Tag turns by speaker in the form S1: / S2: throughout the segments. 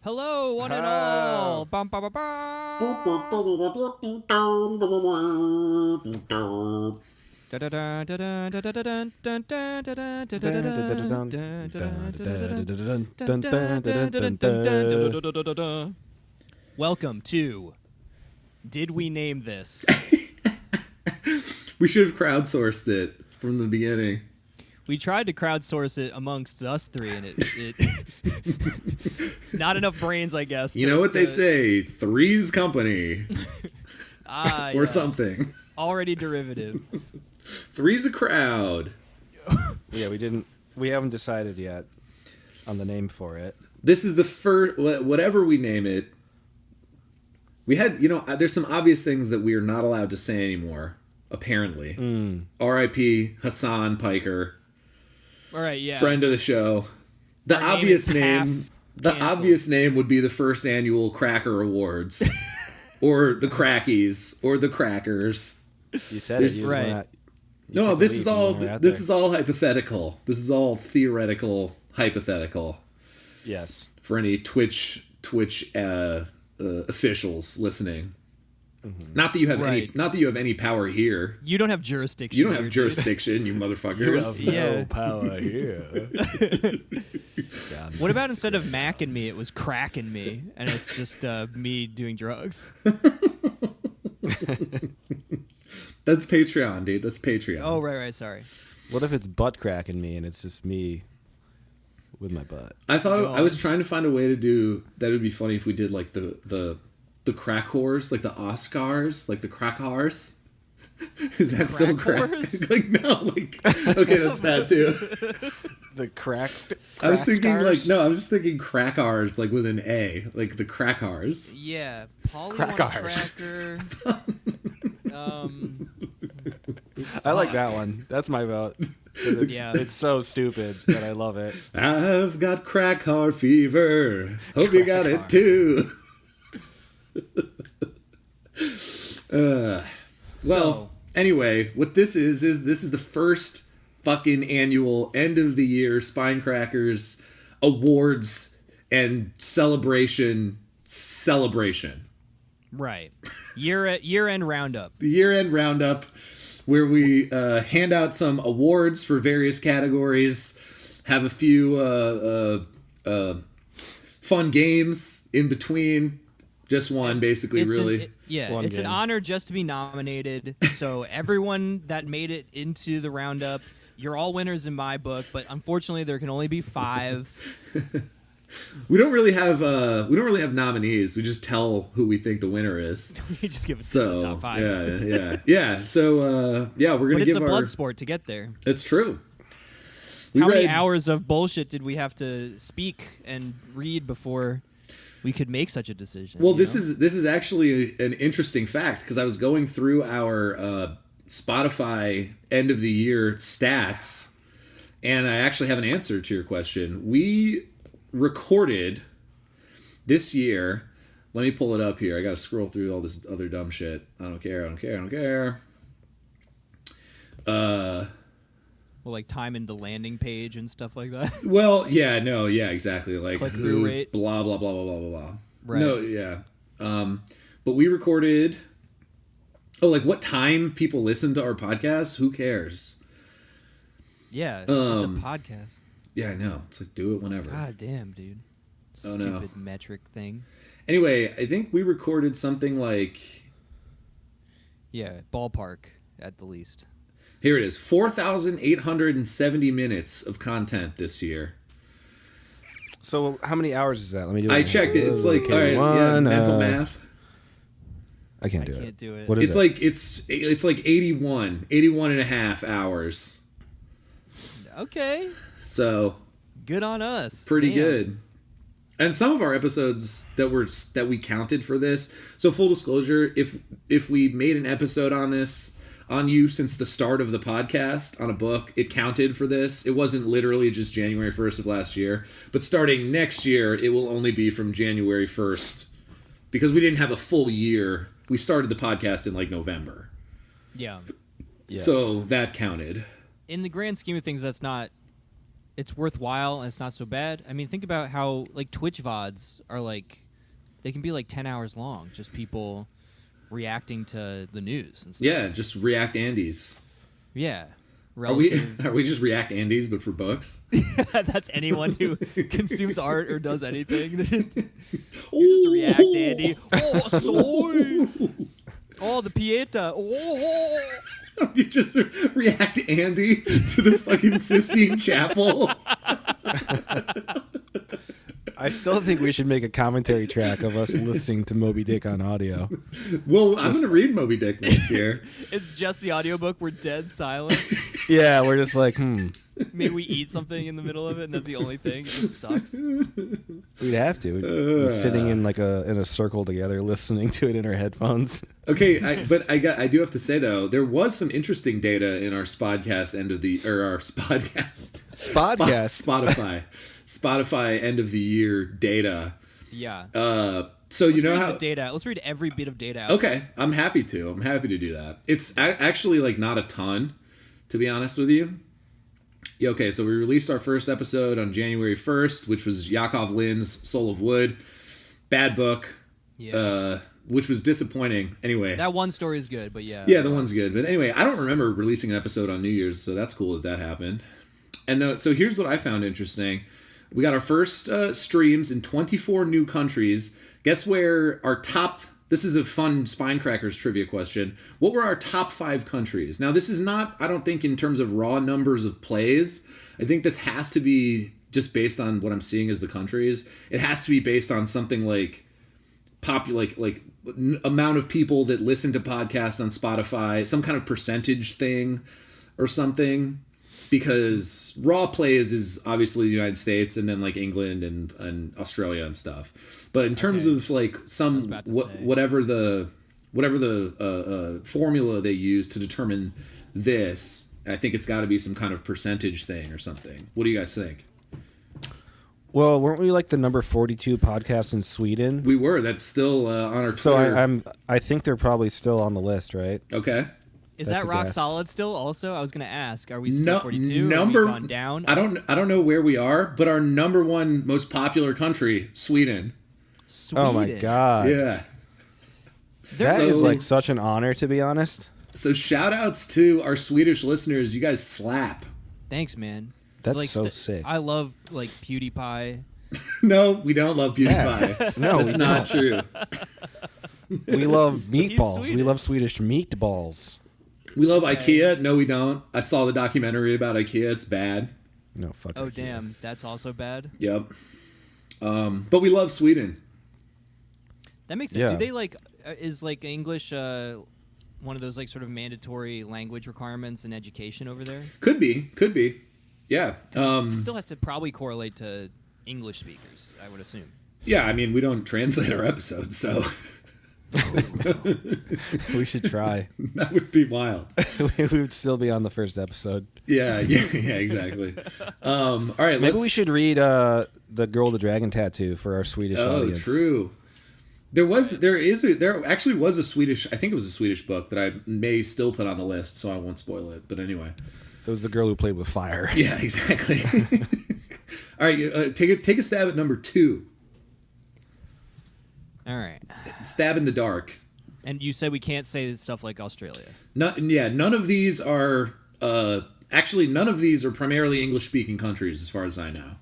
S1: Hello, one and all. Bum, bum, bum, bum. Welcome to Did We Name This?
S2: We should have crowdsourced it from the beginning.
S1: We tried to crowdsource it amongst us three, and it's not enough brains, I guess.
S2: You know what they say? Three's company. Or yes. Something.
S1: Already derivative.
S2: Three's a crowd.
S3: Yeah, we haven't decided yet on the name for it.
S2: This is the first, whatever we name it. We had, there's some obvious things that we are not allowed to say anymore, apparently. R.I.P. Hassan Piker.
S1: All right, yeah.
S2: Friend of the show. The obvious name would be the first annual Cracker Awards, or the Crackies, or the Crackers.
S3: You said it.
S1: Right.
S2: No, this is all hypothetical. This is all theoretical, hypothetical.
S3: Yes.
S2: For any Twitch officials listening. Mm-hmm. Not that you have any power here.
S1: You don't have jurisdiction.
S2: You don't have jurisdiction, you motherfuckers.
S3: You have no power here.
S1: What about instead of Mac and me, it was Crack and me, and it's just me doing drugs?
S2: That's Patreon, dude. That's Patreon.
S1: Oh, right. Sorry.
S3: What if it's butt cracking me and it's just me with my butt?
S2: I thought I was trying to find a way to do that. Would be funny if we did like the crack whores, like the Oscars, like the crack whores. Is that still crack? Like no, like okay, that's bad too.
S3: The cracks.
S2: I was thinking just thinking crackars, like with an A, like the crackars.
S1: Yeah,
S3: crackars.
S1: Cracker.
S3: I like that one. That's my vote. It's so stupid, but I love it.
S2: I've got crack heart fever. Hope you got it too. Anyway, what this is this is the first fucking annual end of the year Spinecrackers awards and celebration.
S1: Right. Year-end roundup.
S2: The year-end roundup where we hand out some awards for various categories, have a few fun games in between. Just one, basically, really.
S1: It's an honor just to be nominated. So everyone that made it into the roundup, you're all winners in my book. But unfortunately, there can only be 5.
S2: We don't really have nominees. We just tell who we think the winner is.
S1: We just give it the top 5.
S2: Yeah. So we're gonna
S1: but
S2: give
S1: it's a blood sport to get there.
S2: It's true.
S1: How many hours of bullshit did we have to speak and read before we could make such a decision?
S2: Well, this is actually an interesting fact because I was going through our Spotify end of the year stats, and I actually have an answer to your question. We recorded this year. Let me pull it up here. I got to scroll through all this other dumb shit. I don't care.
S1: Well, like time in the landing page and stuff like that.
S2: Well, yeah, exactly. Like
S1: click-through rate.
S2: Blah blah blah blah blah blah blah.
S1: Right.
S2: No, yeah. But we recorded. Oh, like what time people listen to our podcast? Who cares?
S1: Yeah, it's a podcast.
S2: Yeah, I know. It's like do it whenever.
S1: God damn, dude. Stupid metric thing.
S2: Anyway, I think we recorded something like.
S1: Yeah, ballpark at the least.
S2: Here it is. 4,870 minutes of content this year.
S3: So how many hours is that? Let me do it.
S2: I checked it. It's like,
S3: Okay,
S2: all right, mental math.
S3: I can't do it. What is
S2: It's
S3: it?
S2: like it's like 81 and a half hours.
S1: Okay.
S2: So
S1: Good on us.
S2: pretty
S1: Damn.
S2: good. And some of our episodes that we counted for this. So full disclosure, if we made an episode on this on you since the start of the podcast on a book, it counted for this. It wasn't literally just January 1st of last year, but starting next year, it will only be from January 1st because we didn't have a full year. We started the podcast in like November.
S1: Yeah.
S3: Yes.
S2: So that counted.
S1: In the grand scheme of things, it's worthwhile and it's not so bad. I mean, think about how like Twitch VODs are like, they can be like 10 hours long, just people reacting to the news and stuff.
S2: Yeah, just React Andes.
S1: Yeah.
S2: Are we just React Andes but for books?
S1: That's anyone who consumes art or does anything. You're just a React Andy. Oh, soy. Oh, the Pieta. Oh.
S2: You just React Andy to the fucking Sistine Chapel.
S3: I still think we should make a commentary track of us listening to Moby Dick on audio.
S2: Well, I'm going to read Moby Dick next year.
S1: It's just the audiobook. We're dead silent.
S3: Yeah, we're just like,
S1: Maybe we eat something in the middle of it, and that's the only thing. It just sucks.
S3: We'd have to. We'd be sitting in like in a circle together, listening to it in our headphones.
S2: Okay, I do have to say though, there was some interesting data in our Spodcast Spotify end of the year data.
S1: Yeah.
S2: So
S1: Let's
S2: you know
S1: read
S2: how
S1: the data. Let's read every bit of data out.
S2: Okay, I'm happy to do that. It's actually like not a ton, to be honest with you. Yeah, okay, so we released our first episode on January 1st, which was Yakov Lin's Soul of Wood. Bad book.
S1: Yeah.
S2: Which was disappointing. Anyway.
S1: That one story is good, but yeah.
S2: Yeah, the one's good. But anyway, I don't remember releasing an episode on New Year's, so that's cool that happened. And so here's what I found interesting. We got our first streams in 24 new countries. Guess where our top... This is a fun Spinecrackers trivia question. What were our top 5 countries? Now, this is not, I don't think, in terms of raw numbers of plays. I think this has to be just based on what I'm seeing as the countries. It has to be based on something like amount of people that listen to podcasts on Spotify, some kind of percentage thing or something. Because raw plays is obviously the United States and then like England and Australia and stuff. But in terms of like some whatever the formula they use to determine this, I think it's got to be some kind of percentage thing or something. What do you guys think?
S3: Well, weren't we like the number 42 podcast in Sweden?
S2: We were. That's still on our Twitter.
S3: So I think they're probably still on the list, right?
S2: Okay.
S1: Is
S3: That's
S1: that
S3: a
S1: rock
S3: guess.
S1: solid still? Also, I was going to ask, are we still 42?
S2: Number
S1: Have we gone down?
S2: I don't know where we are, but our number one most popular country, Sweden.
S1: Sweden.
S3: Oh my god.
S2: Yeah.
S3: That is like such an honor, to be honest.
S2: So shout outs to our Swedish listeners. You guys slap.
S1: Thanks, man.
S3: That's
S1: like,
S3: so sick.
S1: I love like PewDiePie.
S2: No, we don't love PewDiePie.
S3: Yeah. No,
S2: that's not true.
S3: We love meatballs. We
S1: Swedish.
S3: love Swedish meatballs.
S2: We love IKEA. No, we don't. I saw the documentary about IKEA. It's bad.
S3: No, fuck.
S1: Oh,
S3: IKEA.
S1: damn. That's also bad.
S2: Yep. But we love Sweden.
S1: That makes sense.
S3: Yeah.
S1: Do they like, is like English one of those like sort of mandatory language requirements in education over there?
S2: Could be. Yeah.
S1: It still has to probably correlate to English speakers, I would assume.
S2: Yeah, I mean, we don't translate our episodes, so
S3: We should try.
S2: that would be wild.
S3: We would still be on the first episode.
S2: Yeah, exactly. All right,
S3: Maybe we should read the Girl with the Dragon Tattoo for our Swedish audience.
S2: Oh, true. There actually was a Swedish, I think it was a Swedish book that I may still put on the list, so I won't spoil it. But anyway.
S3: It was the girl who played with fire.
S2: Yeah, exactly. All right, take a stab at number 2.
S1: All right.
S2: Stab in the dark.
S1: And you said we can't say stuff like Australia.
S2: None of these are primarily English-speaking countries, as far as I know,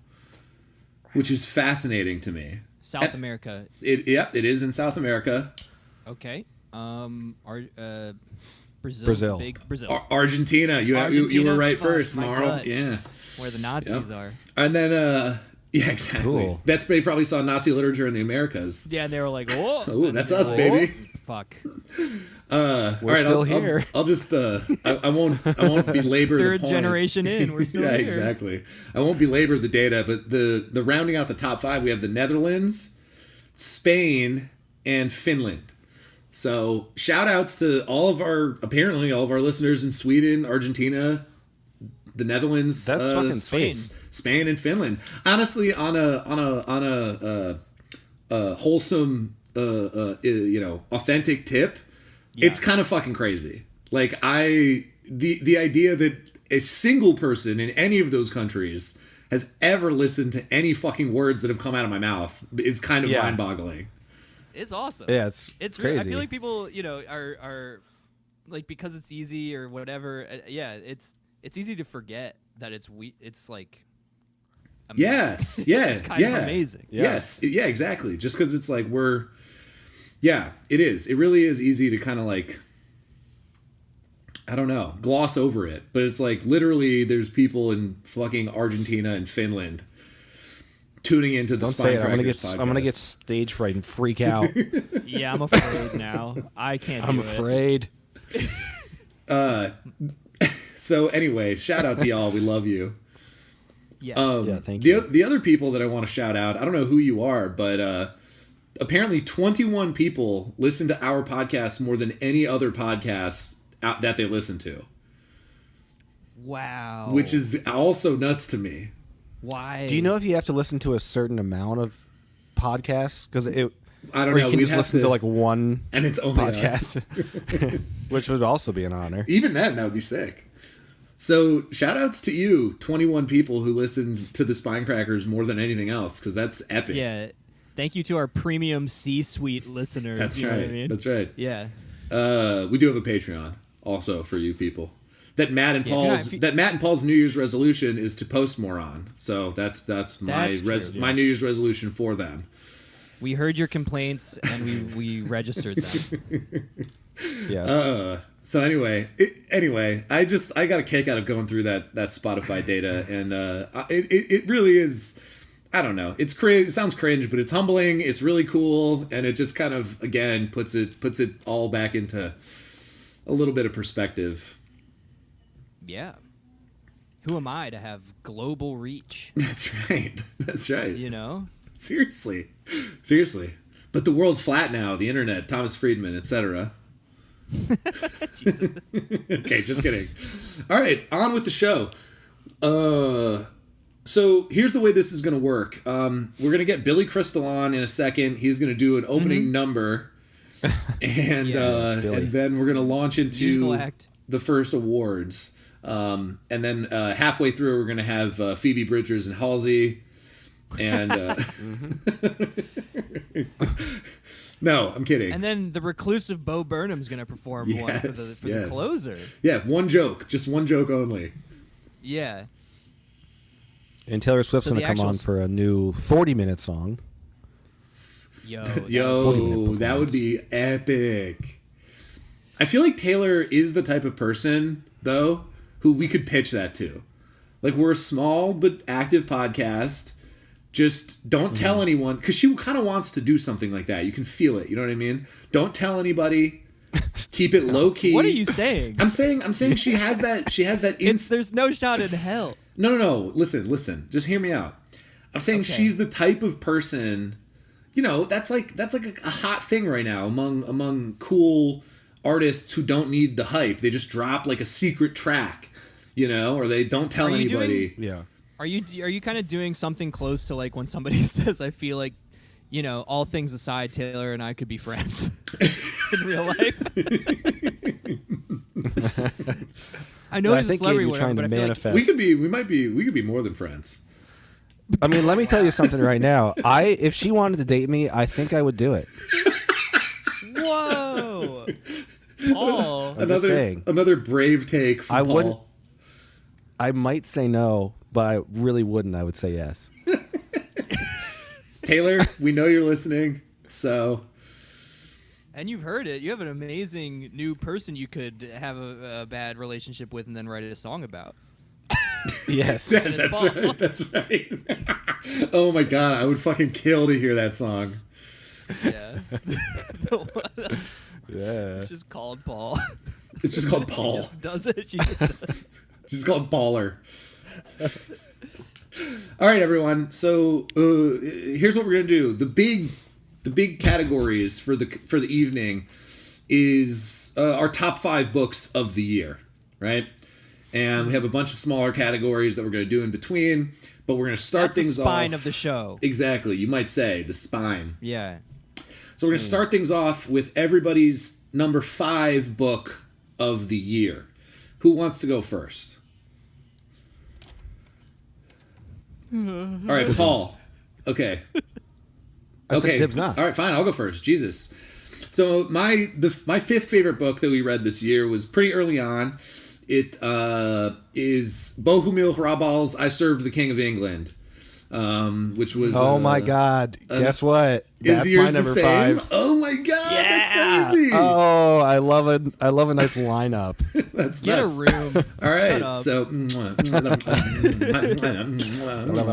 S2: which is fascinating to me.
S1: South America.
S2: It is in South America.
S1: Okay.
S3: Brazil.
S1: Big Brazil.
S2: Argentina. You were right
S1: Fuck,
S2: first,
S1: my
S2: Marl.
S1: gut.
S2: Yeah.
S1: Where the Nazis are.
S2: And then, yeah, exactly.
S3: Cool.
S2: They probably saw Nazi literature in the Americas.
S1: Yeah, and they were like, "Oh,
S2: Oh, that's us, baby."
S1: Fuck.
S3: We're still here.
S2: I'll just I won't belabor the
S1: Third
S2: point.
S1: generation in, we're still
S2: yeah,
S1: here.
S2: exactly. I won't belabor the data, but the rounding out the top 5, we have the Netherlands, Spain, and Finland. So shout outs to all of our listeners in Sweden, Argentina, the Netherlands,
S3: That's fucking Spain.
S2: Spain and Finland. Honestly, on a wholesome, authentic tip, it's kind of fucking crazy. Like the idea that a single person in any of those countries has ever listened to any fucking words that have come out of my mouth is kind of mind-boggling.
S1: It's awesome.
S3: Yeah, it's crazy.
S1: I feel like people, are like, because it's easy or whatever. It's easy to forget that it's like. Amazing.
S2: Yes. Yeah.
S1: It's kind of amazing.
S2: Yeah. Yes. Yeah. Exactly. Just because it's like it is. It really is easy to kind of like, I don't know, gloss over it. But it's like literally, there's people in fucking Argentina and Finland tuning into the
S3: Don't say it.
S2: podcast.
S3: I'm gonna get stage fright and freak out.
S1: Yeah, I'm afraid now. I can't.
S3: I'm afraid.
S2: So anyway, shout out to y'all. We love you.
S1: Yes.
S3: Yeah, thank you.
S2: The other people that I want to shout out, I don't know who you are, but apparently 21 people listen to our podcast more than any other podcast that they listen to.
S1: Wow.
S2: Which is also nuts to me.
S1: Why?
S3: Do you know if you have to listen to a certain amount of podcasts? Because
S2: I don't
S3: or
S2: know.
S3: you can
S2: We'd
S3: just
S2: have
S3: listen to like one
S2: and it's only us.
S3: podcast, which would also be an honor.
S2: Even then, that would be sick. So shout outs to you, 21 people who listened to the Spine Crackers more than anything else, because that's epic.
S1: Yeah. Thank you to our premium C-suite listeners.
S2: That's
S1: you
S2: right.
S1: Know what I mean?
S2: That's right.
S1: Yeah.
S2: We do have a Patreon also for you people. That Matt and Paul's New Year's resolution is to post more on. So that's my my New Year's resolution for them.
S1: We heard your complaints and we registered them.
S3: Yes.
S2: So anyway, I got a kick out of going through that Spotify data, and it really is. I don't know. It sounds cringe, but it's humbling. It's really cool, and it just kind of again puts it all back into a little bit of perspective.
S1: Yeah. Who am I to have global reach?
S2: That's right. That's right.
S1: You know?
S2: Seriously. But the world's flat now. The internet, Thomas Friedman, etc. Okay, just kidding. All right, on with the show. So here's the way this is going to work. We're going to get Billy Crystal on in a second. He's going to do an opening number, and and then we're going to launch into the first awards. And then halfway through, we're going to have Phoebe Bridgers and Halsey. And no, I'm kidding.
S1: And then the reclusive Bo Burnham's going to perform one for the closer.
S2: Yeah, one joke. Just one joke only.
S1: Yeah.
S3: And Taylor Swift's going to come on for a new 40-minute song.
S1: Yo,
S2: that would be epic. I feel like Taylor is the type of person, though, who we could pitch that to. Like, we're a small but active podcast. Just don't tell anyone, because she kind of wants to do something like that. You can feel it. You know what I mean? Don't tell anybody. Keep it low key.
S1: What are you saying?
S2: I'm saying she has that. She has that.
S1: There's no shot in hell.
S2: No. Listen. Just hear me out. I'm saying she's the type of person. You know, that's like a hot thing right now among cool artists who don't need the hype. They just drop like a secret track, you know, or they don't tell anybody.
S1: Are you kind of doing something close to like when somebody says, I feel like, you know, all things aside, Taylor and I could be friends in real life? I know he's a celebrity, whatever, but I feel like
S2: we might be more than friends.
S3: I mean, let me tell you something right now. If she wanted to date me, I think I would do it.
S1: Whoa. Paul.
S2: Another brave take from Paul.
S3: I might say no, but I really wouldn't. I would say yes.
S2: Taylor, we know you're listening, so
S1: And you've heard it. You have an amazing new person you could have a bad relationship with and then write a song about.
S3: Yes.
S2: That's right. That's right. Oh my god, I would fucking kill to hear that song.
S1: Yeah.
S3: Yeah.
S1: It's just called Paul.
S2: It's just called Paul.
S1: She just does it. She just does it.
S2: She's called Baller. All right, everyone. So here's what we're gonna do. The big categories for the evening is our top 5 books of the year, right? And we have a bunch of smaller categories that we're gonna do in between, but we're gonna start
S1: That's
S2: things
S1: the spine
S2: off.
S1: of the show.
S2: Exactly. You might say the spine.
S1: Yeah.
S2: So we're gonna start things off with everybody's number 5 book of the year. Who wants to go first? All right, Paul. Okay.
S3: I said dibs
S2: All
S3: not.
S2: right, fine. I'll go first. Jesus. So my 5th favorite book that we read this year was pretty early on. It is Bohumil Hrabal's "I Served the King of England," which was
S3: Oh my God! Guess what? That's
S2: is yours
S3: my number
S2: the same?
S3: 5.
S2: Oh my God!
S3: Yeah.
S2: That's crazy.
S3: Oh, I love a nice lineup.
S2: That's
S1: Get
S2: nuts.
S1: a room.
S2: All right.
S1: Shut up.
S2: So.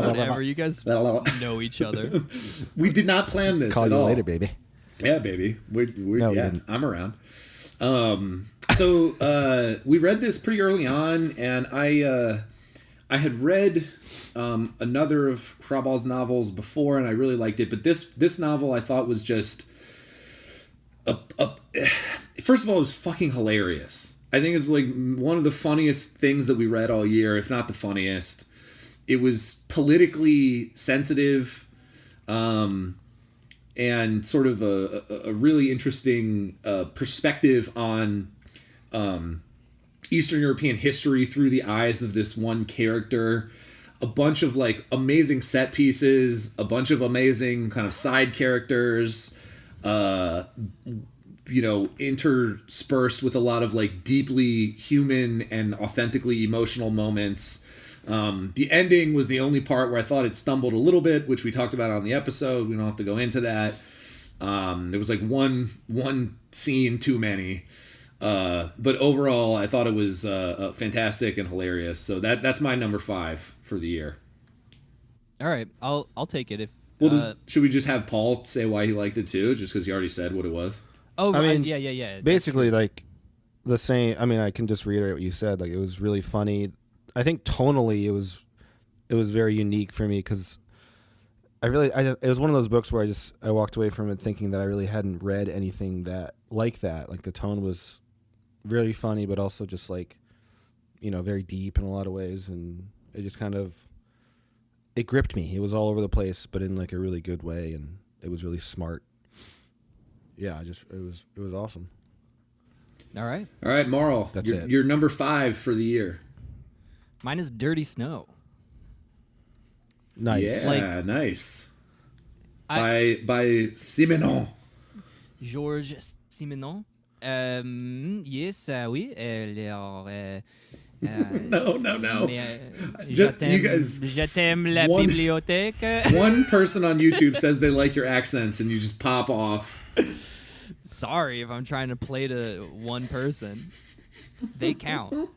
S1: Whatever. You guys know each other.
S2: We did not plan this
S3: Call
S2: at
S3: you
S2: all.
S3: later, baby.
S2: Yeah, baby. We're
S3: No, we
S2: yeah,
S3: didn't.
S2: I'm around. So we read this pretty early on, and I had read another of Hrabal's novels before, and I really liked it. But this novel I thought was just first of all, it was fucking hilarious. I think it's like one of the funniest things that we read all year, if not the funniest. It was politically sensitive. And sort of a really interesting perspective on Eastern European history through the eyes of this one character. A bunch of like amazing set pieces, a bunch of amazing kind of side characters, interspersed with a lot of like deeply human and authentically emotional moments. The ending was the only part where I thought it stumbled a little bit, which we talked about on the episode. We don't have to go into that. There was like one scene too many. But overall, I thought it was fantastic and hilarious. So that's my number 5 for the year.
S1: All right, I'll take it. If
S2: Well, should we just have Paul say why he liked it too, just because he already said what it was?
S1: oh,
S3: I mean,
S1: yeah.
S3: Basically, like the same. I mean, I can just reiterate what you said. Like, it was really funny. I think tonally, it was very unique for me because it was one of those books where I walked away from it thinking that I really hadn't read anything like that. Like, the tone was really funny, but also just like, very deep in a lot of ways, and it just kind of it gripped me. It was all over the place, but in like a really good way, and it was really smart. Yeah, it was awesome.
S1: All right.
S2: All right, Marl,
S3: That's it.
S2: You're number 5 for the year.
S1: Mine is Dirty Snow.
S3: Nice.
S2: Yeah, nice. By Simenon.
S1: Georges Simenon. Yes, oui. Alors,
S2: No.
S1: mais,
S2: You guys,
S1: je t'aime la
S2: one-
S1: bibliothèque.
S2: One person on YouTube says they like your accents, and you just pop off.
S1: Sorry if I'm trying to play to one person. They count.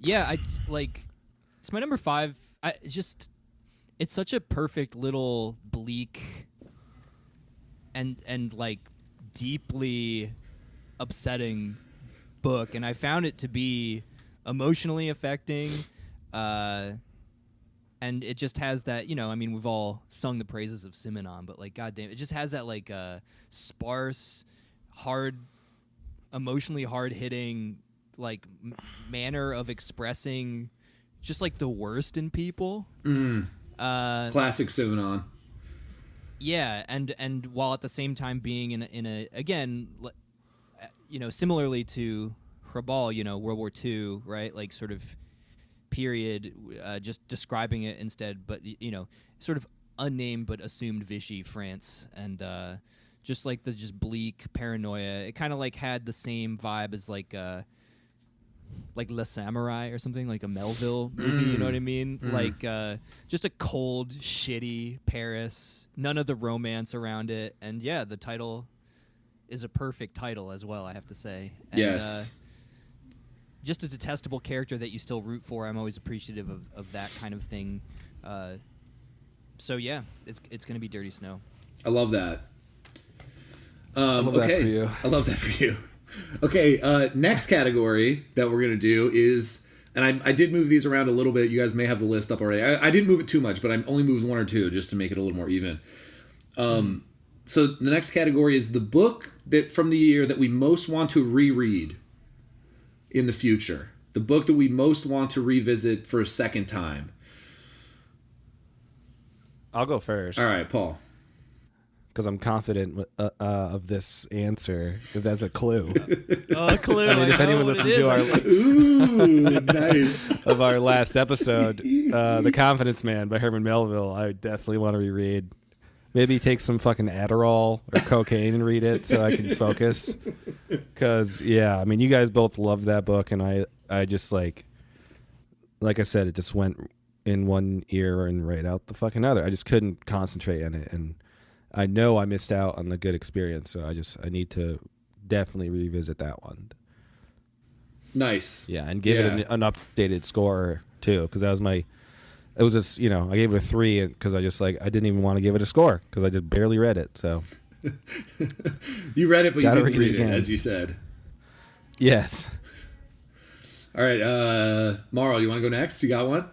S1: Yeah, it's my number 5. It's such a perfect little bleak and like deeply upsetting book, and I found it to be emotionally affecting, and it just has that, I mean, we've all sung the praises of Simenon, but like, goddamn, it just has that like sparse, emotionally hard-hitting like manner of expressing just like the worst in people.
S2: Classic Simenon.
S1: Yeah, and while at the same time being in a again, similarly to Hrabal, World War II, right? Like sort of period, just describing it instead, but sort of unnamed but assumed Vichy France, and just like the just bleak paranoia. It kind of like had the same vibe as like like Le Samurai or something, like a Melville movie, you know what I mean? Like just a cold, shitty Paris, none of the romance around it. And yeah, the title is a perfect title as well, I have to say. And,
S2: Yes.
S1: Just a detestable character that you still root for. I'm always appreciative of that kind of thing. So yeah, it's going to be Dirty Snow.
S2: I love that.
S3: love
S2: okay.
S3: that for you.
S2: I love that for you. Okay, next category that we're going to do is, and I did move these around a little bit. You guys may have the list up already. I didn't move it too much, but I only moved one or two just to make it a little more even. So the next category is the book that from the year that we most want to reread in the future. The book that we most want to revisit for a second time.
S3: I'll go first.
S2: All right, Paul.
S3: Because I'm confident of this answer, if that's a clue.
S1: Oh, a clue.
S3: I mean, if anyone listened to our
S2: Ooh, nice.
S3: of our last episode, The Confidence Man by Herman Melville, I definitely want to reread. Maybe take some fucking Adderall or cocaine and read it so I can focus. Because, yeah, I mean, you guys both loved that book, and I just, like I said, it just went in one ear and right out the fucking other. I just couldn't concentrate on it, and I know I missed out on the good experience, so I need to definitely revisit that one.
S2: Nice.
S3: Yeah, and give it an updated score, too, because that was it was just, I gave it a 3 because I didn't even want to give it a score because I just barely read it. So
S2: You read it, but you
S3: Gotta
S2: didn't
S3: read it
S2: read it,
S3: again.
S2: as you said.
S3: yes,
S2: All right, Marl, you want to go next? You got one?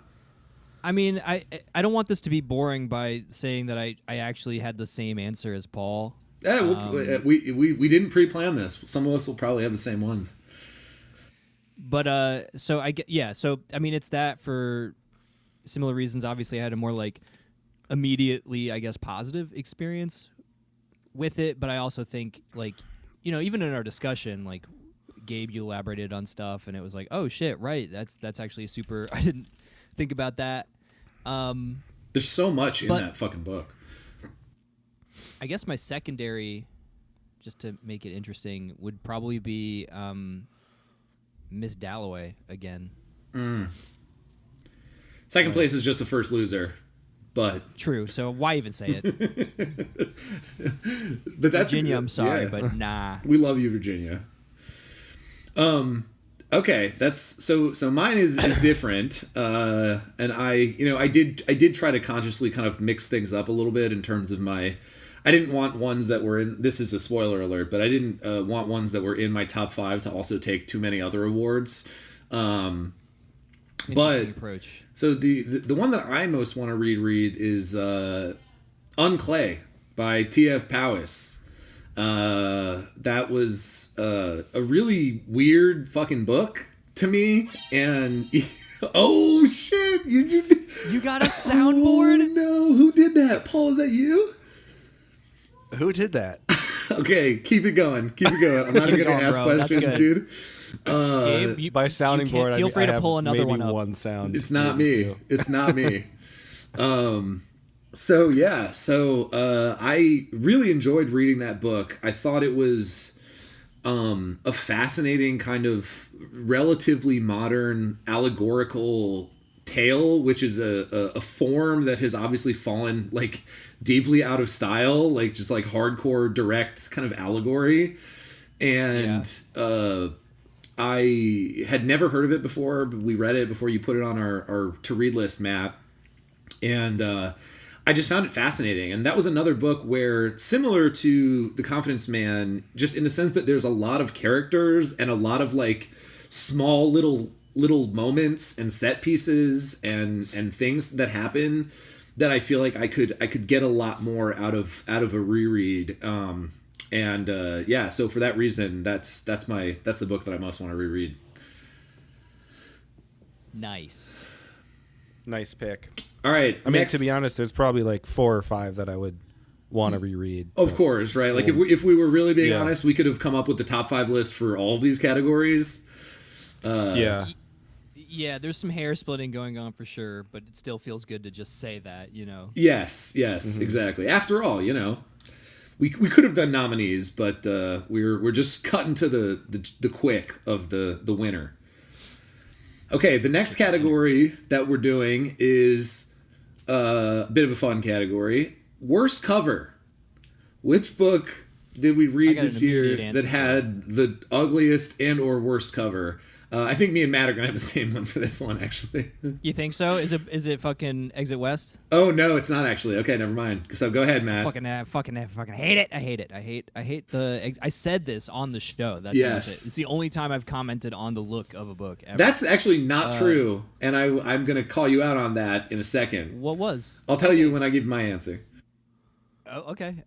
S1: I mean, I don't want this to be boring by saying that I actually had the same answer as Paul.
S2: Yeah, we didn't pre-plan this. Some of us will probably have the same one.
S1: But so I get So I mean, it's that for similar reasons. Obviously, I had a more like immediately, I guess, positive experience with it. But I also think even in our discussion, like Gabe, you elaborated on stuff, and it was like, oh shit, right? That's actually a super. I didn't think about that.
S2: There's so much in that fucking book.
S1: I guess my secondary, just to make it interesting, would probably be Miss Dalloway again.
S2: Second place is just the first loser, but
S1: True. So why even say it?
S2: but that's
S1: Virginia, I'm sorry,
S2: yeah.
S1: but nah.
S2: We love you, Virginia. Okay, that's so mine is different. And I did try to consciously kind of mix things up a little bit in terms of I didn't want ones that were in, this is a spoiler alert, but I didn't want ones that were in my top 5 to also take too many other awards.
S1: Interesting approach.
S2: So the one that I most want to reread is Unclay by T.F. Powys. That was a really weird fucking book to me, and oh shit,
S1: You got a soundboard?
S2: Oh, no, who did that? Paul, is that you?
S3: who did that?
S2: Okay, keep it going. I'm not even gonna ask
S1: bro. That's
S2: questions,
S1: good.
S2: dude.
S1: Gabe,
S3: By sounding board,
S1: feel free
S3: I
S1: to
S3: have
S1: pull another
S3: maybe
S1: one up.
S3: one sound.
S2: It's not
S3: maybe
S2: me.
S3: two.
S2: It's not me. So I really enjoyed reading that book. I thought it was a fascinating kind of relatively modern allegorical tale, which is a form that has obviously fallen like deeply out of style, like just like hardcore direct kind of allegory. And I had never heard of it before, but we read it before you put it on our to read list, Matt. And I just found it fascinating. And that was another book where, similar to The Confidence Man, just in the sense that there's a lot of characters and a lot of like small little moments and set pieces and things that happen that I feel like I could get a lot more out of a reread. So for that reason, that's the book that I most want to reread.
S1: Nice
S3: pick.
S2: All right.
S3: I mean,
S2: next,
S3: to be honest, there's probably like 4 or 5 that I would want to reread.
S2: of course, right? Like if we were really being
S3: Yeah.
S2: honest, we could have come up with the top 5 list for all of these categories.
S3: Yeah.
S1: Yeah, there's some hair splitting going on for sure, but it still feels good to just say that,
S2: Yes, exactly. After all, we could have done nominees, but we're just cutting to the quick of the winner. Okay, the next category that we're doing is a bit of a fun category. Worst cover. Which book did we read this year that had the ugliest and or worst cover? I think me and Matt are gonna have the same one for this one, actually.
S1: You think so? Is it fucking Exit West?
S2: Oh no, it's not actually. Okay, never mind. So go ahead, Matt.
S1: Fucking hate it. I hate it. I hate the. I said this on the show. That's
S2: yes.
S1: It's the only time I've commented on the look of a book ever.
S2: That's actually not true, and I'm gonna call you out on that in a second.
S1: What was?
S2: I'll tell you when I give my answer.
S1: Oh, okay.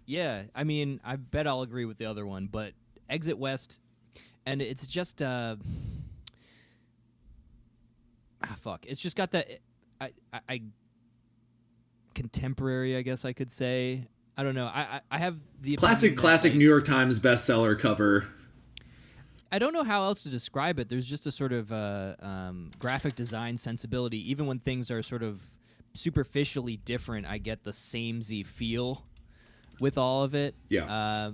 S1: Yeah. I mean, I bet I'll agree with the other one, but Exit West. And it's just fuck. It's just got that I contemporary, I guess I could say. I don't know. I have the
S2: classic New York Times bestseller cover.
S1: I don't know how else to describe it. There's just a sort of graphic design sensibility. Even when things are sort of superficially different, I get the samey feel with all of it.
S2: Yeah.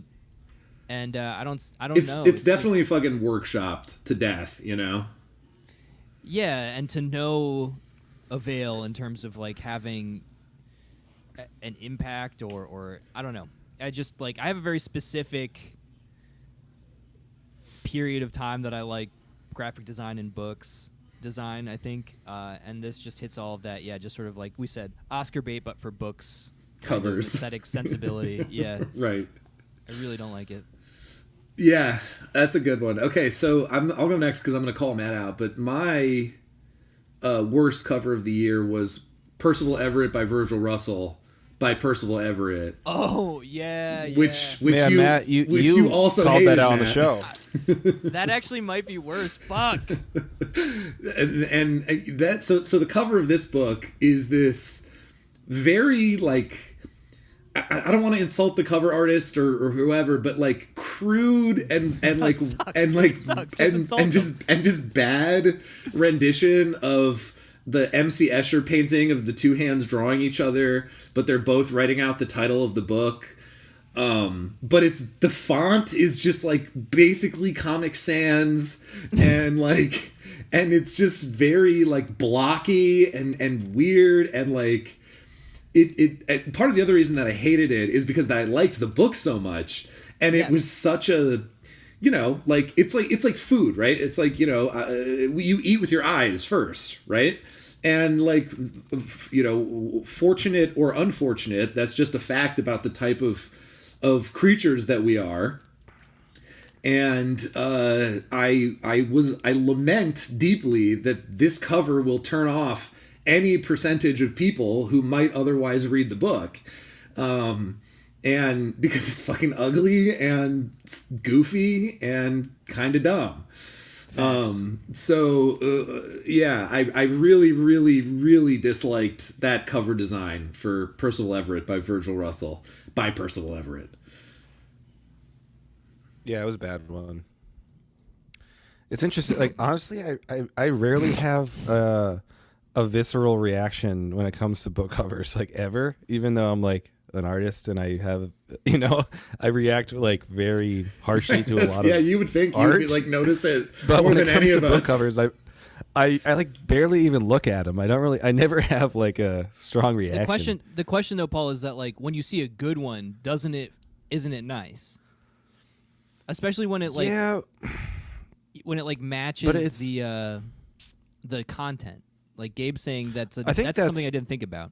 S1: And I don't know.
S2: It's definitely just fucking workshopped to death, you know?
S1: Yeah, and to no avail in terms of like having an impact or I don't know. I just like I have a very specific period of time that I like graphic design and books design, I think. And this just hits all of that. Yeah, just sort of like we said, Oscar bait but for books.
S2: Covers.
S1: Aesthetic sensibility. Yeah.
S2: Right.
S1: I really don't like it.
S2: Yeah, that's a good one. Okay, so I'll go next because I'm going to call Matt out. But my worst cover of the year was Percival Everett by Virgil Russell by Percival Everett.
S1: Oh yeah,
S2: which
S3: yeah,
S2: you
S3: Matt,
S2: you also
S3: called
S2: hated,
S3: that out on
S2: Matt.
S3: the show.
S1: That actually might be worse. Fuck.
S2: and that so the cover of this book is this very like. I don't want to insult the cover artist or whoever, but like crude and like and just bad rendition of the MC Escher painting of the two hands drawing each other, but they're both writing out the title of the book. But it's the font is just like basically Comic Sans and like and it's just very like blocky and weird and like. It part of the other reason that I hated it is because I liked the book so much, and it was such a, you know, like it's like food, right? It's like, you know, you eat with your eyes first, right? And like, you know, fortunate or unfortunate, that's just a fact about the type of creatures that we are. And I lament deeply that this cover will turn off any percentage of people who might otherwise read the book. And because it's fucking ugly and goofy and kind of dumb. Yeah, I really, really, really disliked that cover design for Percival Everett by Virgil Russell, by Percival Everett.
S3: Yeah, it was a bad one. It's interesting. Like, honestly, I rarely have a visceral reaction when it comes to book covers, like ever, even though I'm like an artist and I have, you know, I react like very harshly to a lot of
S2: you would think
S3: art,
S2: you'd like notice it
S3: but
S2: more
S3: when
S2: than
S3: it comes
S2: any
S3: to
S2: of
S3: book
S2: us.
S3: covers, I like barely even look at them. I never have like a strong reaction.
S1: The question though, Paul, is that like when you see a good one, isn't it nice? Especially when it like when it like matches the content. Like Gabe's saying that's something I didn't think about.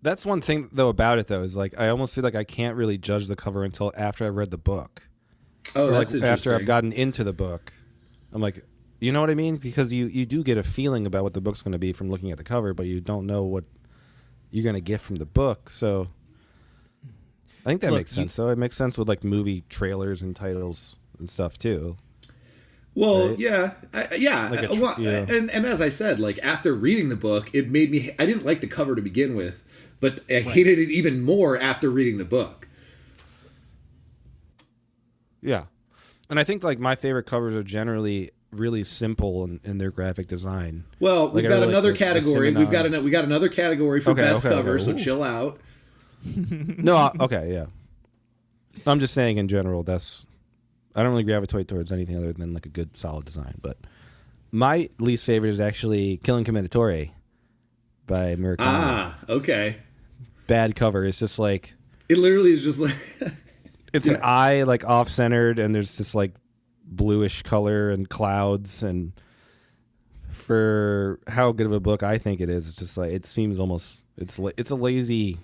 S3: That's one thing though about it though is like I almost feel like I can't really judge the cover until after I've read the book.
S2: Oh, that's
S3: like
S2: interesting.
S3: After I've gotten into the book, I'm like, you know what I mean? Because you do get a feeling about what the book's going to be from looking at the cover, but you don't know what you're going to get from the book. So I think that makes sense. So it makes sense with like movie trailers and titles and stuff too.
S2: Well,
S3: right?
S2: yeah. And as I said, like after reading the book, it made me. I didn't like the cover to begin with, but I hated it even more after reading the book.
S3: Yeah, and I think like my favorite covers are generally really simple in their graphic design.
S2: Well, we've got another category.
S3: We
S2: got another category for best cover. So chill out.
S3: No, okay, yeah. I'm just saying in general. I don't really gravitate towards anything other than like a good solid design, but My least favorite is actually Killing Commendatore by Murakami.
S2: Ah, okay.
S3: Bad cover. It's just like
S2: It literally is just like
S3: it's an eye like off centered, and there's this like bluish color and clouds. And for how good of a book I think it is, it's just like it seems almost it's a lazy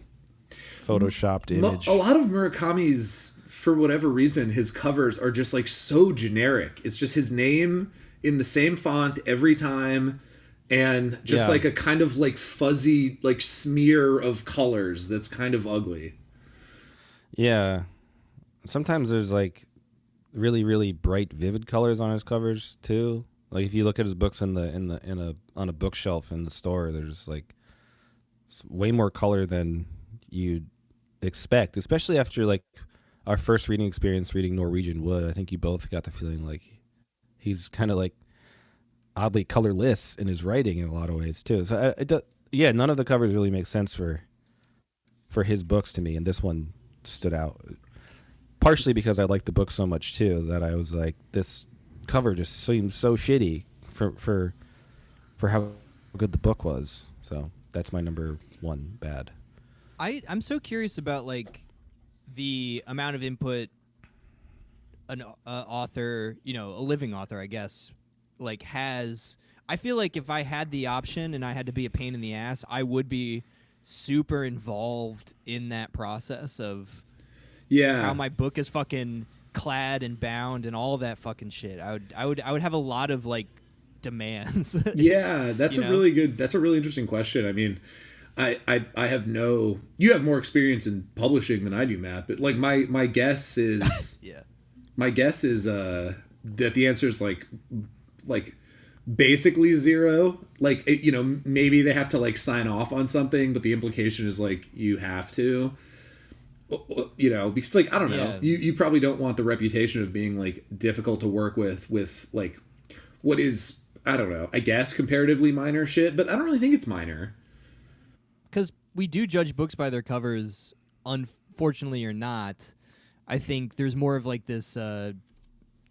S3: photoshopped image.
S2: A lot of Murakami's, for whatever reason, his covers are just like so generic. It's just his name in the same font every time, and just like a kind of like fuzzy like smear of colors that's kind of ugly.
S3: Yeah. Sometimes there's like really, really bright, vivid colors on his covers too. Like if you look at his books on a bookshelf in the store, there's like way more color than you'd expect, especially after like our first reading experience reading Norwegian Wood. I think you both got the feeling like he's kind of like oddly colorless in his writing in a lot of ways too. So none of the covers really make sense for his books to me, and this one stood out. Partially because I liked the book so much too that I was like, this cover just seems so shitty for how good the book was. So that's my number one bad.
S1: I'm so curious about like the amount of input an author, a living author, I guess, like has. I feel like if I had the option and I had to be a pain in the ass, I would be super involved in that process of how my book is fucking clad and bound and all of that fucking shit. I would have a lot of like demands.
S2: Yeah, that's a really interesting question. I mean, I have you have more experience in publishing than I do, Matt, but like my guess is my guess is that the answer is like basically zero. Like maybe they have to like sign off on something, but the implication is like you have to. Because like I don't know, you probably don't want the reputation of being like difficult to work with like what is, I don't know, I guess comparatively minor shit, but I don't really think it's minor.
S1: Because we do judge books by their covers, unfortunately or not. I think there's more of like this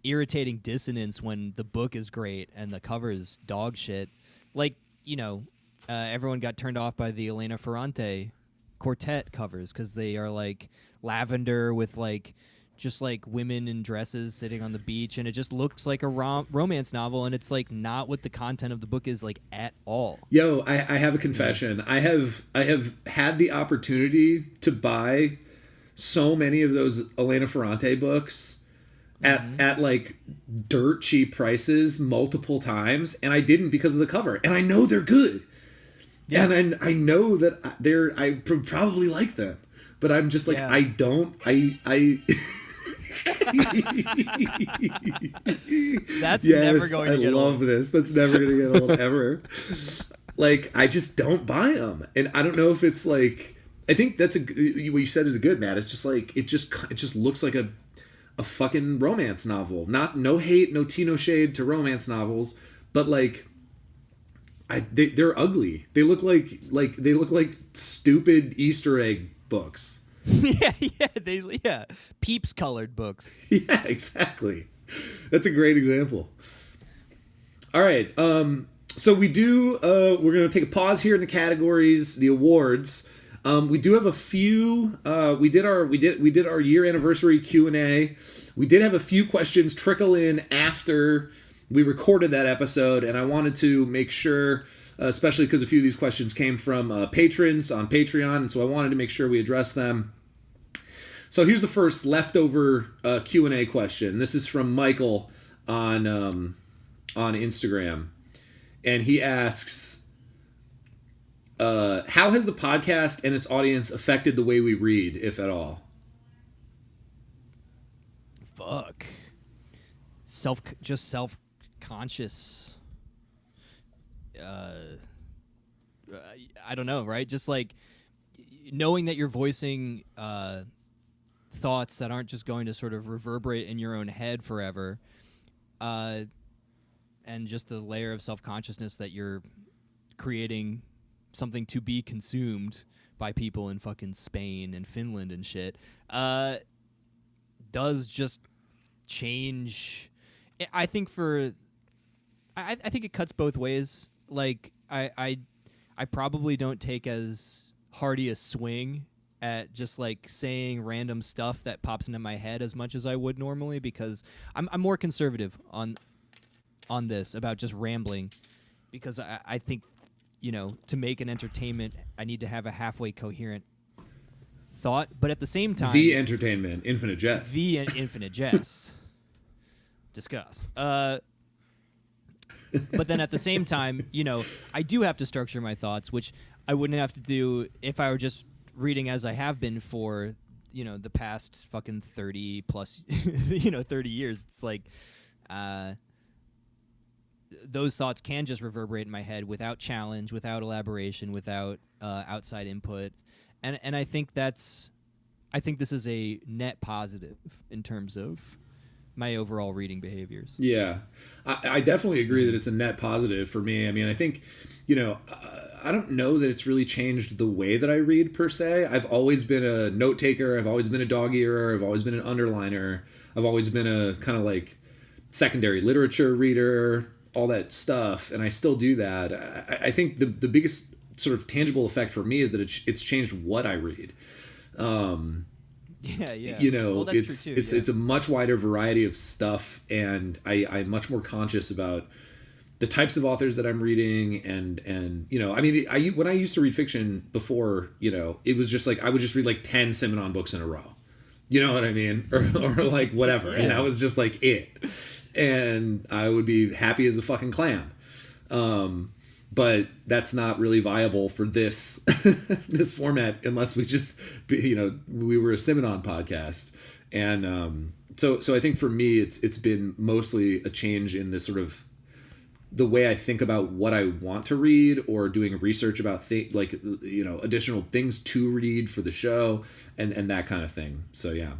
S1: irritating dissonance when the book is great and the cover is dog shit. Like, everyone got turned off by the Elena Ferrante quartet covers because they are like lavender with like just like women in dresses sitting on the beach, and it just looks like a romance novel, and it's like not what the content of the book is like at all.
S2: Yo, I have a confession. I have had the opportunity to buy so many of those Elena Ferrante books at like dirt cheap prices multiple times, and I didn't because of the cover, and I know they're good. Yeah. And I know that I probably like them, but I'm just like, I don't,
S1: That's never going to get old.
S2: I love this. That's never going to get old ever. Like, I just don't buy them. And I don't know if it's like, I think that's what you said is a good, Matt. It's just like, it just looks like a fucking romance novel. No hate, no tea, no shade to romance novels, but like, they're ugly. They look like stupid Easter egg books.
S1: Peeps colored books.
S2: Yeah, exactly. That's a great example. All right, so we do. We're gonna take a pause here in the categories, the awards. We do have a few. We did our year anniversary Q&A. We did have a few questions trickle in after we recorded that episode, and I wanted to make sure, especially because a few of these questions came from patrons on Patreon, and so I wanted to make sure we address them. So here's the first leftover Q&A question. This is from Michael on Instagram, and he asks, how has the podcast and its audience affected the way we read, if at all?
S1: Fuck. Self-conscious. I don't know, right? Just like knowing that you're voicing thoughts that aren't just going to sort of reverberate in your own head forever, and just the layer of self-consciousness that you're creating something to be consumed by people in fucking Spain and Finland and shit, does just change. I think for I think it cuts both ways. Like I probably don't take as hearty a swing at just like saying random stuff that pops into my head as much as I would normally, because I'm more conservative on this about just rambling, because I think, to make an entertainment, I need to have a halfway coherent thought, but at the same time,
S2: the entertainment, infinite jest.
S1: The infinite jest. Discuss. But then at the same time, I do have to structure my thoughts, which I wouldn't have to do if I were just reading as I have been for, the past fucking 30 plus, 30 years. It's like, those thoughts can just reverberate in my head without challenge, without elaboration, without outside input. And I think this is a net positive in terms of my overall reading behaviors.
S2: Yeah, I definitely agree that it's a net positive for me. I mean, I think, I don't know that it's really changed the way that I read per se. I've always been a note taker. I've always been a dog-earer. I've always been an underliner. I've always been a kind of like secondary literature reader, all that stuff. And I still do that. I think the biggest sort of tangible effect for me is that it's changed what I read.
S1: Yeah. Well, that's true too,
S2: it's a much wider variety of stuff, and I'm much more conscious about the types of authors that I'm reading, and I mean, when I used to read fiction before, it was just like I would just read like 10 Simenon books in a row. You know what I mean? Or like whatever. Yeah. And that was just like it. And I would be happy as a fucking clam. But that's not really viable for this this format unless we just, we were a Simenon podcast. And so I think for me, it's been mostly a change in this sort of the way I think about what I want to read, or doing research about additional things to read for the show, and that kind of thing. So yeah.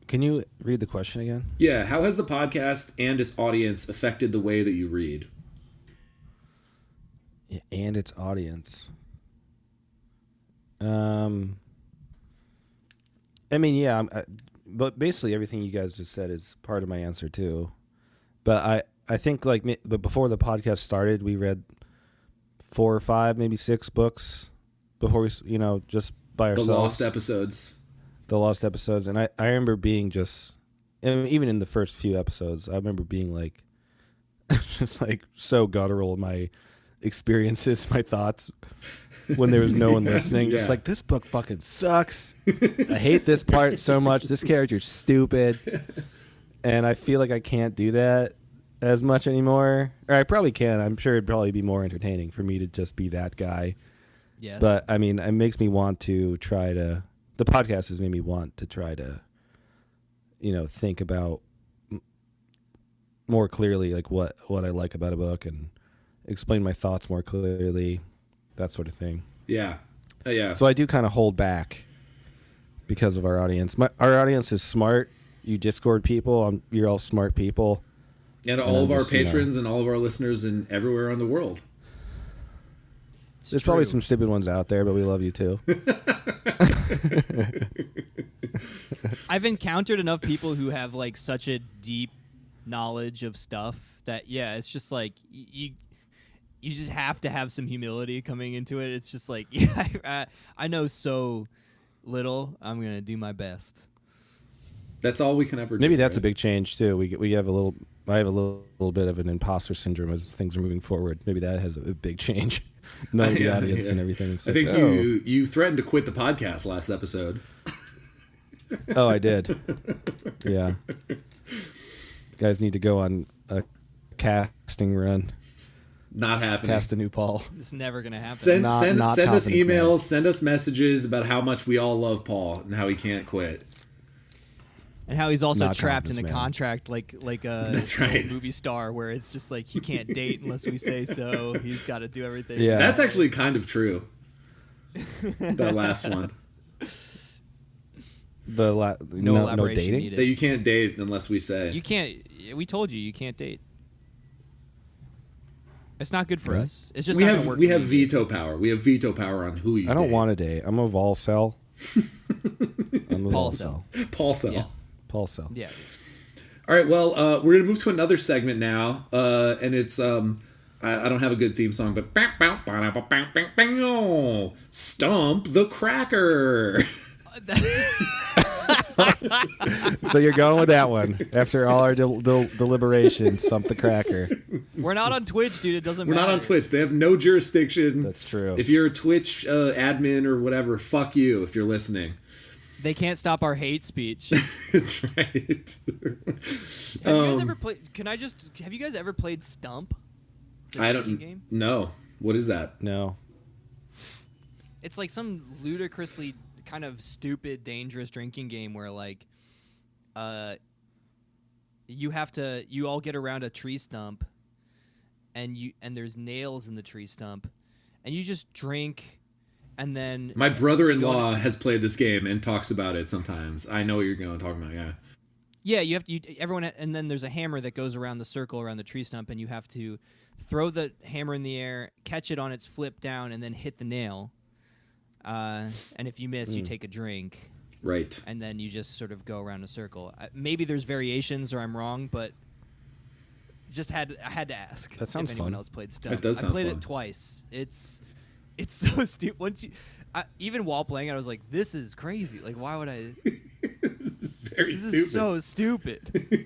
S3: Can you read the question again?
S2: Yeah. How has the podcast and its audience affected the way that you read?
S3: Yeah, and its audience. I mean, yeah, but basically everything you guys just said is part of my answer too. But I think but before the podcast started, we read 4 or 5, maybe 6 books before we, just by ourselves. The lost episodes. And I remember being even in the first few episodes, I remember being like, just like so guttural in my experiences, my thoughts when there was no one listening. Just like, this book fucking sucks. I hate this part so much. This character's stupid. And I feel like I can't do that as much anymore. Or I probably can. I'm sure it'd probably be more entertaining for me to just be that guy.
S1: Yes.
S3: But I mean, it makes me want to try to. The podcast has made me want to try to, think about more clearly, like what I like about a book, and explain my thoughts more clearly, that sort of thing.
S2: Yeah. Yeah.
S3: So I do kind of hold back because of our audience. Our audience is smart. You Discord people, you're all smart people.
S2: And all of our patrons and all of our listeners and everywhere in the world.
S3: There's probably some stupid ones out there, but we love you too.
S1: I've encountered enough people who have like such a deep knowledge of stuff that it's just like you just have to have some humility coming into it. It's just like I know so little. I'm gonna do my best.
S2: That's all we can ever do.
S3: Maybe that's a big change too. We have I have a little bit of an imposter syndrome as things are moving forward. Maybe that has a big change. Knowing the audience and everything.
S2: I think you threatened to quit the podcast last episode.
S3: Oh, I did. Yeah. Guys need to go on a casting run.
S2: Not happening.
S3: Cast a new Paul.
S1: It's never going to happen.
S2: Send us emails, send us messages about how much we all love Paul and how he can't quit.
S1: And how he's also
S3: Not
S1: trapped in a
S3: man.
S1: contract like a
S2: That's right.
S1: movie star, where it's just like he can't date unless we say so. He's got to do everything.
S3: Yeah.
S2: That's actually kind of true. That last one.
S3: No dating?
S1: needed.
S2: That you can't date unless we say.
S1: You can't. We told you can't date. It's not good for
S3: Really?
S1: us. It's just
S2: we
S1: not
S2: have
S1: gonna work
S2: we
S1: for
S2: have
S1: me.
S2: veto power. We have veto power on who you
S3: I don't
S2: date.
S3: want to date. I'm a vol cell. I'm a
S1: Paul
S3: vol
S1: cell.
S3: cell.
S2: Paul Cell.
S1: Yeah.
S3: Paul cell.
S1: Yeah.
S2: All right, well, we're going to move to another segment now, and it's, I don't have a good theme song, but Stump the Cracker.
S3: So you're going with that one after all our deliberation. Stump the Cracker.
S1: We're not on Twitch, dude. It doesn't
S2: We're
S1: matter.
S2: not on Twitch. They have no jurisdiction.
S3: That's true.
S2: If you're a Twitch admin or whatever, fuck you if you're listening.
S1: They can't stop our hate speech.
S2: That's right.
S1: Have you guys ever played? Have you guys ever played Stump? The
S2: I
S1: drinking
S2: don't.
S1: Game?
S2: No. What is that?
S3: No.
S1: It's like some ludicrously kind of stupid, dangerous drinking game where like, you all get around a tree stump, and there's nails in the tree stump, and you just drink, and then
S2: My brother-in-law has played this game and talks about it sometimes. I know what you're going to talk about. Yeah.
S1: Yeah, and then there's a hammer that goes around the circle around the tree stump, and you have to throw the hammer in the air, catch it on its flip down, and then hit the nail. And if you miss, you take a drink.
S2: Right.
S1: And then you just sort of go around a circle. Maybe there's variations, or I'm wrong, but I had to ask.
S3: That sounds
S1: if anyone
S3: fun.
S1: else played Stump.
S2: It does sound
S1: I played
S2: fun.
S1: it twice. It's so stupid. Even while playing it, I was like, "This is crazy! Like, why would I?"
S2: This is very
S1: This
S2: stupid.
S1: is so stupid.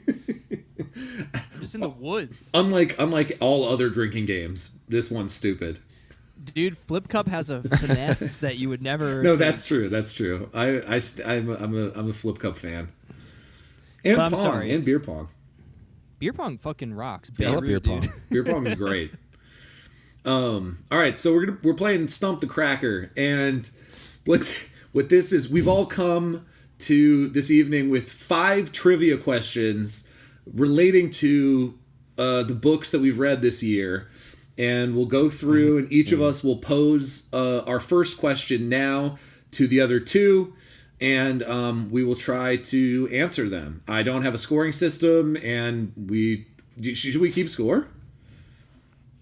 S1: I'm just in the woods.
S2: Unlike all other drinking games, this one's stupid.
S1: Dude, Flip Cup has a finesse that you would never.
S2: No, that's true. That's true. I'm a Flip Cup fan. And
S1: But I'm
S2: pong
S1: sorry,
S2: and
S1: it's-
S2: beer pong.
S1: Beer pong fucking rocks.
S3: I love beer
S1: Beirut,
S3: pong.
S1: dude.
S2: Beer pong is great. All right, so we're playing Stump the Cracker, and what this is, we've all come to this evening with 5 trivia questions relating to the books that we've read this year, and we'll go through, and each of us will pose our first question now to the other 2. And we will try to answer them. I don't have a scoring system, and should we keep score?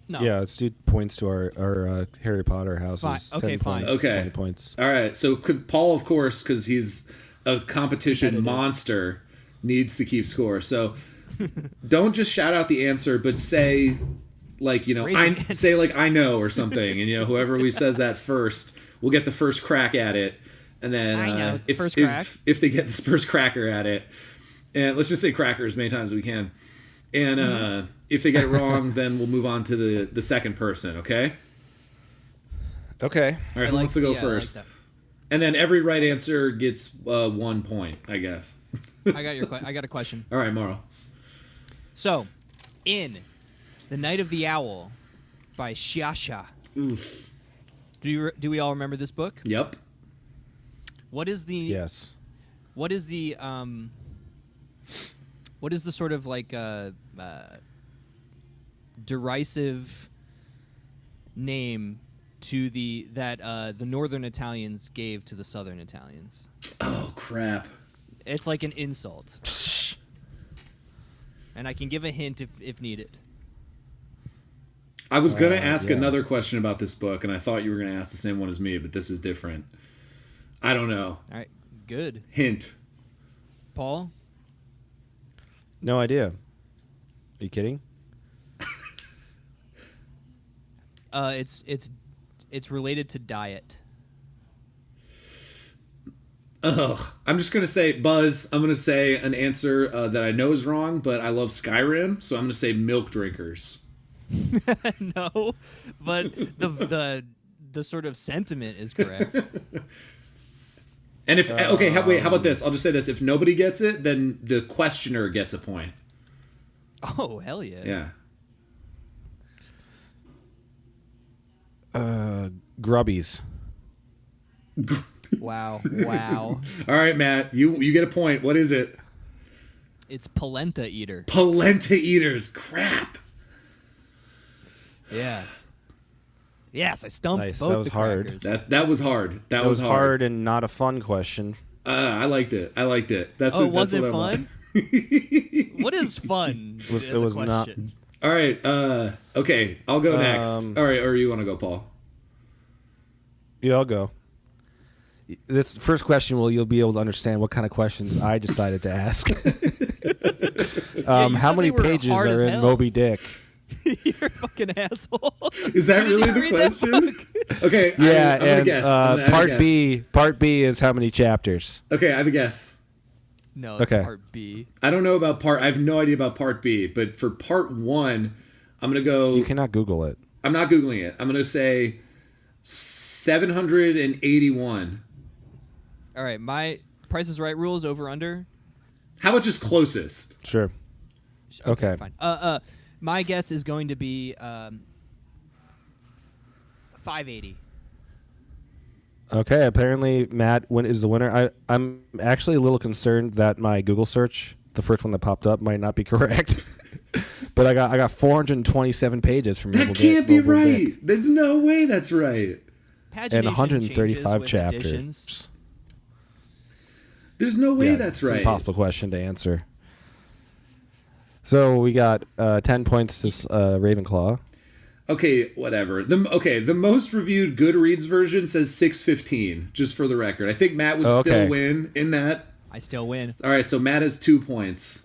S1: No.
S3: Yeah, let's do points to our Harry Potter houses.
S1: Fine. Okay,
S3: 10
S1: fine.
S3: Points,
S2: Okay.
S3: 20 points.
S2: All right. So could Paul, of course, because he's a competition
S1: Competitive.
S2: monster, needs to keep score. So don't just shout out the answer, but say like,
S1: Raise your hand.
S2: say like I know or something, and whoever we says that first will get the first crack at it. And then
S1: I know,
S2: if,
S1: first
S2: if,
S1: crack.
S2: if they get this first cracker at it, and let's just say cracker as many times as we can, and if they get it wrong, then we'll move on to the second person. Okay.
S3: Okay.
S2: All right. Who
S1: like-
S2: wants to go
S1: yeah, I like
S2: first?
S1: that.
S2: And then every right answer gets 1 point, I guess.
S1: I got a question.
S2: All right, Morrow.
S1: So, in The Night of the Owl by Xiaxia.
S2: Oof.
S1: Do we all remember this book?
S2: Yep.
S1: What is the
S3: Yes.
S1: What is the sort of like derisive name to the Northern Italians gave to the Southern Italians?
S2: Oh crap.
S1: It's like an insult. And I can give a hint if needed.
S2: I was gonna ask
S3: yeah.
S2: another question about this book, and I thought you were gonna ask the same one as me, but this is different. I don't know.
S1: All right, good.
S2: Hint.
S1: Paul?
S3: No idea. Are you kidding?
S1: It's related to diet.
S2: Ugh. I'm just gonna say Buzz. I'm gonna say an answer that I know is wrong, but I love Skyrim, so I'm gonna say milk drinkers.
S1: No, but the sort of sentiment is correct.
S2: And if wait, how about this? I'll just say this: if nobody gets it, then the questioner gets a point.
S1: Oh, hell yeah.
S2: Yeah.
S3: Grubbies.
S1: Wow.
S2: All right, Matt. You get a point. What is it?
S1: It's polenta eater.
S2: Polenta eaters. Crap.
S1: Yeah. Yes, I stumped
S3: Nice,
S1: both
S3: that was
S1: the
S3: hard.
S1: crackers.
S2: That was hard. That
S3: That was hard and not a fun question.
S2: I liked it. That's
S1: Oh,
S2: that's
S1: was it
S2: what I want.
S1: fun? What is fun?
S3: It was not.
S2: All right. Okay. I'll go next. All right. Or you want to go, Paul?
S3: Yeah, I'll go. This first question you'll be able to understand what kind of questions I decided to ask.
S1: you
S3: How
S1: said
S3: many
S1: they were
S3: pages
S1: hard as
S3: are in
S1: hell.
S3: Moby Dick?
S1: You're a fucking asshole.
S2: Is that
S1: Why did
S2: really
S1: you
S2: the
S1: read that
S2: question?
S1: book?
S2: Okay,
S3: Yeah,
S2: I'm gonna
S3: and
S2: guess. I'm gonna
S3: part
S2: guess.
S3: Part B is how many chapters?
S2: Okay, I have a guess.
S1: No, it's
S3: Okay.
S1: part B.
S2: I don't know about part. I have no idea about part B, but for part 1, I'm gonna go.
S3: You cannot Google it.
S2: I'm not googling it. I'm gonna say 781.
S1: All right, my Price is Right rules over under.
S2: How about just closest?
S3: Sure. Okay.
S1: Fine. My guess is going to be 580.
S3: Okay, apparently Matt is the winner. I'm actually a little concerned that my Google search, the first one that popped up, might not be correct. But I got 427 pages from
S2: That can't be right. There's no way that's right.
S1: Pagination
S3: And 135
S1: changes with
S3: chapters.
S1: additions.
S2: There's no way
S3: Yeah,
S2: that's
S3: it's an
S2: right.
S3: impossible question to answer. So we got 10 points to Ravenclaw.
S2: Okay, whatever. The most reviewed Goodreads version says 615. Just for the record, I think Matt would still win in that.
S1: I still win.
S2: All right, so Matt has 2 points.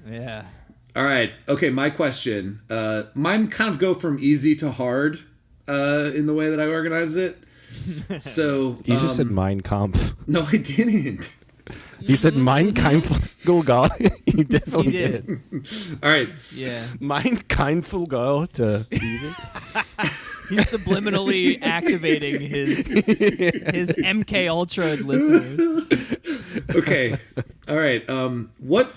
S1: Yeah.
S2: All right. Okay, my question. Mine kind of go from easy to hard in the way that I organized it. So
S3: You just said Mein Kampf.
S2: no, I didn't.
S3: You said Mein Kampf. You definitely
S1: He did.
S2: All right.
S1: Yeah.
S3: Mein Kampf go to Steven.
S1: He's subliminally activating his MK Ultra listeners.
S2: Okay. All right. What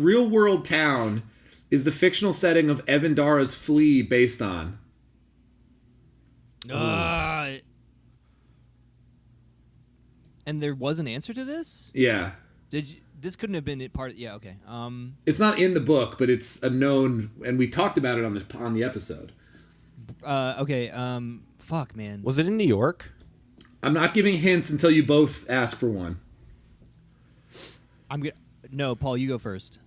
S2: real world town is the fictional setting of Evan Dara's Flea based on?
S1: And there was an answer to this?
S2: Yeah.
S1: This couldn't have been part of... Yeah, okay.
S2: It's not in the book, but it's a known, and we talked about it on the episode.
S1: Okay, fuck, man.
S3: Was it in New York?
S2: I'm not giving hints until you both ask for one.
S1: No, Paul, you go first.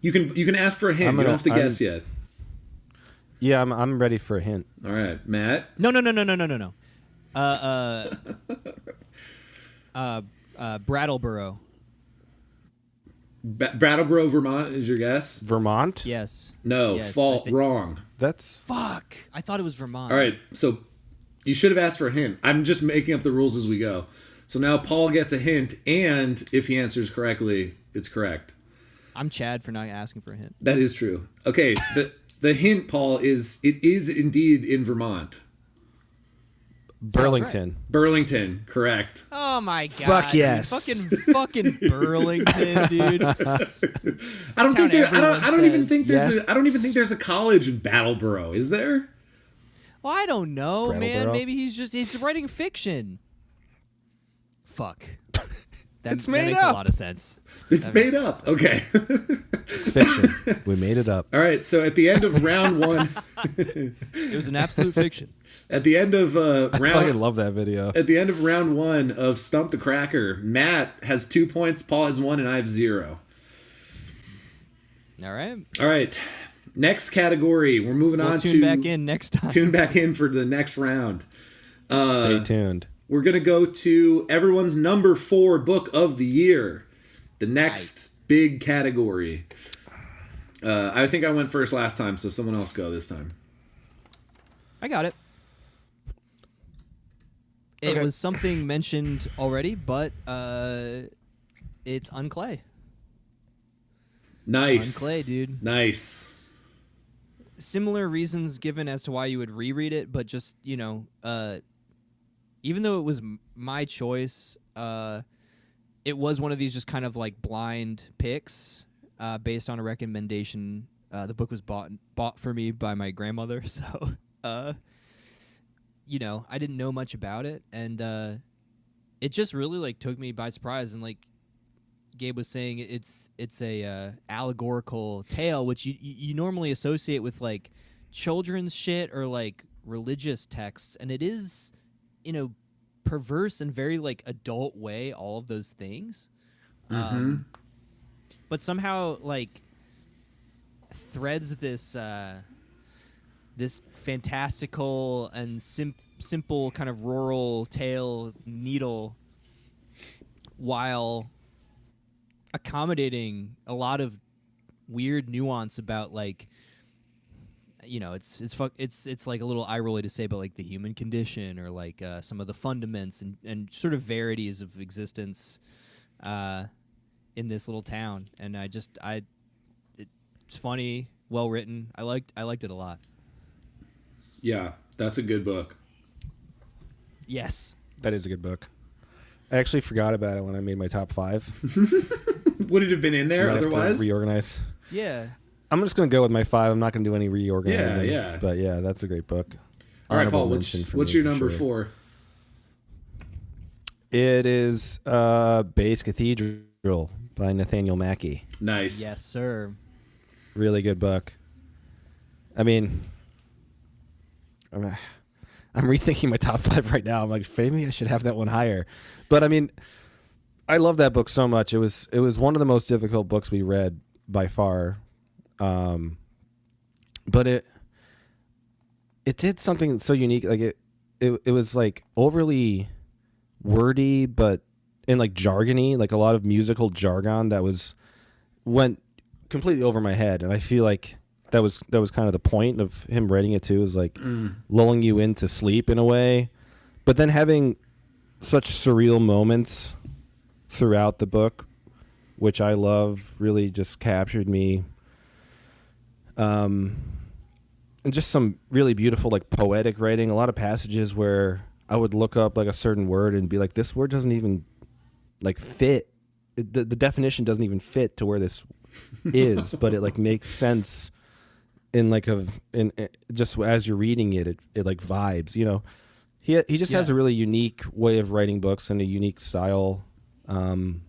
S2: You can ask for a hint. You don't have to guess yet.
S3: Yeah, I'm ready for a hint.
S2: All right, Matt.
S1: No. Brattleboro.
S2: Brattleboro, Vermont is your guess?
S3: Vermont?
S1: Yes.
S2: No,
S1: Yes,
S2: wrong.
S3: That's
S1: Fuck. I thought it was Vermont.
S2: All right, so you should have asked for a hint. I'm just making up the rules as we go. So now Paul gets a hint, and if he answers correctly, it's correct.
S1: I'm Chad for not asking for a hint.
S2: That is true. Okay, the hint, Paul, is it is indeed in Vermont.
S3: Burlington.
S2: Burlington, correct.
S1: Oh my god.
S3: Fuck yes.
S1: Fucking Burlington, dude.
S2: I don't even think there's a college in Brattleboro, is there?
S1: Well, I don't know, man.
S3: Brattleboro?
S1: Maybe he's writing fiction. Fuck.
S3: It's
S1: that
S3: made
S1: makes
S3: up.
S1: a lot of sense.
S2: It's made up. Okay.
S3: It's fiction. We made it up.
S2: All right, so at the end of round 1,
S1: It was an absolute fiction.
S2: at the end of
S3: I fucking
S2: round
S3: love that video.
S2: at the end of round 1 of Stump the Cracker, Matt has 2 points, Paul has 1, and I have 0.
S1: All right.
S2: All right. Next category. We're moving on to
S1: Tune back in next time.
S2: Tune back in for the next round.
S3: Stay tuned.
S2: We're going to go to everyone's number 4 book of the year. The next big category. I think I went first last time, so someone else go this time.
S1: I got it. It was something mentioned already, but it's Unclay.
S2: Nice.
S1: Unclay, dude.
S2: Nice.
S1: Similar reasons given as to why you would reread it, but just, even though it was my choice, it was one of these just kind of like blind picks based on a recommendation. The book was bought for me by my grandmother, so I didn't know much about it, and it just really like took me by surprise. And like Gabe was saying, it's a allegorical tale, which you normally associate with like children's shit or like religious texts, and it is in a perverse and very like adult way all of those things, but somehow like threads this this fantastical and simple kind of rural tale needle while accommodating a lot of weird nuance about like, you know, it's like a little eye rolly to say, but like the human condition or like some of the fundaments and sort of verities of existence in this little town. And it's funny, well written. I liked it a lot.
S2: Yeah, that's a good book.
S1: Yes,
S3: That is a good book. I actually forgot about it when I made my top 5.
S2: Would it have been in there
S3: I might have to
S2: otherwise?
S3: reorganize.
S1: yeah.
S3: I'm just going to go with my 5. I'm not going to do any reorganizing.
S2: Yeah.
S3: But yeah, that's a great book.
S2: All right,
S3: Honorable
S2: Paul,
S3: mention
S2: what's
S3: for me,
S2: your
S3: for
S2: number
S3: sure.
S2: 4?
S3: It is Base Cathedral by Nathaniel Mackey.
S2: Nice.
S1: Yes, sir.
S3: Really good book. I mean, I'm rethinking my top 5 right now. I'm like, maybe I should have that one higher. But I mean, I love that book so much. It was one of the most difficult books we read by far. But it did something so unique. Like it was like overly wordy, but and like jargony, like a lot of musical jargon that went completely over my head. And I feel like that was kind of the point of him writing it too, is like lulling you into sleep in a way, but then having such surreal moments throughout the book, which I love, really just captured me. And just some really beautiful, like poetic writing, a lot of passages where I would look up like a certain word and be like, this word doesn't even like fit. The definition doesn't even fit to where this is, but it like makes sense in like just as you're reading it like vibes, you know. He just has a really unique way of writing books and a unique style. And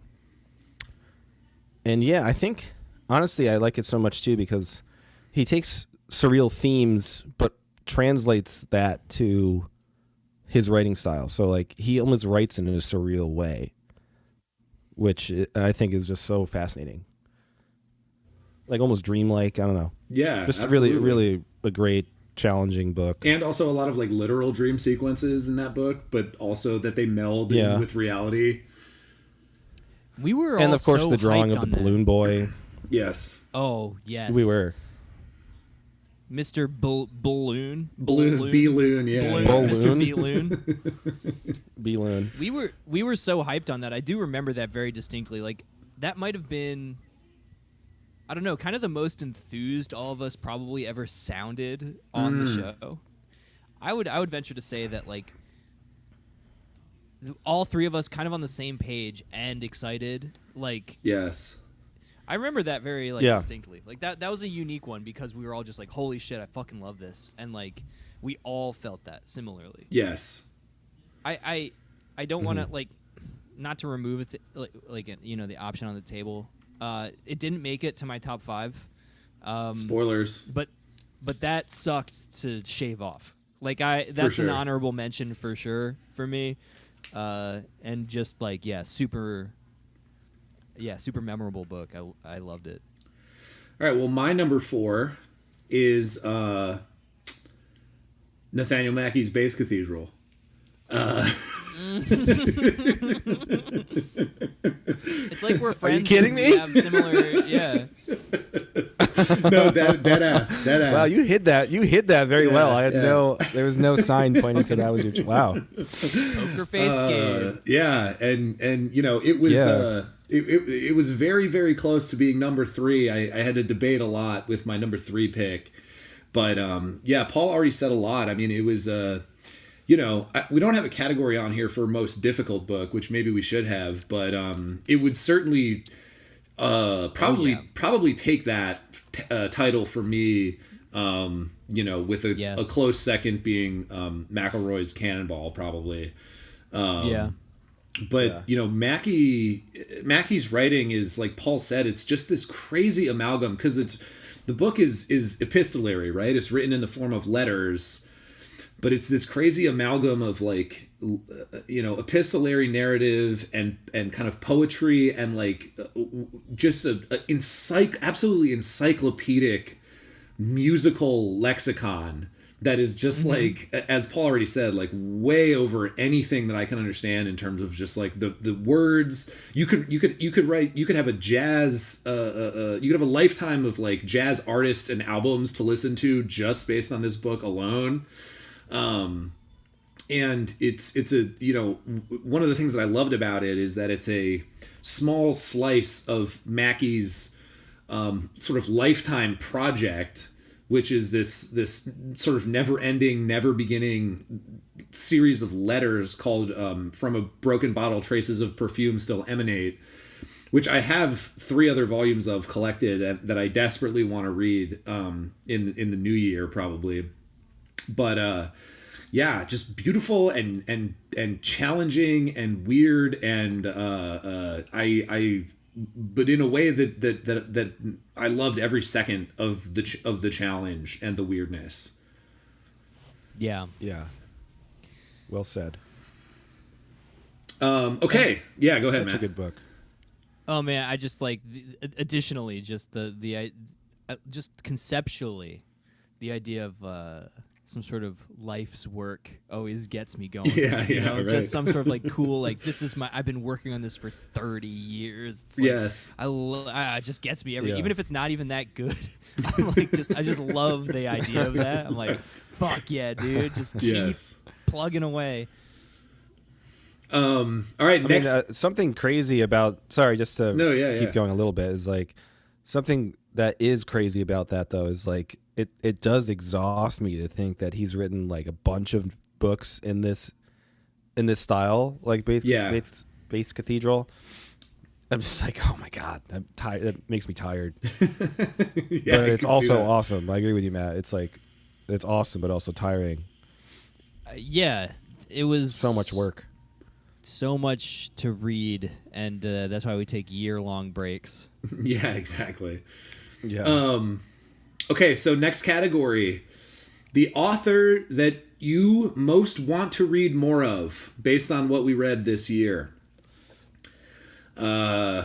S3: yeah, I think honestly I like it so much too because he takes surreal themes but translates that to his writing style. So like he almost writes in a surreal way, which I think is just so fascinating. Like almost dreamlike. I don't know.
S2: Yeah,
S3: just
S2: absolutely.
S3: really a great, challenging book.
S2: And also a lot of like literal dream sequences in that book, but also that they meld in with reality.
S1: We were
S3: and
S1: all
S3: of course
S1: so
S3: the drawing
S1: hyped
S3: of the
S1: on that.
S3: balloon boy.
S2: Yes.
S1: Oh yes,
S3: We were.
S1: Mr. Balloon.
S2: B-Loon, yeah.
S1: Balloon. Mr.
S3: Balloon?
S1: B-Loon.
S3: B-Loon.
S1: We were so hyped on that. I do remember that very distinctly. Like that might have been, I don't know, kind of the most enthused all of us probably ever sounded on the show. I would venture to say that like all three of us kind of on the same page and excited. Like
S2: Yes.
S1: I remember that very distinctly. Like that was a unique one because we were all just like, holy shit, I fucking love this. And like we all felt that similarly.
S2: Yes.
S1: I don't want to like not to remove it the option on the table. It didn't make it to my top 5.
S2: Spoilers.
S1: But that sucked to shave off. Like that's an honorable mention for sure for me. And just like super memorable book. I loved it.
S2: All right, well my number 4 is Nathaniel Mackey's Base Cathedral.
S1: It's like we're friends.
S3: Are you kidding me?
S1: We have similar, yeah.
S2: No, dead ass.
S3: Wow, you hit that very well. I had
S2: yeah.
S3: there was no sign pointing to that was your wow.
S1: Poker face game.
S2: Yeah, and you know it was it was very very close to being number 3. I had to debate a lot with my number 3 pick, but Paul already said a lot. I mean, it was we don't have a category on here for most difficult book, which maybe we should have, but it would certainly probably take that title for me. With a close second being McElroy's Cannonball, probably. But Mackey's writing is, like Paul said, it's just this crazy amalgam because the book is epistolary, right? It's written in the form of letters, but it's this crazy amalgam of like epistolary narrative and kind of poetry and like just absolutely encyclopedic musical lexicon that is just like, as Paul already said, like way over anything that I can understand in terms of just like the words. You could have a jazz you could have a lifetime of like jazz artists and albums to listen to just based on this book alone. And it's a, you know, one of the things that I loved about it is that it's a small slice of Mackey's sort of lifetime project, which is this sort of never-ending, never-beginning series of letters called "From a Broken Bottle, Traces of Perfume Still Emanate," which I have 3 other volumes of collected and that I desperately want to read in the new year probably. But yeah, just beautiful and challenging and weird, and but in a way that I loved every second of the challenge and the weirdness.
S1: Yeah.
S3: Yeah. Well said.
S2: Okay. Yeah, go ahead,
S3: Such
S2: Matt.
S3: a good book.
S1: Oh man, I just like additionally just just conceptually the idea of some sort of life's work always gets me going.
S2: Yeah,
S1: you know,
S2: right.
S1: just some sort of like cool, like this is I've been working on this for 30 years. It's like,
S2: Yes.
S1: it just gets me
S3: Yeah.
S1: even if it's not even that good. I'm like I just love the idea of that. I'm like, fuck yeah, dude, just keep
S2: Yes.
S1: plugging away.
S2: All right,
S3: I
S2: next.
S3: mean, something crazy about, sorry, just to
S2: No, yeah,
S3: keep
S2: yeah.
S3: going a little bit, is like something that is crazy about that though is like it does exhaust me to think that he's written like a bunch of books in this style, like Base Cathedral. I'm just like, oh my god, I'm tired. It makes me tired.
S2: Yeah,
S3: But
S2: I
S3: it's
S2: can see
S3: also
S2: that.
S3: awesome. I agree with you, Matt. It's like it's awesome, but also tiring.
S1: Yeah, it was
S3: So much work.
S1: so much to read, and that's why we take year-long breaks.
S2: Yeah, exactly.
S3: Yeah.
S2: Okay, so next category. The author that you most want to read more of based on what we read this year. I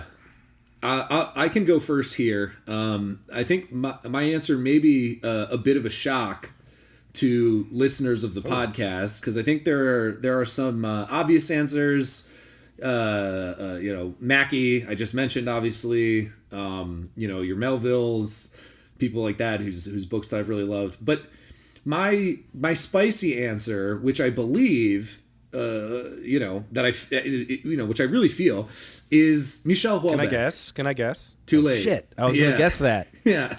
S2: can go first here. I think my answer may be a bit of a shock to listeners of the podcast, because I think there are some obvious answers. You know, Mackey, I just mentioned, obviously. You know, your Melvilles, people like that whose books that I've really loved. But my spicy answer, which I believe, you know, which I really feel, is Michel Houellebecq.
S3: Can I guess?
S2: Too
S3: Oh,
S2: late.
S3: Shit. I was
S2: Yeah.
S3: gonna guess that.
S2: Yeah.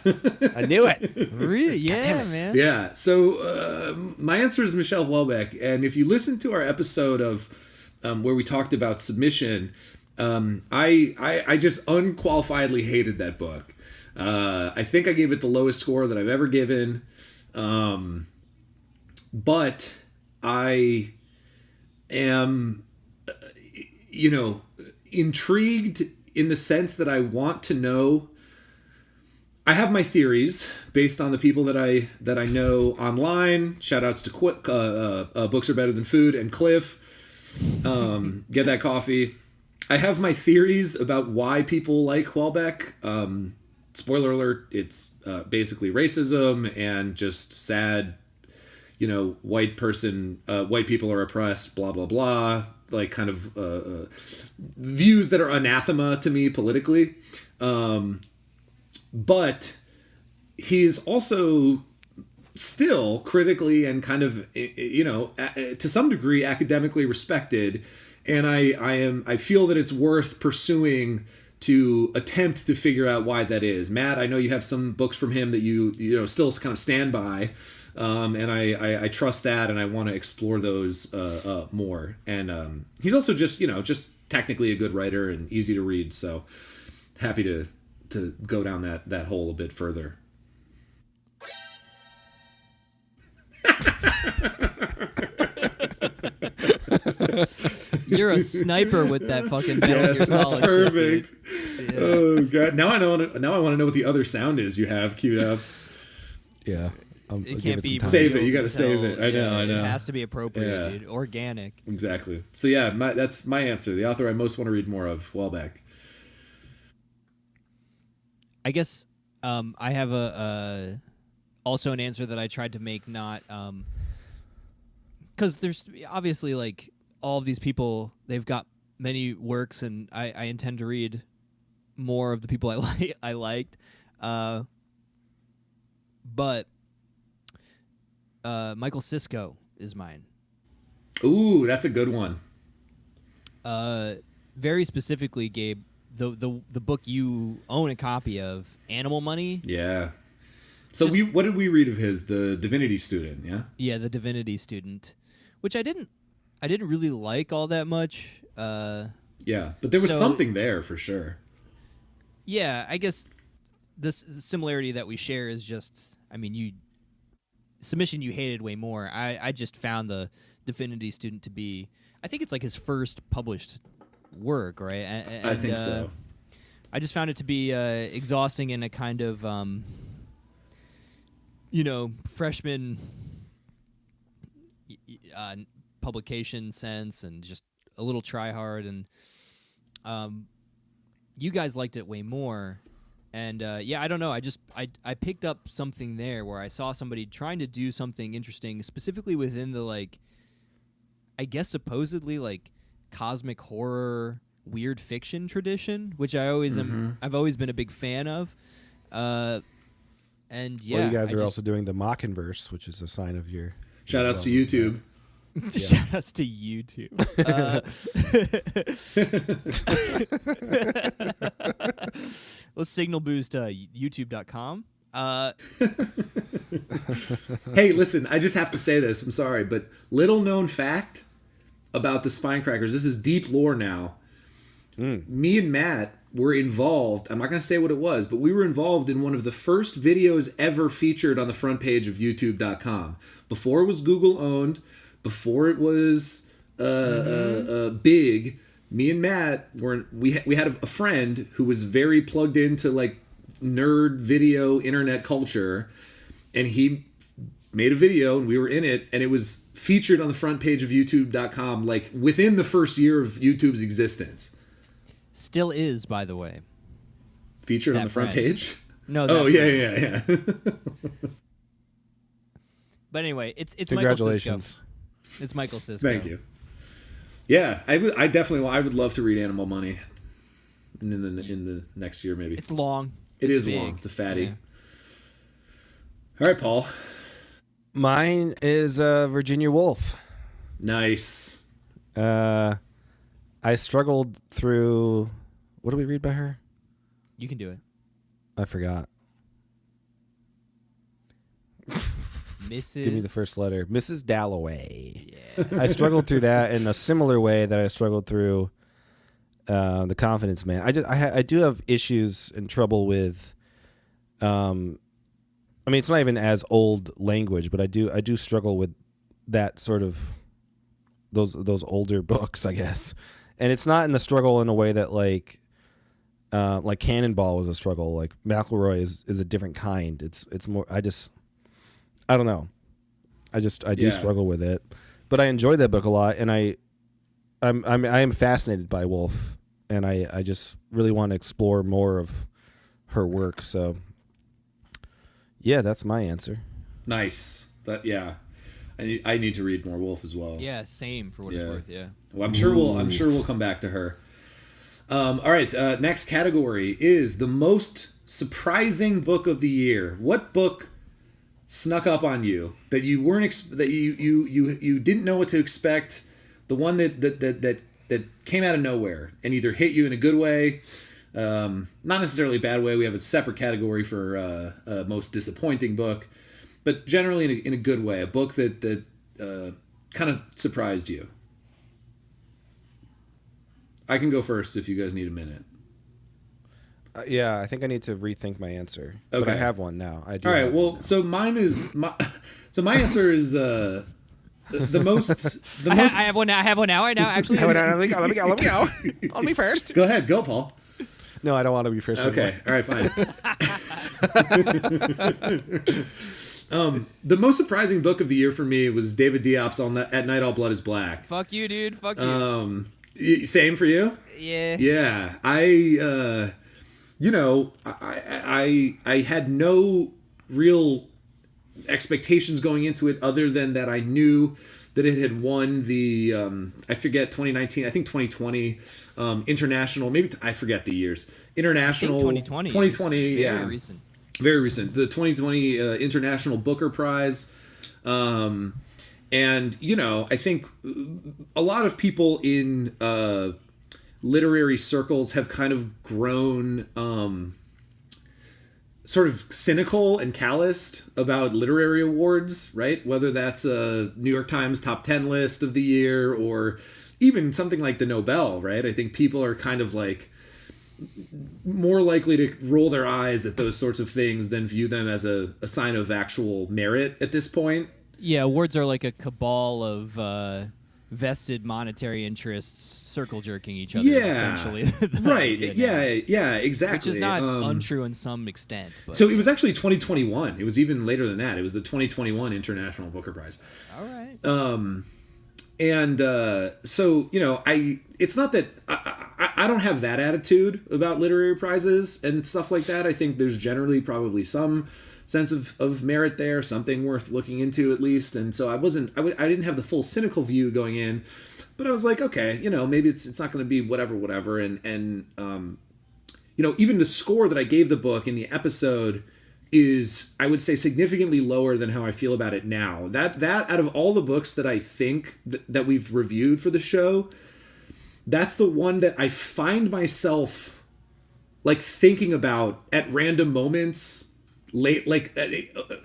S3: I knew it.
S1: Really? Yeah, man.
S2: Yeah. So my answer is Michel Houellebecq, and if you listen to our episode of where we talked about submission, I just unqualifiedly hated that book. I think I gave it the lowest score that I've ever given, but I am, you know, intrigued in the sense that I want to know. I have my theories based on the people that I know online. Shout outs to Books Are Better Than Food and Cliff. Get that coffee. I have my theories about why people like Houellebecq. Spoiler alert, it's basically racism and just sad, you know, white people are oppressed, blah, blah, blah. Like kind of views that are anathema to me politically. But he's also still critically and kind of, you know, to some degree academically respected. And I feel that it's worth pursuing to attempt to figure out why that is. Matt, I know you have some books from him that you know still kind of stand by, and I trust that, and I want to explore those more. And he's also just technically a good writer and easy to read. So happy to go down that hole a bit further.
S1: You're a sniper with that fucking Metal Gear
S2: Yes,
S1: Solid
S2: perfect.
S1: shit, dude.
S2: Oh god! Now I want to know what the other sound is you have queued up.
S3: Yeah. I'll
S1: It
S3: give
S1: can't
S3: some
S1: be
S3: time.
S2: Save it.
S1: real
S2: You gotta
S1: until-
S2: save it. I know.
S1: It has to be appropriate,
S2: Yeah.
S1: dude. Organic.
S2: Exactly. So yeah, that's my answer. The author I most want to read more of, Houellebecq.
S1: I guess I have a also an answer that I tried to make not because there's obviously like all of these people, they've got many works, and I intend to read more of the people I liked, but Michael Sisko is mine.
S2: Ooh, that's a good one.
S1: Very specifically, Gabe, the book you own a copy of, Animal Money.
S2: Yeah. So what did we read of his? The Divinity Student, yeah?
S1: Yeah, the Divinity Student, which I didn't really like all that much.
S2: Yeah, but there was something there for sure.
S1: Yeah, I guess the similarity that we share is just, I mean, Submission you hated way more. I just found the Divinity Student to be, I think it's like his first published work, right? And,
S2: I think so.
S1: I just found it to be exhausting in a kind of, freshman publication sense, and just a little try hard. And you guys liked it way more. And I don't know. I picked up something there where I saw somebody trying to do something interesting, specifically within the, like, I guess supposedly like cosmic horror, weird fiction tradition, which I always I've always been a big fan of. And yeah,
S3: well, you guys are also doing the Mockinverse, which is a sign of your
S2: shout outs to YouTube.
S1: Shout outs to YouTube. Let's signal boost youtube.com.
S2: Hey, listen, I just have to say this. I'm sorry, but little known fact about the Spinecrackers. This is deep lore now. Me and Matt were involved. I'm not going to say what it was, but we were involved in one of the first videos ever featured on the front page of youtube.com. Before it was Google owned, before it was big, me and Matt we had a friend who was very plugged into like nerd video internet culture, and he made a video and we were in it, and it was featured on the front page of youtube.com like within the first year of YouTube's existence. Still
S1: is, by the way.
S2: Featured on the front page?
S1: No.
S2: Oh, yeah.
S1: But anyway, it's
S3: congratulations.
S1: Michael Sisko. It's Michael Sisko.
S2: Thank you. Yeah, I would love to read Animal Money in the next year maybe.
S1: It's long.
S2: It is
S1: big.
S2: long. It's a fatty.
S1: Yeah.
S2: All right, Paul.
S3: Mine is Virginia Woolf.
S2: Nice.
S3: I struggled through. What did we read by her?
S1: You can do it.
S3: I forgot.
S1: Mrs.
S3: Give me the first letter. Mrs. Dalloway.
S1: Yeah.
S3: I struggled through that in a similar way that I struggled through The Confidence Man. I do have issues and trouble with. I mean, it's not even as old language, but I do struggle with that sort of those older books, I guess. And it's not in the struggle in a way that like Cannonball was a struggle. Like McElroy is a different kind. It's more. I don't know. I do struggle with it, but I enjoyed that book a lot, and I am fascinated by Woolf, and I just really want to explore more of her work. So yeah, that's my answer.
S2: Nice. I need to read more Woolf as well.
S1: Yeah, same for what it's worth. Yeah.
S2: Well, I'm sure we'll come back to her. All right. Next category is the most surprising book of the year. What book snuck up on you that you weren't that you didn't know what to expect? The one that came out of nowhere and either hit you in a good way, not necessarily a bad way. We have a separate category for most disappointing book. But generally in a good way, a book that kind of surprised you. I can go first if you guys need a minute.
S3: Yeah, I think I need to rethink my answer. Okay. But I have one now. I do.
S2: All right. Well, so mine is my answer is the most.
S1: I have one now. I have one now. Right now, actually.
S3: Let me go. I'll be first.
S2: Go ahead. Go, Paul.
S3: No, I don't want to be first.
S2: Okay. All right. Fine. The most surprising book of the year for me was David Diop's At Night All Blood Is Black.
S1: Fuck you, dude. Fuck you.
S2: Same for you?
S1: Yeah.
S2: Yeah. I had no real expectations going into it other than that I knew that it had won the I forget 2019, I think 2020 international, maybe I forget the years. International 2020
S1: very
S2: yeah.
S1: recent.
S2: Very recent. The 2020 International Booker Prize. And, you know, I think a lot of people in literary circles have kind of grown sort of cynical and calloused about literary awards, right? Whether that's a New York Times top 10 list of the year or even something like the Nobel, right? I think people are kind of like more likely to roll their eyes at those sorts of things than view them as a sign of actual merit at this point.
S1: Yeah, awards are like a cabal of vested monetary interests circle jerking each other, essentially.
S2: Right. Yeah, exactly.
S1: Which is not untrue in some extent. But.
S2: So it was actually 2021. It was even later than that. It was the 2021 International Booker Prize.
S1: All right.
S2: So, you know, it's not that I don't have that attitude about literary prizes and stuff like that. I think there's generally probably some sense of merit there, something worth looking into at least. And so I didn't have the full cynical view going in, but I was like, okay, you know, maybe it's not going to be whatever. And you know, even the score that I gave the book in the episode is, I would say, significantly lower than how I feel about it now. That out of all the books that I think that we've reviewed for the show, that's the one that I find myself like thinking about at random moments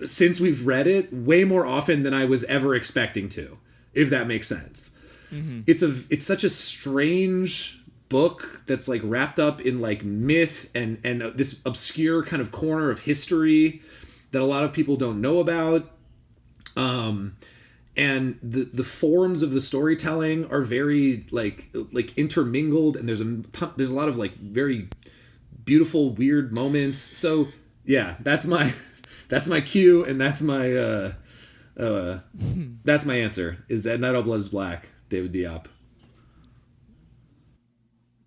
S2: since we've read it way more often than I was ever expecting to, if that makes sense. Mm-hmm. It's such a strange book that's like wrapped up in like myth and this obscure kind of corner of history that a lot of people don't know about. And the forms of the storytelling are very like intermingled, and there's a lot of like very beautiful weird moments. So yeah, that's my cue, and that's my answer. Is that Not All Blood Is Black, David Diop.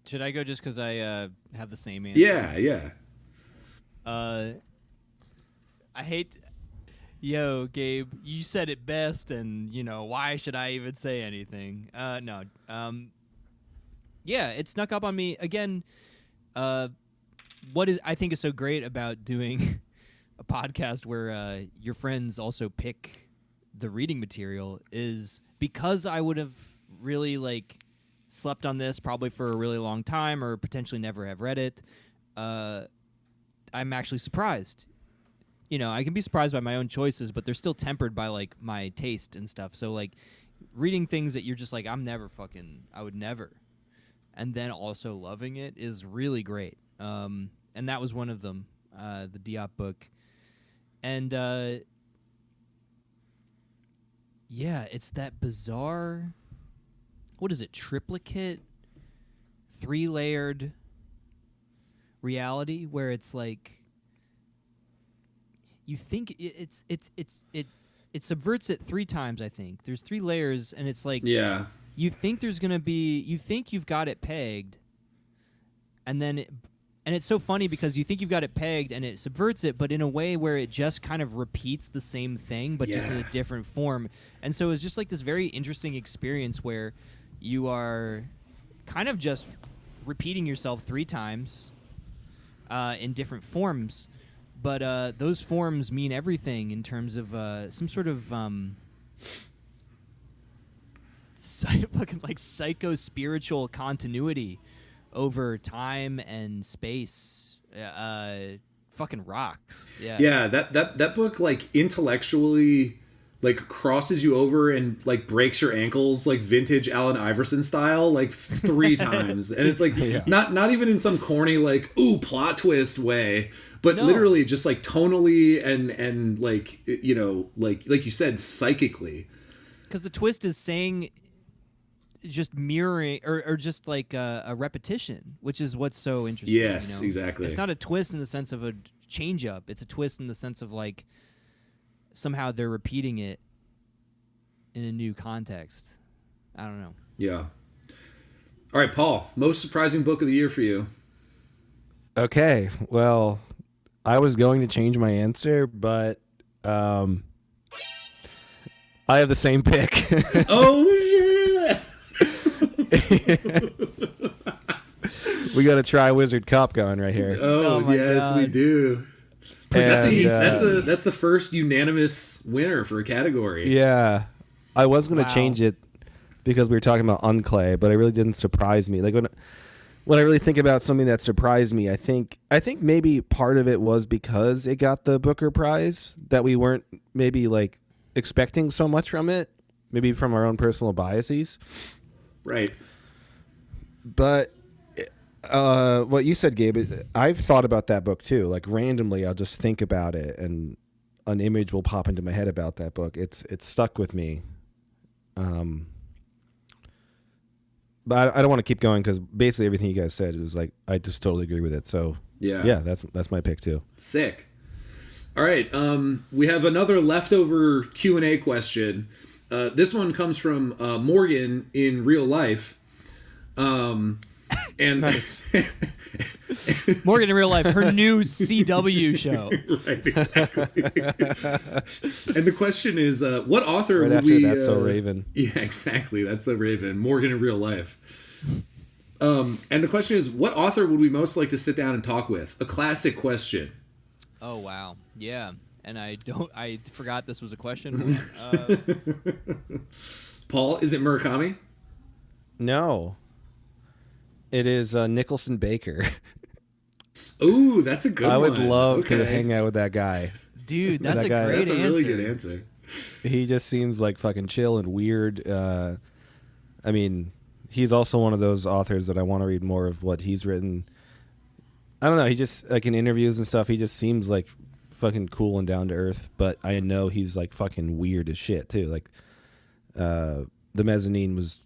S1: Should I go just because I have the same answer?
S2: Yeah.
S1: I hate. Yo, Gabe, you said it best, and you know why should I even say anything? No. Yeah, it snuck up on me again. What I think is so great about doing a podcast where your friends also pick the reading material is because I would have really like slept on this probably for a really long time or potentially never have read it. I'm actually surprised. You know, I can be surprised by my own choices, but they're still tempered by like my taste and stuff. So like reading things that you're just like, I would never. And then also loving it is really great. And that was one of them, the Diop book. And yeah, it's that bizarre, what is it, triplicate, 3-layered reality where it's like, you think it subverts it 3 times, I think. There's 3 layers, and it's like,
S2: yeah,
S1: you think you've got it pegged, and then it's so funny because you think you've got it pegged and it subverts it, but in a way where it just kind of repeats the same thing, but just in a different form. And so it's just like this very interesting experience where you are kind of just repeating yourself 3 times in different forms. But those forms mean everything in terms of some sort of fucking like psycho-spiritual continuity over time and space. Fucking rocks.
S2: Yeah, that book like intellectually like crosses you over and like breaks your ankles like vintage Allen Iverson style like 3 times. And it's like not even in some corny like ooh plot twist way, but literally just like tonally and like, you know, like you said, psychically.
S1: Because the twist is saying just mirroring or just like a repetition, which is what's so interesting.
S2: Yes,
S1: you know?
S2: Exactly.
S1: It's not a twist in the sense of a change up. It's a twist in the sense of like somehow they're repeating it in a new context. I don't know. Yeah.
S2: All right, Paul, most surprising book of the year for you.
S3: Okay, well, I was going to change my answer, but I have the same pick.
S2: Oh yeah.
S3: We got a Tri-Wizard Cup going right here.
S2: Oh,
S1: my
S2: yes,
S1: God.
S2: we do.
S3: And,
S2: That's the first unanimous winner for a category.
S3: Yeah. I was going to
S1: Wow.
S3: change it because we were talking about Unclay, but it really didn't surprise me. Like when I really think about something that surprised me, I think maybe part of it was because it got the Booker Prize, that we weren't maybe like expecting so much from it, maybe from our own personal biases.
S2: Right.
S3: But what you said, Gabe, I've thought about that book too. Like randomly, I'll just think about it, and an image will pop into my head about that book. It's stuck with me. But I don't want to keep going because basically everything you guys said is like I just totally agree with it. So yeah, that's my pick too.
S2: Sick. All right. We have another leftover Q&A question. This one comes from Morgan in real life. And
S1: Morgan in real life, her new CW show.
S2: right, exactly. And the question is, what author
S3: Right
S2: would
S3: after
S2: we?
S3: That's So Raven.
S2: Yeah, exactly. That's So Raven. Morgan in real life. And the question is, what author would we most like to sit down and talk with? A classic question.
S1: Oh wow, yeah. And I forgot this was a question.
S2: Paul, is it Murakami?
S3: No, it is Nicholson Baker.
S2: Ooh, that's a good one.
S3: I would love to
S2: Okay.
S3: hang out with that guy.
S1: Dude, that's
S3: That
S1: a
S3: guy-
S1: great
S2: That's a
S1: answer.
S2: really good answer.
S3: He just seems like fucking chill and weird. I mean, he's also one of those authors that I want to read more of what he's written. I don't know. He just, like in interviews and stuff, he just seems like fucking cool and down to earth. But I know he's like fucking weird as shit too. Like, The Mezzanine was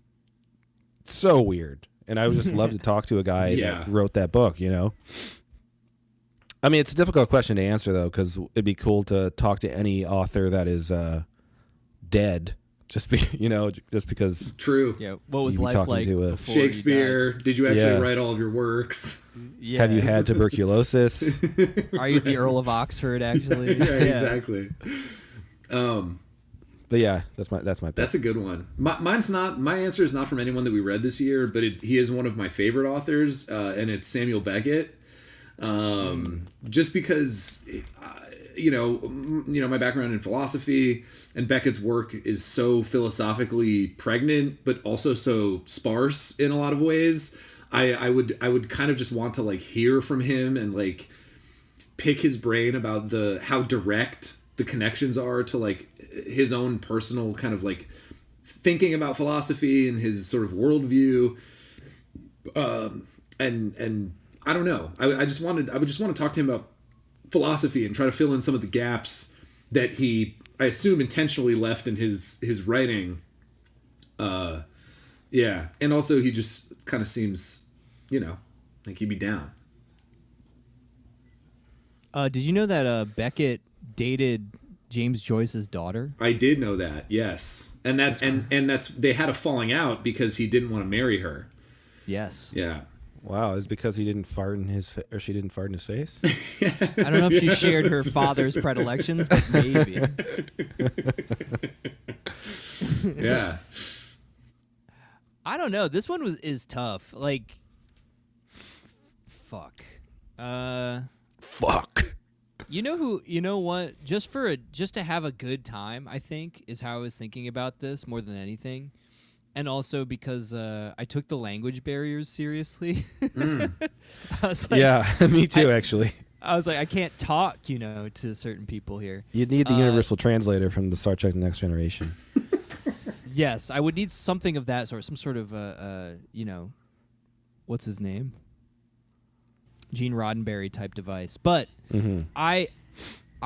S3: so weird, and I would just love to talk to a guy
S2: Yeah.
S3: that wrote that book. You know. I mean, it's a difficult question to answer though, because it'd be cool to talk to any author that is dead. Just because.
S2: True.
S1: Yeah, what was
S3: You'd be
S1: life
S3: talking
S1: like
S3: to a-
S1: before he
S2: Shakespeare. Did you actually
S3: Yeah.
S2: write all of your works?
S1: died? Yeah.
S3: Have you had tuberculosis?
S1: Are you the Earl of Oxford? Actually,
S2: Yeah, exactly.
S3: But yeah, that's my pick.
S2: That's a good one. Mine's not. My answer is not from anyone that we read this year, but he is one of my favorite authors, and it's Samuel Beckett. Just because, my background in philosophy and Beckett's work is so philosophically pregnant, but also so sparse in a lot of ways. I would kind of just want to like hear from him and like pick his brain about how direct the connections are to like his own personal kind of like thinking about philosophy and his sort of worldview. And I don't know. I would just want to talk to him about philosophy and try to fill in some of the gaps that he, I assume, intentionally left in his writing. Yeah. And also he just kind of seems, like he'd be down.
S1: Did you know that Beckett dated James Joyce's daughter?
S2: I did know that. Yes. And that's they had a falling out because he didn't want to marry her.
S1: Yes.
S2: Yeah.
S3: Wow, is because he didn't fart in his or she didn't fart in his face?
S1: I don't know if she shared her father's predilections, but maybe.
S2: Yeah.
S1: I don't know. This one is tough. Like, fuck.
S3: Fuck.
S1: You know what? Just to have a good time, I think, is how I was thinking about this more than anything. And also because I took the language barriers seriously. I was like,
S3: Yeah, me too, actually.
S1: I was like, I can't talk, to certain people here.
S3: You'd need the universal translator from the Star Trek Next Generation.
S1: Yes, I would need something of that sort, some sort of, what's his name? Gene Roddenberry type device. But I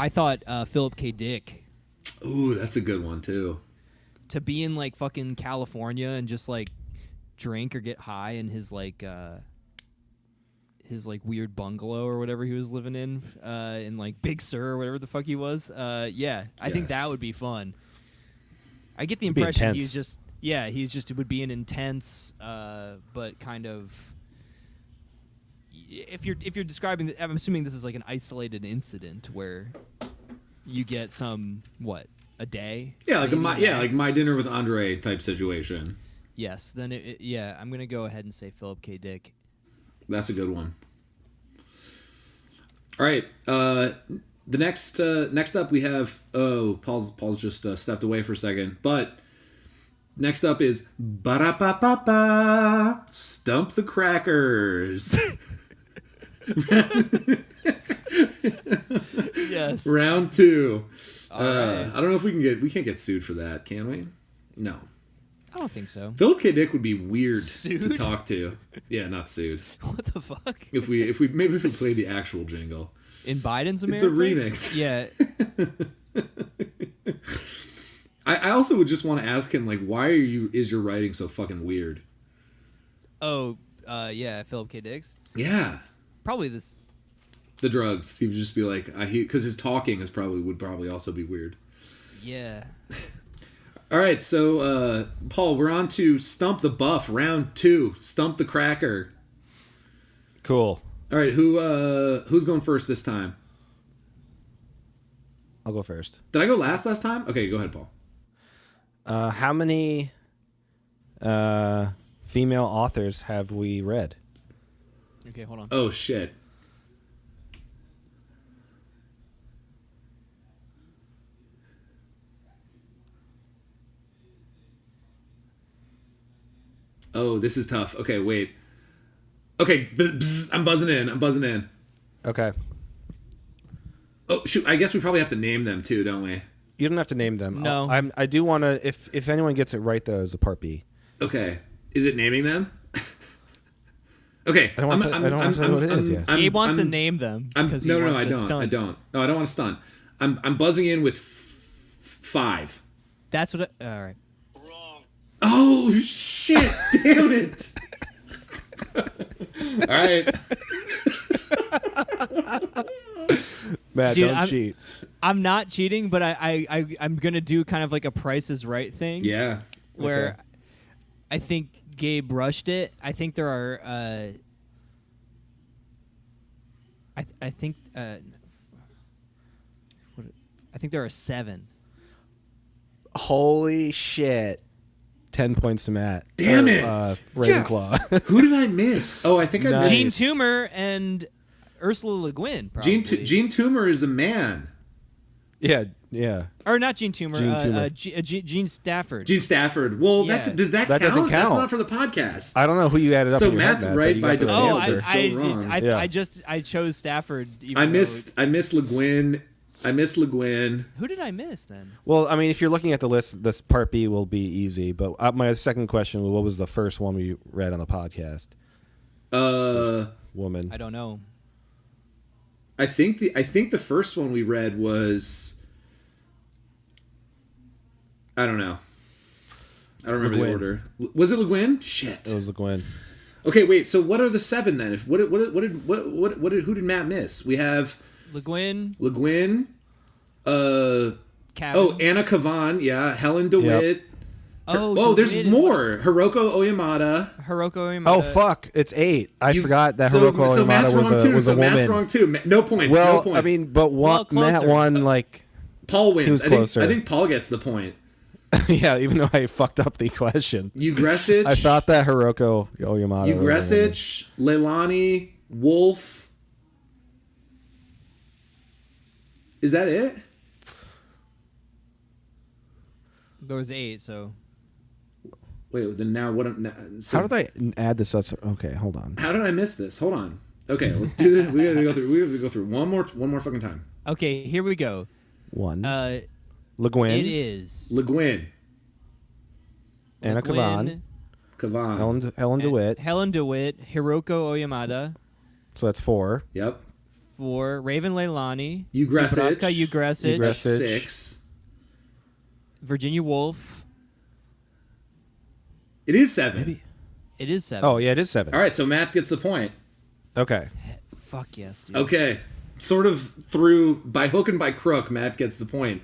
S1: thought Philip K. Dick.
S2: Ooh, that's a good one too.
S1: To be in like fucking California and just like drink or get high in his like weird bungalow or whatever he was living in like Big Sur or whatever the fuck he was. Yeah, I think that
S2: Yes.
S1: would be fun. I get the
S3: It'd be
S1: impression
S3: intense.
S1: it would be an intense but kind of, if you're describing I'm assuming this is like an isolated incident where you get some a day.
S2: Yeah, like
S1: maybe
S2: like
S1: max.
S2: My Dinner with Andre type situation.
S1: Yes, then I'm gonna go ahead and say Philip K. Dick.
S2: That's a good one. All right. The next up we have Paul's just stepped away for a second, but next up is ba-da-ba-ba-ba, Stump the Crackers.
S1: Yes.
S2: Round 2.
S1: Right.
S2: I don't know if we can't get sued for that, can we? No.
S1: I don't think so.
S2: Philip K. Dick would be weird
S1: Sued?
S2: to talk to. Yeah, not sued.
S1: What the fuck?
S2: If we played the actual jingle.
S1: In Biden's
S2: It's
S1: America?
S2: a remix.
S1: Yeah.
S2: I also would just want to ask him, like, why is your writing so fucking weird?
S1: Oh, yeah, Philip K. Dick's.
S2: Yeah.
S1: Probably this.
S2: The drugs. He would just be like, because his talking would probably also be weird.
S1: Yeah.
S2: All right, so Paul, we're on to Stump the Buff, round 2. Stump the Cracker.
S3: Cool.
S2: All right, who's going first this time?
S3: I'll go first.
S2: Did I go last time? Okay, go ahead, Paul.
S3: How many female authors have we read?
S1: Okay, hold on.
S2: Oh shit. Oh, this is tough. Okay, wait. Okay, I'm buzzing in.
S3: Okay.
S2: Oh, shoot. I guess we probably have to name them too, don't we?
S3: You don't have to name them.
S1: No.
S3: I do want to. If anyone gets it right, though, is a part B.
S2: Okay. Is it naming them? Okay.
S3: I don't want to say what it is yet.
S1: Gabe wants to name them. Because he wants to stunt.
S2: I don't. No, I don't want to stunt. I'm buzzing in with 5.
S1: That's what. All right.
S2: Oh shit! Damn it! All right.
S3: Matt,
S1: Dude,
S3: don't cheat.
S1: I'm not cheating, but I'm gonna do kind of like a Price is Right thing.
S2: Yeah.
S1: Where
S3: Okay.
S1: I think Gabe rushed it. I think there are. I think. I think there are 7.
S3: Holy shit! 10 points to Matt.
S2: Damn it!
S3: Ravenclaw.
S2: Who did I miss? Oh, I think I
S3: Nice.
S2: missed
S1: Gene Toomer and Ursula Le Guin. Probably.
S2: Gene Toomer is a man.
S3: yeah.
S1: Or not Gene Toomer.
S3: Gene Toomer.
S1: Gene Stafford.
S2: Gene Stafford. Well,
S1: Yeah.
S2: does that count?
S3: doesn't
S2: That's
S3: count.
S2: not for the podcast.
S3: I don't know who you added up.
S2: So
S3: in your
S2: Matt's
S3: head, Matt,
S2: right
S3: but you
S2: by
S3: got the
S2: default.
S3: answer.
S2: It's still wrong.
S3: Yeah.
S1: I chose Stafford. Even
S2: I
S1: though-
S2: missed Le Guin. I missed Le Guin.
S1: Who did I miss then?
S3: Well, I mean, if you're looking at the list, this part B will be easy. But my second question was, what was the first one we read on the podcast? Woman.
S1: I don't know.
S2: I think the first one we read was. I don't know. I don't remember
S3: Le
S2: the
S3: Guin.
S2: order. Was it Le Guin? Shit.
S3: It was Le Guin.
S2: Okay, wait. So what are the 7 then? Who did Matt miss? We have
S1: Le Guin.
S2: Le Guin.
S1: Cabin.
S2: Anna Kavan. Yeah, Helen DeWitt.
S1: Oh,
S2: There's
S1: DeWitt is
S2: more. Hiroko Oyamada.
S1: Hiroko Yamada.
S3: Oh fuck! It's 8. I
S2: You-
S3: forgot that
S2: so
S3: Hiroko
S2: Matt's
S3: Yamada
S2: wrong too.
S3: was a woman.
S2: Matt's wrong too. No points.
S3: Well,
S2: no points.
S3: I mean, but
S1: Well,
S3: Matt
S1: closer.
S3: won like
S2: Paul wins.
S3: he was
S2: I think
S3: closer.
S2: Paul gets the point.
S3: yeah. Even though I fucked up the question,
S2: Ugresic.
S3: I thought that Hiroko Yamada. was a woman.
S2: Ugresic, Leilani, Wolf. Is that it?
S1: There was 8, so.
S2: Wait, then now what? So
S3: How did I add this up? Okay, hold on.
S2: How did I miss this? Hold on. Okay, let's do this. We gotta go through one more fucking time.
S1: Okay, here we go.
S3: 1.
S1: Le
S3: Le Guin.
S1: It is.
S2: Le Guin,
S3: Anna Kavan.
S2: Kavan.
S3: Helen DeWitt.
S1: Helen DeWitt. Hiroko Oyamada.
S3: So that's 4.
S2: Yep.
S1: 4. Raven Leilani.
S2: Ugresic.
S1: Dubravka Ugresic.
S3: Ugresic.
S2: 6.
S1: Virginia Woolf.
S2: It is 7.
S1: It is 7.
S3: Oh yeah, it is 7.
S2: All right, so Matt gets the point.
S3: Okay.
S1: Fuck yes, dude.
S2: Okay, sort of through by hook and by crook, Matt gets the point.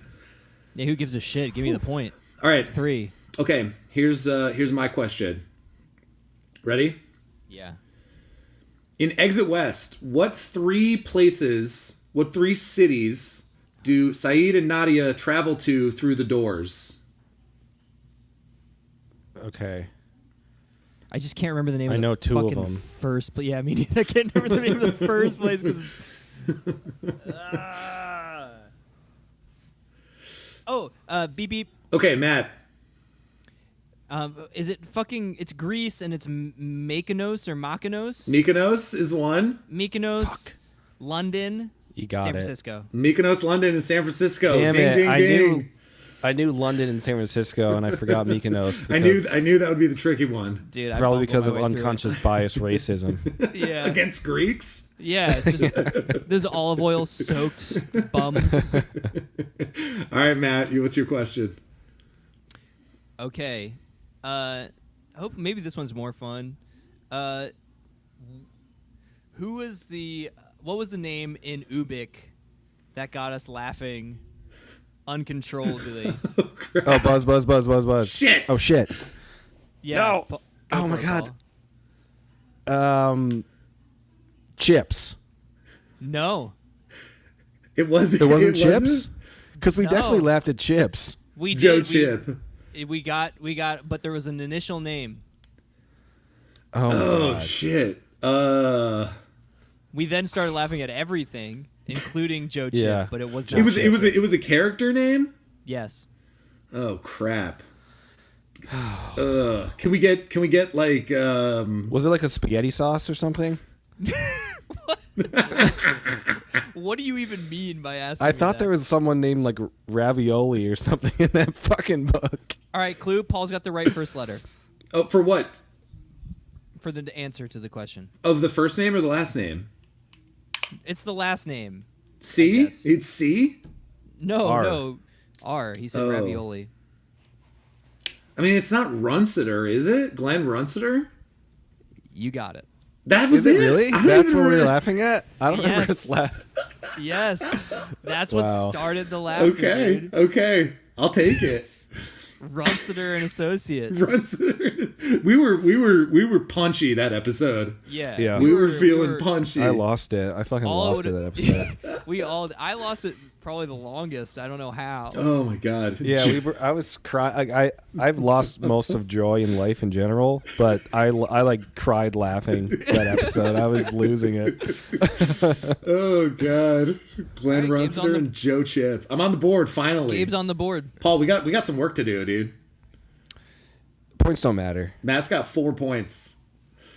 S1: Yeah, who gives a shit? Give me the point.
S2: All right.
S1: 3.
S2: Okay, here's my question. Ready?
S1: Yeah.
S2: In Exit West, what 3 cities do Saeed and Nadia travel to through the doors?
S3: Okay.
S1: I just can't remember the name.
S3: I
S1: of the
S3: know two of
S1: fucking
S3: them.
S1: First, but yeah, me neither. I can't remember the name of the first place because. Beep beep.
S2: Okay, Matt.
S1: Is it fucking? It's Greece and it's Mykonos or Mykonos.
S2: Mykonos is one.
S1: Mykonos,
S3: Fuck.
S1: London,
S3: You got
S1: San
S3: it.
S1: Francisco.
S2: Mykonos, London, and San Francisco.
S3: Damn
S2: ding,
S3: it!
S2: ding, ding.
S3: I knew London and San Francisco, and I forgot Mykonos.
S2: I knew that would be the tricky one.
S1: Dude, I
S3: Probably
S1: bumbled
S3: because
S1: my
S3: of
S1: way through
S3: unconscious bias racism.
S1: it. Yeah,
S2: Against Greeks?
S1: yeah. It's just those olive oil soaked bums.
S2: All right, Matt, what's your question?
S1: Okay. I hope maybe this one's more fun. What was the name in Ubik that got us laughing uncontrollably?
S3: Oh, buzz.
S2: Shit.
S3: Oh, shit.
S1: Yeah.
S3: No.
S1: Go
S3: Oh,
S1: for
S3: my
S1: it,
S3: God.
S1: Paul.
S3: Chips.
S1: No.
S2: It wasn't.
S3: It wasn't
S2: it
S3: chips? Because we
S1: No.
S3: definitely laughed at chips.
S1: We
S2: Joe
S1: did.
S2: Chip.
S1: We got, but there was an initial name.
S3: Oh, my
S2: Oh,
S3: God.
S2: shit.
S1: We then started laughing at everything, including Joe Chip,
S3: Yeah.
S1: but it was not.
S2: It was a character name?
S1: Yes.
S2: Oh, crap. Can we get like
S3: Was it like a spaghetti sauce or something?
S1: What do you even mean by asking?
S3: I
S1: me
S3: thought
S1: that?
S3: there was someone named like Ravioli or something in that fucking book.
S1: All right, clue. Paul's got the right first letter
S2: Oh, for what?
S1: for the answer to the question.
S2: Of the first name or the last name?
S1: It's the last name.
S2: C?
S1: guess.
S2: It's C?
S1: No,
S3: R.
S1: no. R. He said
S2: Oh.
S1: ravioli.
S2: I mean, it's not Runsiter, is it? Glenn Runsiter?
S1: You got it.
S2: That was
S3: Is it really?
S2: I don't
S3: That's
S2: even
S3: what we were
S2: remember-
S3: laughing at? I don't remember
S1: Yes.
S3: its last.
S1: Yes. That's what
S3: Wow.
S1: started the laughter.
S2: Okay,
S1: dude.
S2: okay. I'll take it.
S1: Runsiter and Associates.
S2: Runsiter. We were punchy that episode.
S1: Yeah.
S3: Yeah.
S2: We were feeling punchy.
S3: I lost it. I fucking
S1: All
S3: lost it that episode.
S1: I lost it probably the longest. I don't know how.
S2: Oh my god.
S3: Yeah, I was crying. I've lost most of joy in life in general, but I like cried laughing that episode. I was losing it.
S2: Oh god. Glenn
S1: All right, Gabe's on
S2: Runsiter
S1: the-
S2: and Joe Chip. I'm on the board finally.
S1: Gabe's on the board.
S2: Paul, we got some work to do, dude.
S3: Points don't matter.
S2: Matt's got 4 points.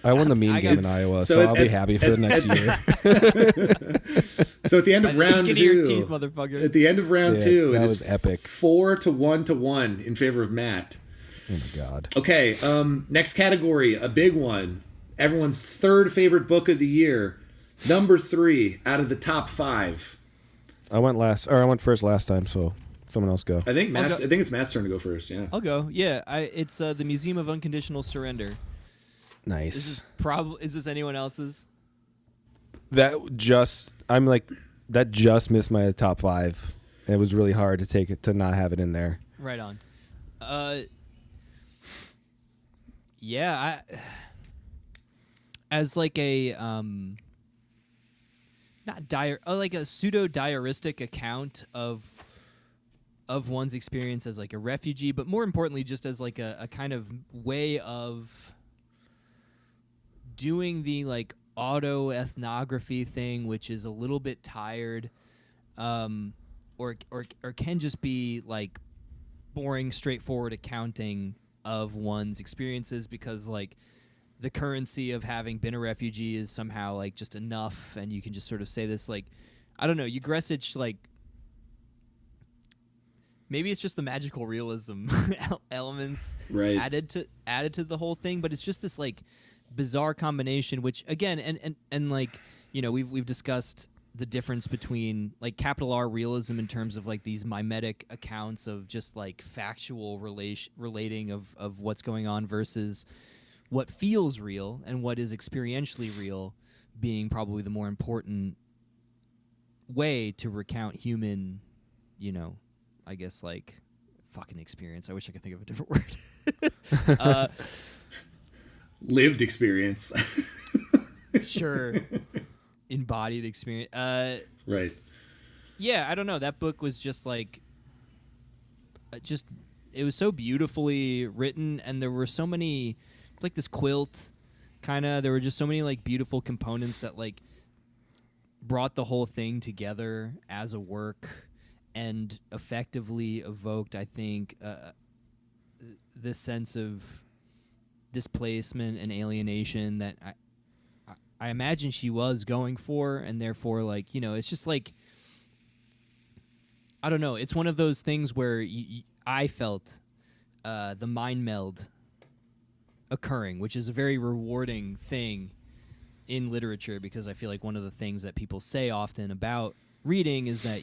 S3: I won the meme
S1: I
S3: game
S1: got-
S3: in Iowa,
S2: so
S3: so
S2: at-
S3: I'll be
S2: at-
S3: happy for the next year.
S2: So at the end
S1: By
S2: of
S1: the
S2: round
S1: skin of your
S2: 2,
S1: teeth, motherfucker.
S2: at the end of round
S3: Yeah,
S2: 2,
S3: that
S2: it
S3: was
S2: is
S3: epic.
S2: 4 to 1 in favor of Matt.
S3: Oh my god.
S2: Okay, next category, a big one. Everyone's third favorite book of the year. Number 3 out of the top 5.
S3: I went first last time, so someone else go.
S2: I think
S1: I'll
S2: Matt's.
S1: go-
S2: I think it's Matt's turn to go first. Yeah.
S1: I'll go. Yeah, it's the Museum of Unconditional Surrender.
S3: Nice.
S1: Is this anyone else's?
S3: That just missed my top 5. It was really hard to take it to not have it in there.
S1: Right on. Yeah, as like a like a pseudo diaristic account of one's experience as like a refugee, but more importantly, just as like a kind of way of doing the like auto ethnography thing, which is a little bit tired, or can just be like boring, straightforward accounting of one's experiences, because like the currency of having been a refugee is somehow like just enough, and you can just sort of say this like, I don't know, Ugresic, like maybe it's just the magical realism elements
S2: Right.
S1: added to the whole thing, but it's just this like bizarre combination, which again and like, you know, we've discussed the difference between like capital R realism in terms of like these mimetic accounts of just like factual relating of what's going on versus what feels real and what is experientially real being probably the more important way to recount human, you know, I guess like fucking experience. I wish I could think of a different word.
S2: Lived experience.
S1: Sure. Embodied experience.
S2: Right.
S1: Yeah, I don't know. That book was just like, it was so beautifully written, and there were so many, it's like this quilt, kind of. There were just so many like beautiful components that like brought the whole thing together as a work, and effectively evoked, I think, this sense of displacement and alienation that I imagine she was going for, and therefore, like, you know, it's just like, I don't know. It's one of those things where I felt the mind meld occurring, which is a very rewarding thing in literature, because I feel like one of the things that people say often about reading is that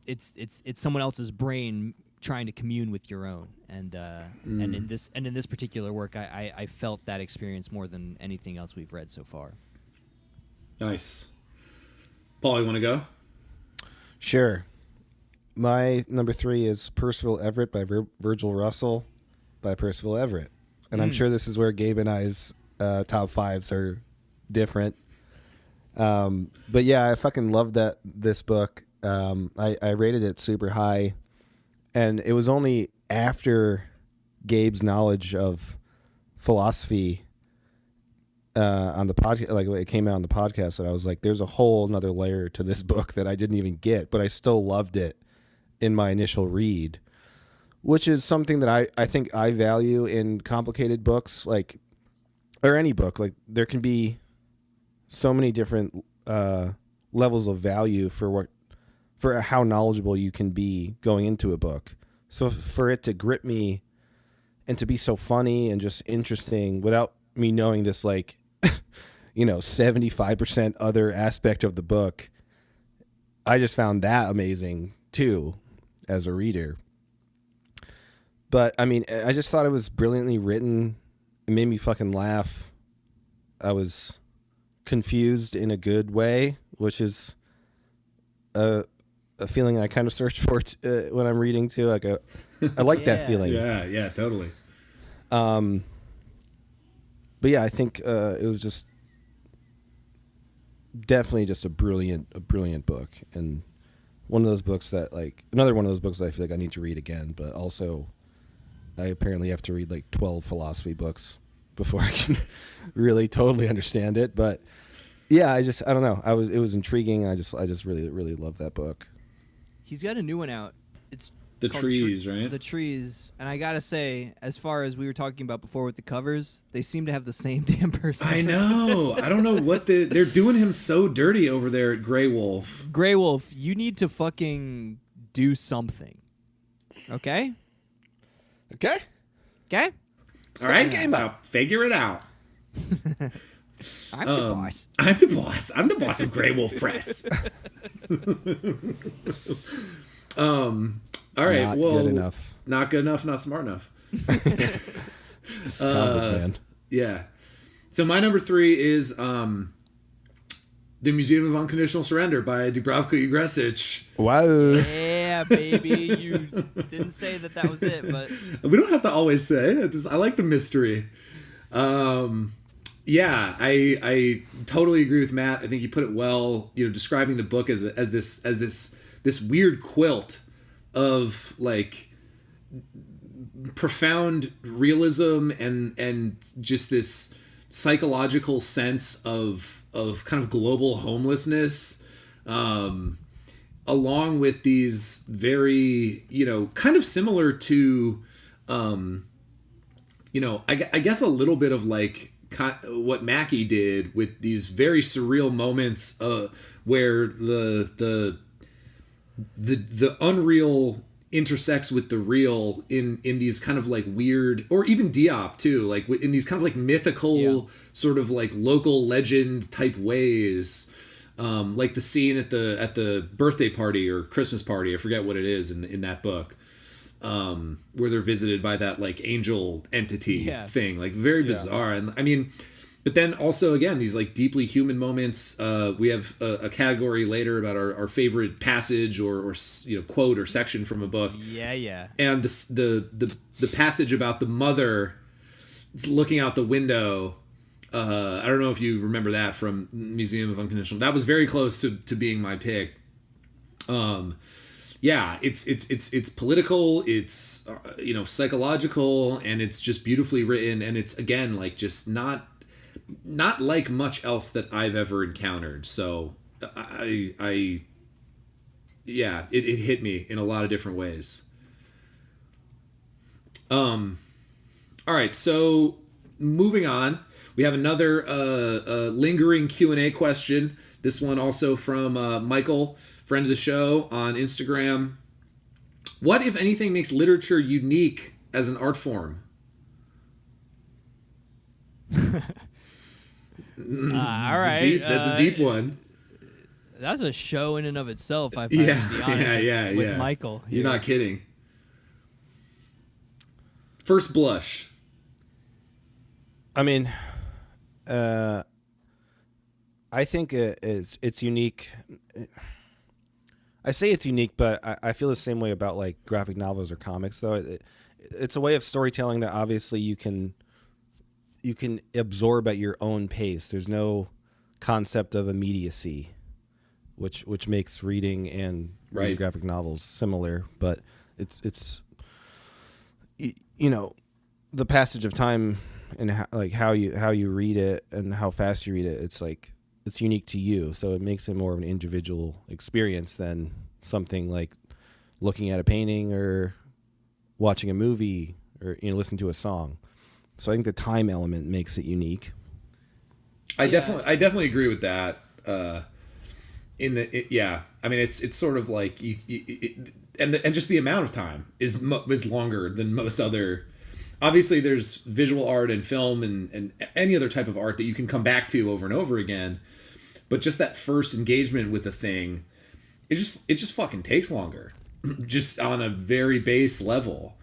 S1: it's someone else's brain trying to commune with your own, and in this particular work, I felt that experience more than anything else we've read so far.
S2: Nice. Paul, you want to go?
S3: Sure. My number 3 is Percival Everett by Virgil Russell by Percival Everett. And I'm sure this is where Gabe and I's top 5s are different. But yeah, I fucking loved this book. I rated it super high. And it was only after Gabe's knowledge of philosophy on the podcast, like it came out on the podcast, that I was like, there's a whole another layer to this book that I didn't even get, but I still loved it in my initial read, which is something that I think I value in complicated books, like, or any book. Like, there can be so many different levels of value for how knowledgeable you can be going into a book. So for it to grip me and to be so funny and just interesting without me knowing this, like, 75% other aspect of the book, I just found that amazing too as a reader. But I mean, I just thought it was brilliantly written. It made me fucking laugh. I was confused in a good way, which is a feeling I kind of search for when I'm reading too. Like I like that feeling.
S2: Yeah, totally.
S3: But yeah, I think it was just definitely just a brilliant book, and one of those books that, like, another one of those books that I feel like I need to read again. But also, I apparently have to read like 12 philosophy books before I can really totally understand it. But yeah, I don't know. It was intriguing. I just really love that book.
S1: He's got a new one out. It's
S2: The
S1: called
S2: Trees, right?
S1: The Trees. And I gotta say, as far as we were talking about before with the covers, they seem to have the same damn person.
S2: I know. I don't know what they're doing him so dirty over there at Grey Wolf.
S1: Grey Wolf, you need to fucking do something. Okay?
S3: Okay.
S1: Okay?
S2: All right, game up. Figure it out.
S1: I'm the boss.
S2: I'm the boss. I'm the boss of Grey Wolf Press. All right.
S3: Not
S2: well,
S3: good enough.
S2: Not good enough. Not smart enough.
S3: Man.
S2: Yeah. So my number 3 is The Museum of Unconditional Surrender by Dubravka Ugresic.
S3: Wow.
S1: Yeah, baby. You didn't say that was it, but
S2: We don't have to always say it. I like the mystery. Yeah, I totally agree with Matt. I think he put it well. Describing the book as this weird quilt of, like, profound realism and just this psychological sense of kind of global homelessness, along with these very, kind of similar to, I guess a little bit of, like, what Mackie did with these very surreal moments where the unreal intersects with the real in these kind of, like, weird, or even Diop too, like in these kind of, like, mythical sort of, like, local legend type ways, like the scene at the birthday party or Christmas party, I forget what it is in that book, where they're visited by that, like, angel entity thing, like, very bizarre. And I mean, but then also, again, these, like, deeply human moments. We have a category later about our favorite passage or quote or section from a book.
S1: Yeah.
S2: And the passage about the mother looking out the window I don't know if you remember that from Museum of Unconditional. That was very close to being my pick. Yeah, it's political, it's psychological, and it's just beautifully written, and it's again like just not like much else that I've ever encountered. So I yeah, it hit me in a lot of different ways. All right, so moving on, we have another lingering Q&A question. This one also from Michael, friend of the show on Instagram. What, if anything, makes literature unique as an art form?
S1: All right.
S2: That's a deep one.
S1: That's a show in and of itself, I find,
S2: Yeah,
S1: to be honest with Michael.
S2: You're not kidding. First blush.
S3: I mean, I think it's unique. I say it's unique, but I feel the same way about like graphic novels or comics, though. It's a way of storytelling that obviously you can absorb at your own pace. There's no concept of immediacy, which makes reading and reading graphic novels similar. But it's the passage of time and how you read it and how fast you read it. It's like it's unique to you, so it makes it more of an individual experience than something like looking at a painting or watching a movie or listening to a song. So I think the time element makes it unique.
S2: I definitely agree with that. I mean, it's sort of like and just the amount of time is longer than most other. Obviously, there's visual art and film and any other type of art that you can come back to over and over again. But just that first engagement with the thing, it just fucking takes longer, just on a very base level,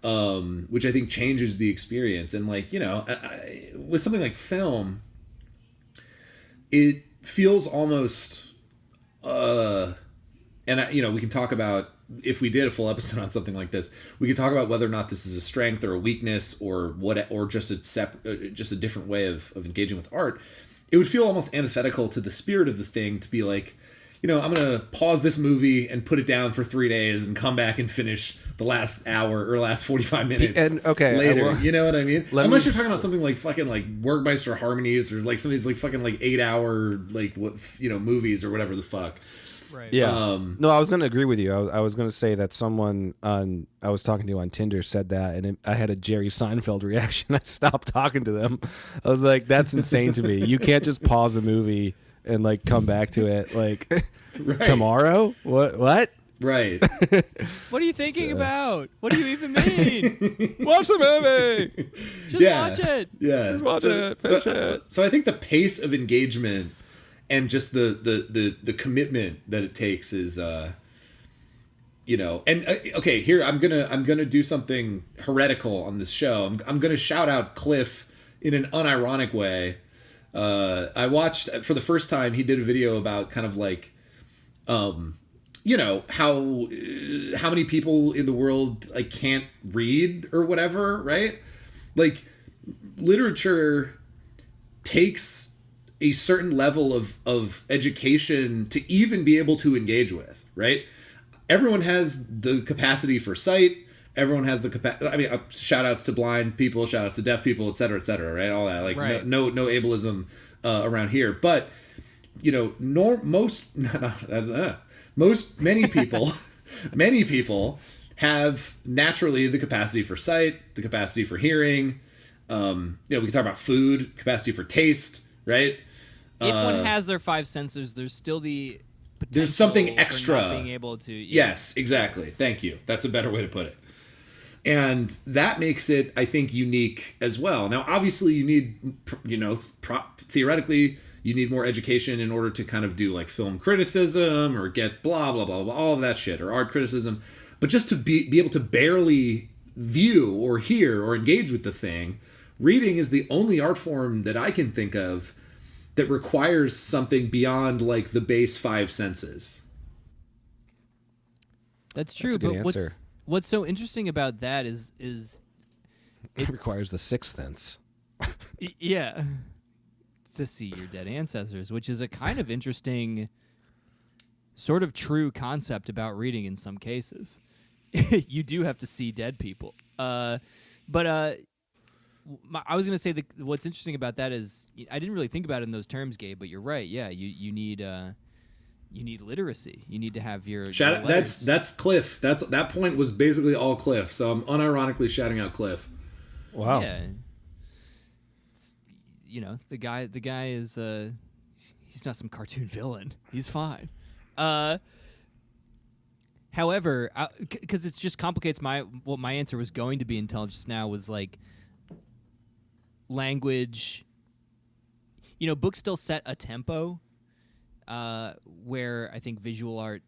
S2: which I think changes the experience. And like, with something like film, it feels almost, we can talk about, if we did a full episode on something like this, we could talk about whether or not this is a strength or a weakness or just a different way of engaging with art. It would feel almost antithetical to the spirit of the thing to be like, I'm going to pause this movie and put it down for 3 days and come back and finish the last hour or last 45 minutes later. You know what I mean? Unless you're talking about something like fucking like Workmeister Harmonies or like some of these like fucking like 8 hour like movies or whatever the fuck.
S1: Right.
S3: Yeah. No, I was going to agree with you. I was going to say that someone I was talking to on Tinder said that, and I had a Jerry Seinfeld reaction. I stopped talking to them. I was like, that's insane to me. You can't just pause a movie and like come back to it like tomorrow. What?
S2: Right.
S1: What are you thinking about? What do you even mean?
S3: Watch the movie.
S1: Just watch it.
S2: Yeah.
S3: Just watch it. Finish it.
S2: So I think the pace of engagement and just the commitment that it takes is okay, here I'm gonna do something heretical on this show. I'm gonna shout out Cliff in an unironic way. I watched for the first time, he did a video about kind of like how many people in the world like can't read or whatever, right? Like literature takes a certain level of education to even be able to engage with, right? Everyone has the capacity for sight. Everyone has the capacity. I mean, shout outs to blind people, shout outs to deaf people, et cetera, right? All that, like
S1: right.
S2: no ableism around here. But many people have naturally the capacity for sight, the capacity for hearing. We can talk about food, capacity for taste, right?
S1: If one has their 5 senses, there's still the potential
S2: there's something
S1: for
S2: extra
S1: not being able to.
S2: Yes, exactly. Thank you. That's a better way to put it. And that makes it, I think, unique as well. Now, obviously, you need, theoretically, you need more education in order to kind of do like film criticism or get blah, blah, blah, blah, all of that shit, or art criticism. But just to be able to barely view or hear or engage with the thing, reading is the only art form that I can think of that requires something beyond like the base 5 senses.
S1: That's true.
S3: That's a good answer.
S1: What's so interesting about that is
S3: it requires the 6th sense.
S1: Yeah. to see your dead ancestors, which is a kind of interesting, sort of true concept about reading in some cases. You do have to see dead people. I was going to say that what's interesting about that is I didn't really think about it in those terms, Gabe, but you're right. Yeah, you need literacy. You need to have your
S2: Shout
S1: your
S2: out,
S1: letters.
S2: that's Cliff. That point was basically all Cliff. So I'm unironically shouting out Cliff.
S3: Wow.
S1: Yeah. The guy is he's not some cartoon villain. He's fine. However, because it just complicates what my answer was going to be until just now was like language. Books still set a tempo where I think visual art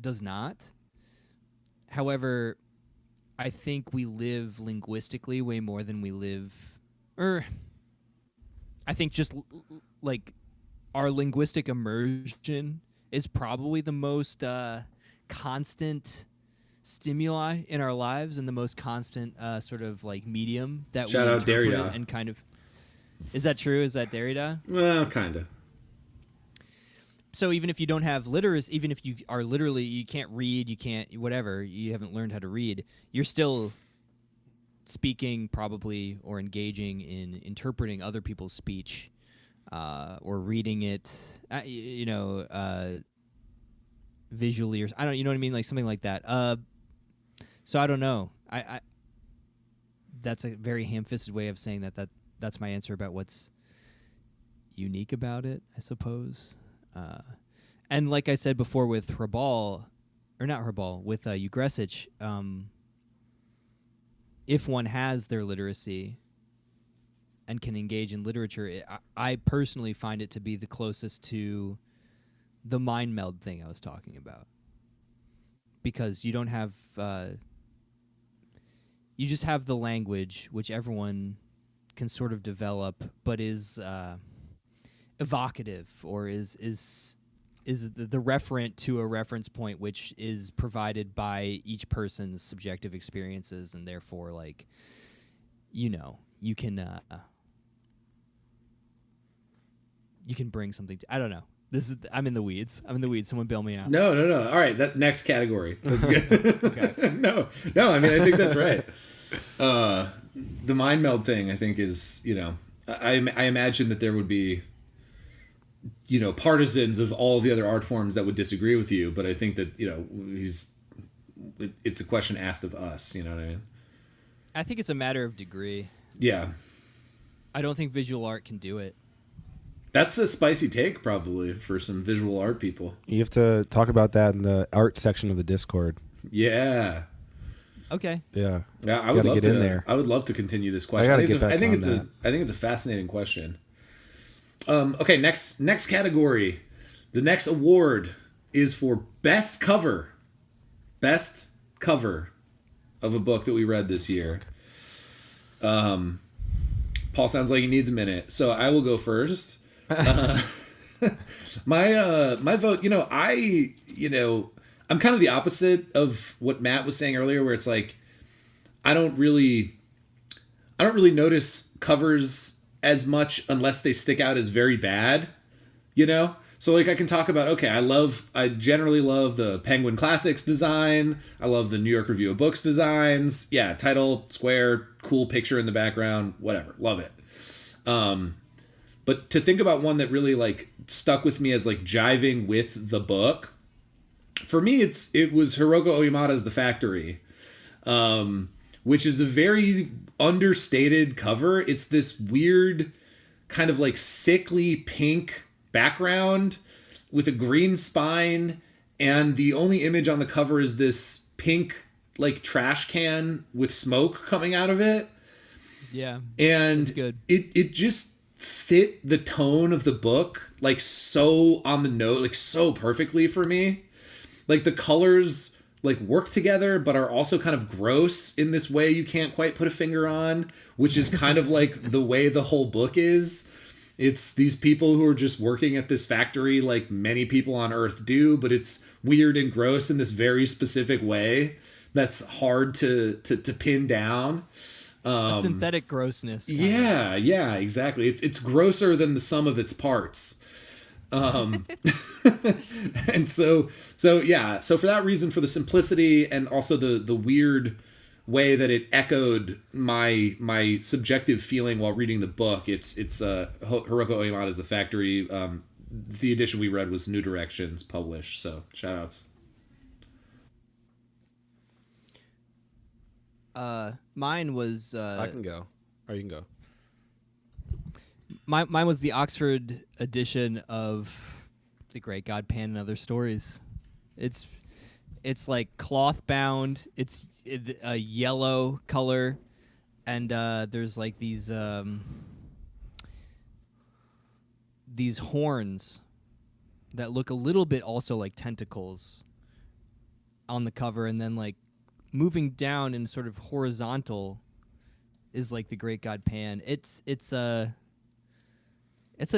S1: does not. However, I think we live linguistically way more than we live, I think just like our linguistic immersion is probably the most constant stimuli in our lives and the most constant sort of like medium that
S2: Shout
S1: we
S2: out
S1: interpret
S2: Derrida.
S1: and kind of. Is that true? Is that Derrida?
S2: Well, kind of.
S1: So even if you don't have literacy, even if you are literally, you can't read, you can't, whatever, you haven't learned how to read, you're still speaking probably or engaging in interpreting other people's speech or reading it, visually or, I don't, you know what I mean? Like something like that. So I don't know. I that's a very ham-fisted way of saying that's my answer about what's unique about it, I suppose. And like I said before with with Ugresic, if one has their literacy and can engage in literature, I personally find it to be the closest to the mind meld thing I was talking about. Because you don't have, you just have the language, which everyone can sort of develop, but is evocative or is the referent to a reference point, which is provided by each person's subjective experiences, and therefore, like, you can bring something. I don't know. I'm in the weeds. Someone bail me out.
S2: No. All right, that next category. That's good.
S1: Okay.
S2: No. I mean, I think that's right. The mind meld thing, I think, is I imagine that there would be partisans of all the other art forms that would disagree with you, but I think that it's a question asked of us. You know what I mean?
S1: I think it's a matter of degree.
S2: Yeah.
S1: I don't think visual art can do it.
S2: That's a spicy take, probably, for some visual art people.
S3: You have to talk about that in the art section of the Discord.
S2: Yeah.
S1: Okay.
S3: Yeah.
S2: Yeah, I would love
S3: get
S2: to
S3: in there.
S2: I would love to continue this question.
S3: I think
S2: it's a fascinating question. Okay, next category. The next award is for best cover. Best cover of a book that we read this year. Paul sounds like he needs a minute, so I will go first. My vote, I'm kind of the opposite of what Matt was saying earlier, where it's like I don't really notice covers as much unless they stick out as very bad, So like I can talk about, okay, I generally love the Penguin Classics design. I love the New York Review of Books designs. Yeah, title, square, cool picture in the background, whatever. Love it. But to think about one that really like stuck with me as like jiving with the book, for me it was Hiroko Oyamada's The Factory, which is a very understated cover. It's this weird kind of like sickly pink background with a green spine, and the only image on the cover is this pink like trash can with smoke coming out of it.
S1: Yeah.
S2: And
S1: it's good.
S2: It just fit the tone of the book like so on the note, like so perfectly for me. Like the colors like work together but are also kind of gross in this way you can't quite put a finger on, which is kind of like the way the whole book is. It's these people who are just working at this factory like many people on Earth do, but it's weird and gross in this very specific way that's hard to pin down.
S1: A synthetic grossness.
S2: Yeah, exactly. It's grosser than the sum of its parts. And so for that reason, for the simplicity and also the weird way that it echoed my subjective feeling while reading the book, it's Hiroko Yamada's The Factory. The edition we read was New Directions published, so shout outs.
S1: Mine was
S3: I can go. Or you can go.
S1: Mine was the Oxford edition of The Great God Pan and Other Stories. It's like cloth bound. It's a yellow color, and there's like these horns that look a little bit also like tentacles on the cover, and then like moving down in sort of horizontal is like the Great God Pan. It's a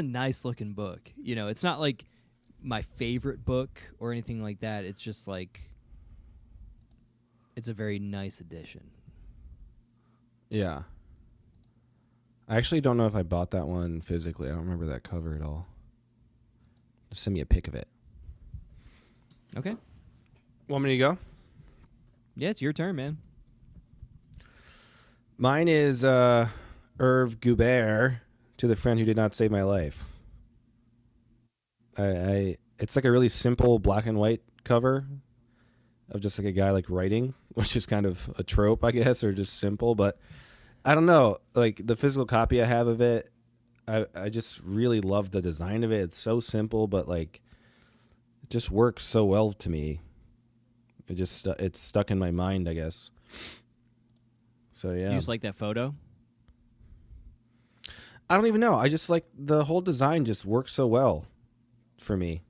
S1: nice looking book. You know, it's not like my favorite book or anything like that. It's just like it's a very nice edition.
S3: Yeah. I actually don't know if I bought that one physically. I don't remember that cover at all. Just send me a pic of it.
S1: Okay.
S3: Want me to go?
S1: Yeah, it's your turn, man.
S3: Mine is Hervé Goubert, To the Friend Who Did Not Save My Life. It's like a really simple black and white cover of just like a guy like writing, which is kind of a trope, I guess, or just simple. But I don't know, like the physical copy I have of it, I just really love the design of it. It's so simple, but like it just works so well to me. It's stuck in my mind, I guess. So yeah.
S1: You just like that photo?
S3: I don't even know. I just like the whole design just works so well for me.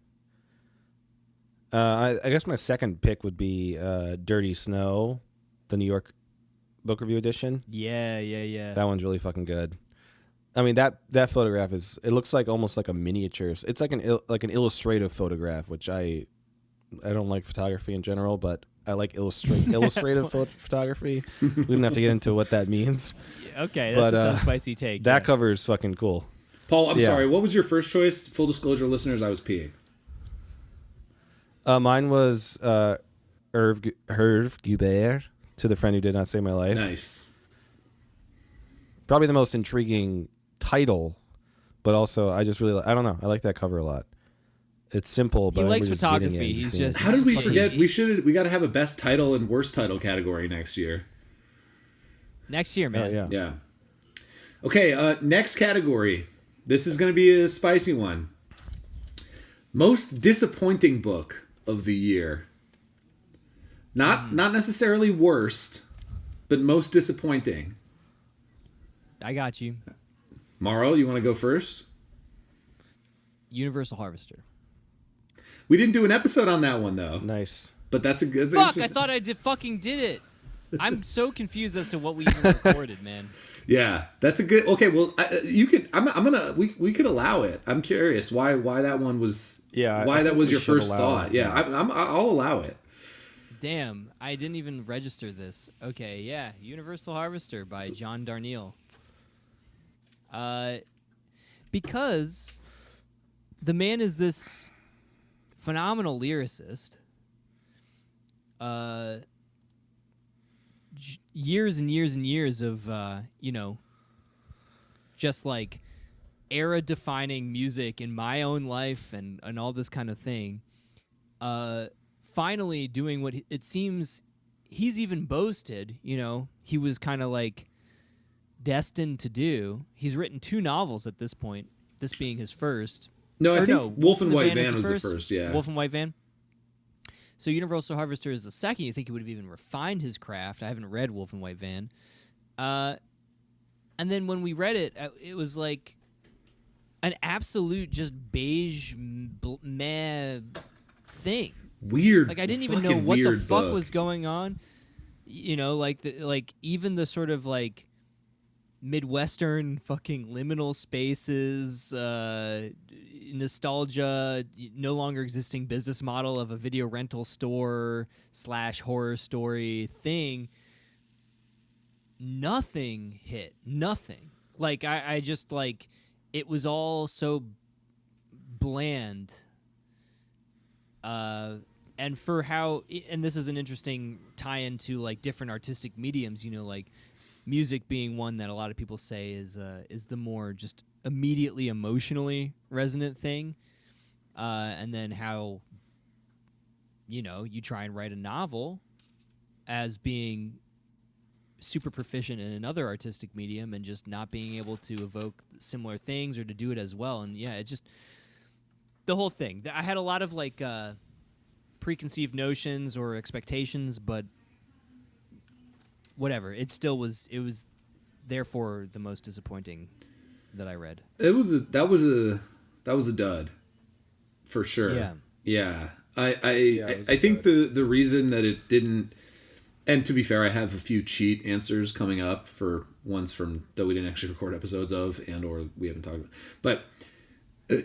S3: I guess my second pick would be Dirty Snow, the New York Book Review edition.
S1: Yeah.
S3: That one's really fucking good. I mean, that photograph it looks like almost like a miniature. It's like an illustrative photograph, which I don't like photography in general, but I like illustrative photography. We don't have to get into what that means.
S1: Okay, that's a spicy take.
S3: That cover is fucking cool.
S2: Paul, I'm sorry. What was your first choice? Full disclosure, listeners, I was peeing.
S3: Mine was Hervé Goubert, To the Friend Who Did Not Save My Life.
S2: Nice.
S3: Probably the most intriguing title, but also I don't know. I like that cover a lot. It's simple, but
S1: he likes
S3: we're just
S1: photography.
S3: He's
S1: just
S2: How did we forget? We got to have a best title and worst title category next year.
S1: Next year, man.
S3: Oh, yeah.
S2: Yeah. Okay, next category. This is going to be a spicy one. Most disappointing book of the year. Not necessarily worst, but most disappointing.
S1: I got you.
S2: Mauro, you want to go first?
S1: Universal Harvester.
S2: We didn't do an episode on that one though.
S3: Nice.
S2: But that's a good.
S1: Fuck! I thought I fucking did it. I'm so confused as to what we even recorded, man.
S2: Yeah, that's a good. Okay, well, you could. I'm gonna. We could allow it. I'm curious why that one was.
S3: Yeah.
S2: Why that was your first thought? Yeah, I'll allow it.
S1: Damn, I didn't even register this. Okay, yeah, Universal Harvester by John Darnielle. Because the man is this phenomenal lyricist. Years and years and years of, just like era-defining music in my own life and all this kind of thing. Finally doing what it seems he's even boasted, he was kind of like destined to do. He's written 2 novels at this point, this being his first.
S2: No, I think Wolf and White Van was the first, yeah.
S1: Wolf and White Van. So Universal Harvester is the second. You think he would have even refined his craft. I haven't read Wolf and White Van. And then when we read it, it was like an absolute just beige meh thing.
S2: Weird.
S1: Like I didn't even know what the fuck was going on. Like even the sort of like Midwestern fucking liminal spaces, nostalgia, no longer existing business model of a video rental store / horror story thing. nothing hit. Nothing. Like, I just, like, it was all so bland. And for how, and this is an interesting tie-in to, like, different artistic mediums, you know, like music being one that a lot of people say is the more just immediately emotionally resonant thing. And then how, you know, you try and write a novel as being super proficient in another artistic medium and just not being able to evoke similar things or to do it as well. And yeah, it's just the whole thing. I had a lot of like preconceived notions or expectations, but whatever. It was therefore the most disappointing that I read.
S2: That was a dud for sure. Yeah. I think the reason that it didn't, and to be fair, I have a few cheat answers coming up for ones from that we didn't actually record episodes of and or we haven't talked about. But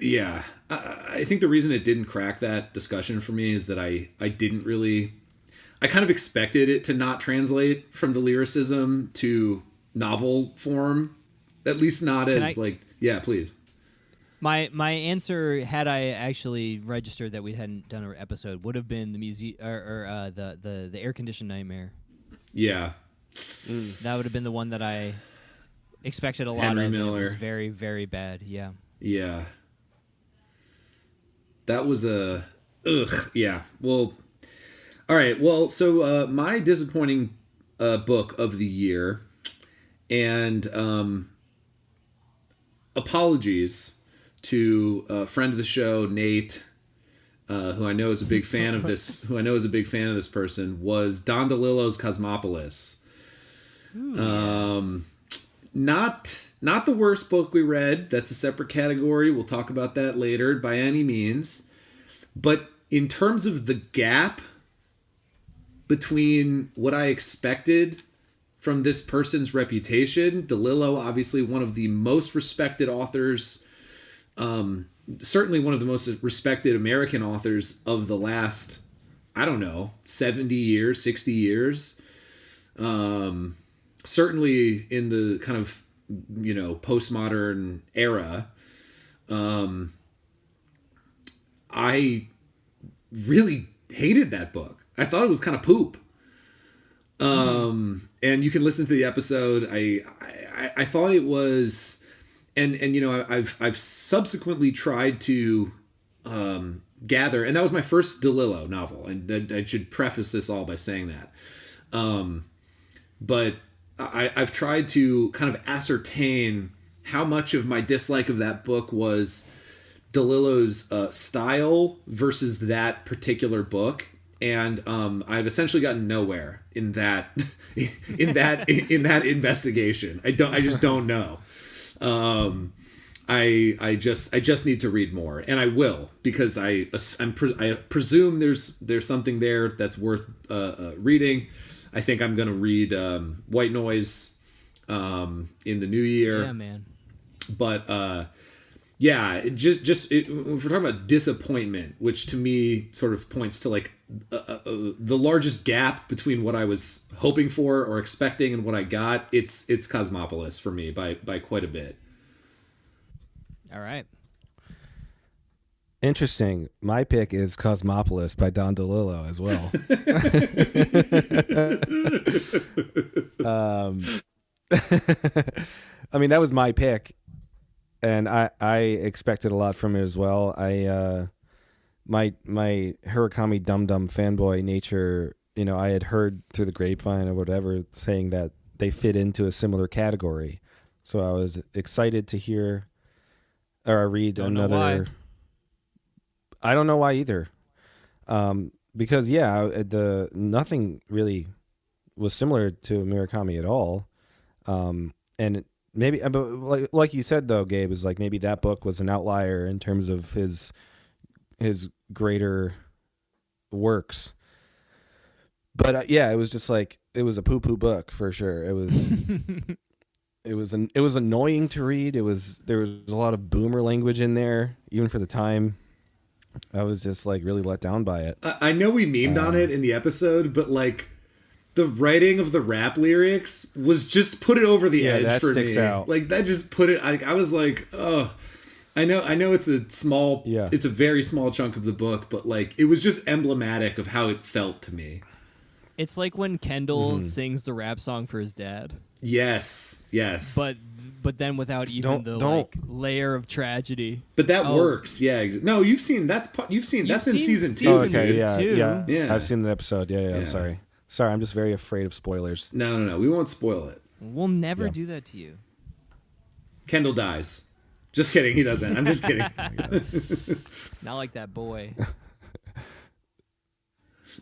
S2: yeah, I think the reason it didn't crack that discussion for me is that I kind of expected it to not translate from the lyricism to novel form, at least not as yeah, please.
S1: My answer, had I actually registered that we hadn't done an episode, would have been the music or the air conditioned nightmare.
S2: Yeah,
S1: that would have been the one that I expected a lot
S2: Henry
S1: of.
S2: Miller.
S1: It was very, very bad. Yeah.
S2: Yeah. That was a yeah. Well, all right. Well, so my disappointing book of the year, and apologies to a friend of the show, Nate, who I know is a big fan of this. Who I know is a big fan of this person, was Don DeLillo's Cosmopolis.
S1: Ooh,
S2: Not the worst book we read. That's a separate category. We'll talk about that later by any means. But in terms of the gap between what I expected from this person's reputation, DeLillo, obviously one of the most respected authors, certainly one of the most respected American authors of the last, 70 years, 60 years. Certainly in the kind of, postmodern era. I really hated that book. I thought it was kind of poop. And you can listen to the episode. I thought it was, and I've subsequently tried to gather, and that was my first DeLillo novel, and I should preface this all by saying that. But I've tried to kind of ascertain how much of my dislike of that book was DeLillo's style versus that particular book, and I've essentially gotten nowhere in that in that investigation. I just don't know. I just need to read more, and I will, because I presume there's something there that's worth reading. I think I'm going to read White Noise in the new year.
S1: yeah, man.
S2: But yeah, if we're talking about disappointment, which to me sort of points to like the largest gap between what I was hoping for or expecting and what I got, it's Cosmopolis for me by quite a bit.
S1: All right.
S3: Interesting. My pick is Cosmopolis by Don DeLillo as well. I mean, that was my pick, and I expected a lot from it as well. My Hirakami Dum Dum fanboy nature, I had heard through the grapevine or whatever saying that they fit into a similar category, so I was excited to hear or read another.
S1: Know why.
S3: I don't know why either, because nothing really was similar to Murakami at all, and maybe, but like you said though, Gabe, is like maybe that book was an outlier in terms of his greater works. But it was just like it was a poo-poo book for sure. It was it was annoying to read. There was a lot of boomer language in there, even for the time. I was just like really let down by it.
S2: I know we memed on it in the episode, but like the writing of the rap lyrics was just put it over the edge
S3: that
S2: for
S3: sticks
S2: me.
S3: out.
S2: Like that just put it. I was like, oh, I know it's a small, it's a very small chunk of the book, but like it was just emblematic of how it felt to me.
S1: It's like when Kendall sings the rap song for his dad.
S2: Yes.
S1: But then without even like layer of tragedy.
S2: But that works. Yeah. No, you've seen that's in season 2.
S3: Oh, okay, yeah,
S1: two.
S3: yeah. I've seen the episode. Yeah. I'm sorry. I'm just very afraid of spoilers.
S2: No. We won't spoil it.
S1: We'll never do that to you.
S2: Kendall dies. Just kidding. He doesn't. I'm just kidding.
S1: Not like that boy.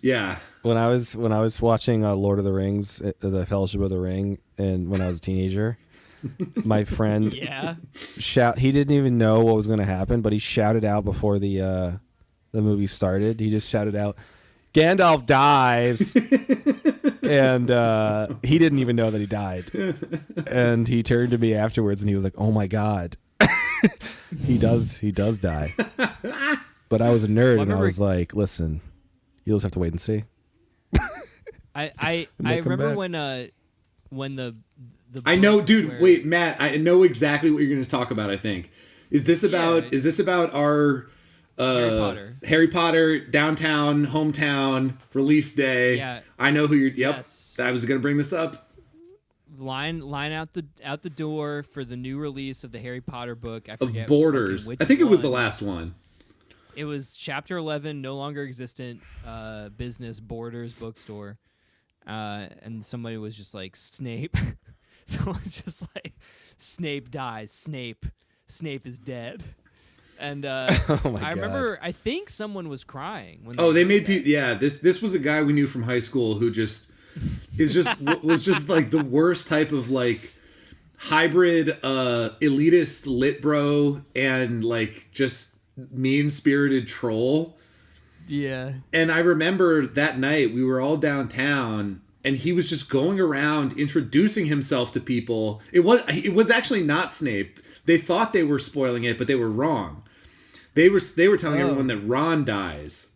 S2: Yeah.
S3: When I was watching Lord of the Rings, the Fellowship of the Ring, and when I was a teenager, my friend he didn't even know what was going to happen, but he shouted out before the movie started. He just shouted out, "Gandalf dies," and he didn't even know that he died. And he turned to me afterwards, and he was like, "Oh my God, he does die." But I was a nerd, and I was like, "Listen, you'll just have to wait and see."
S1: I remember when the
S2: I know, dude. Wait, Matt. I know exactly what you're going to talk about. I think is this about our Harry Potter downtown hometown release day?
S1: Yeah,
S2: I know who you're. Yep,
S1: yes.
S2: I was going to bring this up.
S1: Line out the door for the new release of the Harry Potter book. I forget
S2: of Borders. I think it was the last one.
S1: It was Chapter 11, no longer existent business Borders bookstore, and somebody was just like Snape. Someone's just like, Snape dies. Snape is dead. And I remember, I think someone was crying when
S2: they made people. Yeah, this was a guy we knew from high school who was just like the worst type of like hybrid elitist lit bro and like just mean-spirited troll.
S1: Yeah.
S2: And I remember that night we were all downtown and he was just going around introducing himself to people. It was actually not Snape. They thought they were spoiling it, but they were wrong. They were telling everyone that Ron dies.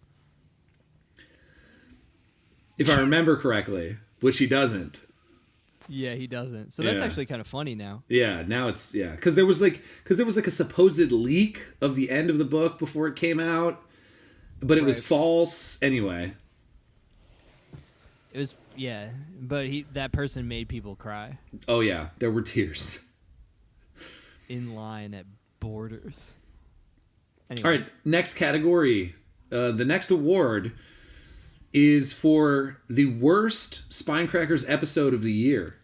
S2: If I remember correctly, which he doesn't.
S1: Yeah, he doesn't. So that's actually kind of funny now.
S2: Yeah, now it's because there was like a supposed leak of the end of the book before it came out, but it was false anyway.
S1: It was but that person made people cry.
S2: Oh yeah, there were tears
S1: In line at Borders. Anyway.
S2: All right, next category. The next award is for the worst Spinecrackers episode of the year.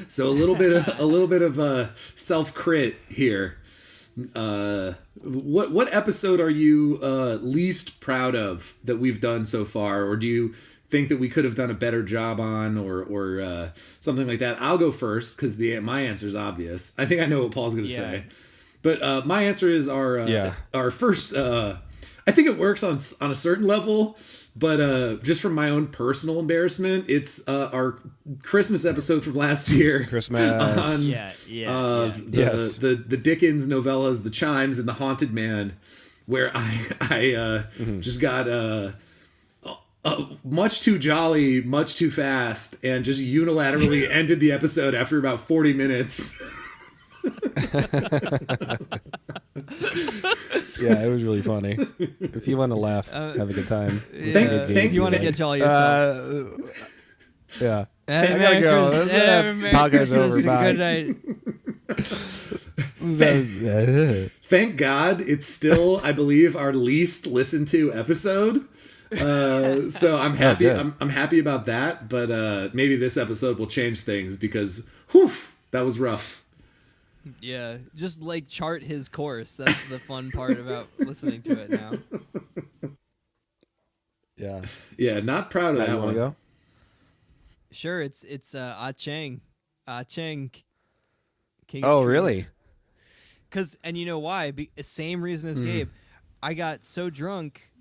S2: So a little bit of self-crit here. What episode are you least proud of that we've done so far, or do you think that we could have done a better job on, or something like that? I'll go first because my answer is obvious. I think I know what Paul's going to say, but my answer is our first. I think it works on a certain level, but just from my own personal embarrassment, it's our Christmas episode from last year.
S3: Christmas.
S2: The Dickens novellas, The Chimes, and The Haunted Man, where I just got much too jolly, much too fast, and just unilaterally ended the episode after about 40 minutes.
S3: Yeah, it was really funny. If you want to laugh, have a good time.
S2: Thank
S1: you want to get jolly yourself.
S3: Yeah.
S1: I
S3: gotta go. Podcast over. Bye.
S1: Good night.
S2: Thank God it's still, I believe, our least listened to episode. So I'm happy. I'm happy about that. But maybe this episode will change things because, that was rough.
S1: Yeah, just like chart his course. That's the fun part about listening to it now.
S2: Yeah, not proud of that
S3: you
S2: one.
S3: Want to go?
S1: Sure, it's Ah Cheng, King.
S3: Oh, really?
S1: Because and you know why? Same reason as Gabe. I got so drunk,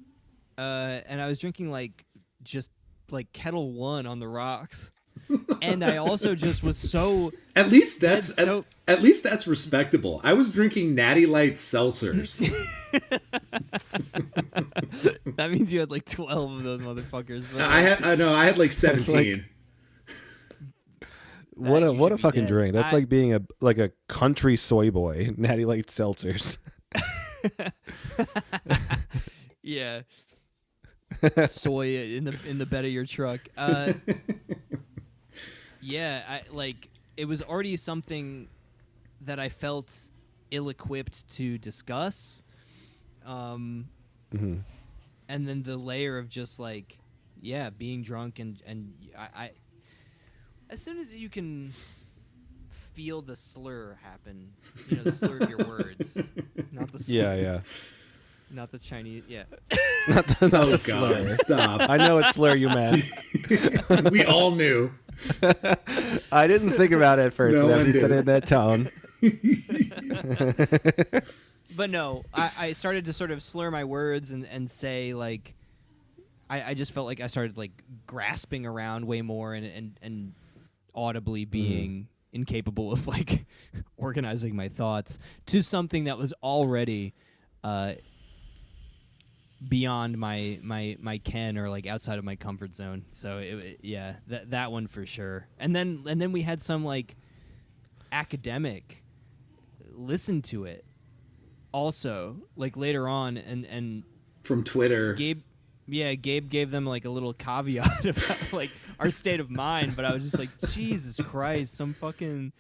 S1: and I was drinking just Kettle One on the rocks. And I also just was so
S2: at least that's respectable. I was drinking Natty Light seltzers.
S1: That means you had like 12 of those motherfuckers. But
S2: I had like 17.
S3: What
S1: you
S3: a
S1: should be
S3: fucking
S1: dead.
S3: drink. That's like being a country soy boy. Natty Light seltzers.
S1: Yeah. Soy in the bed of your truck. Yeah, it was already something that I felt ill-equipped to discuss. And then the layer of just like, yeah, being drunk and I as soon as you can feel the slur happen, the slur of your words, not the slur.
S3: Yeah.
S1: Not the Chinese, yeah.
S3: Not the
S2: God,
S3: slur.
S2: stop.
S3: I know what slur you meant.
S2: We all knew.
S3: I didn't think about it at first.
S2: No
S3: but
S2: one
S3: you said
S2: did.
S3: it in that tone.
S1: But no, I started to sort of slur my words and say like, I just felt like I started like grasping around way more and audibly being incapable of like organizing my thoughts to something that was already beyond my ken or like outside of my comfort zone. So that one for sure. And then we had some like academic listen to it also like later on and
S2: From Twitter.
S1: Gabe gave them like a little caveat about like our state of mind, but I was just like, Jesus Christ, some fucking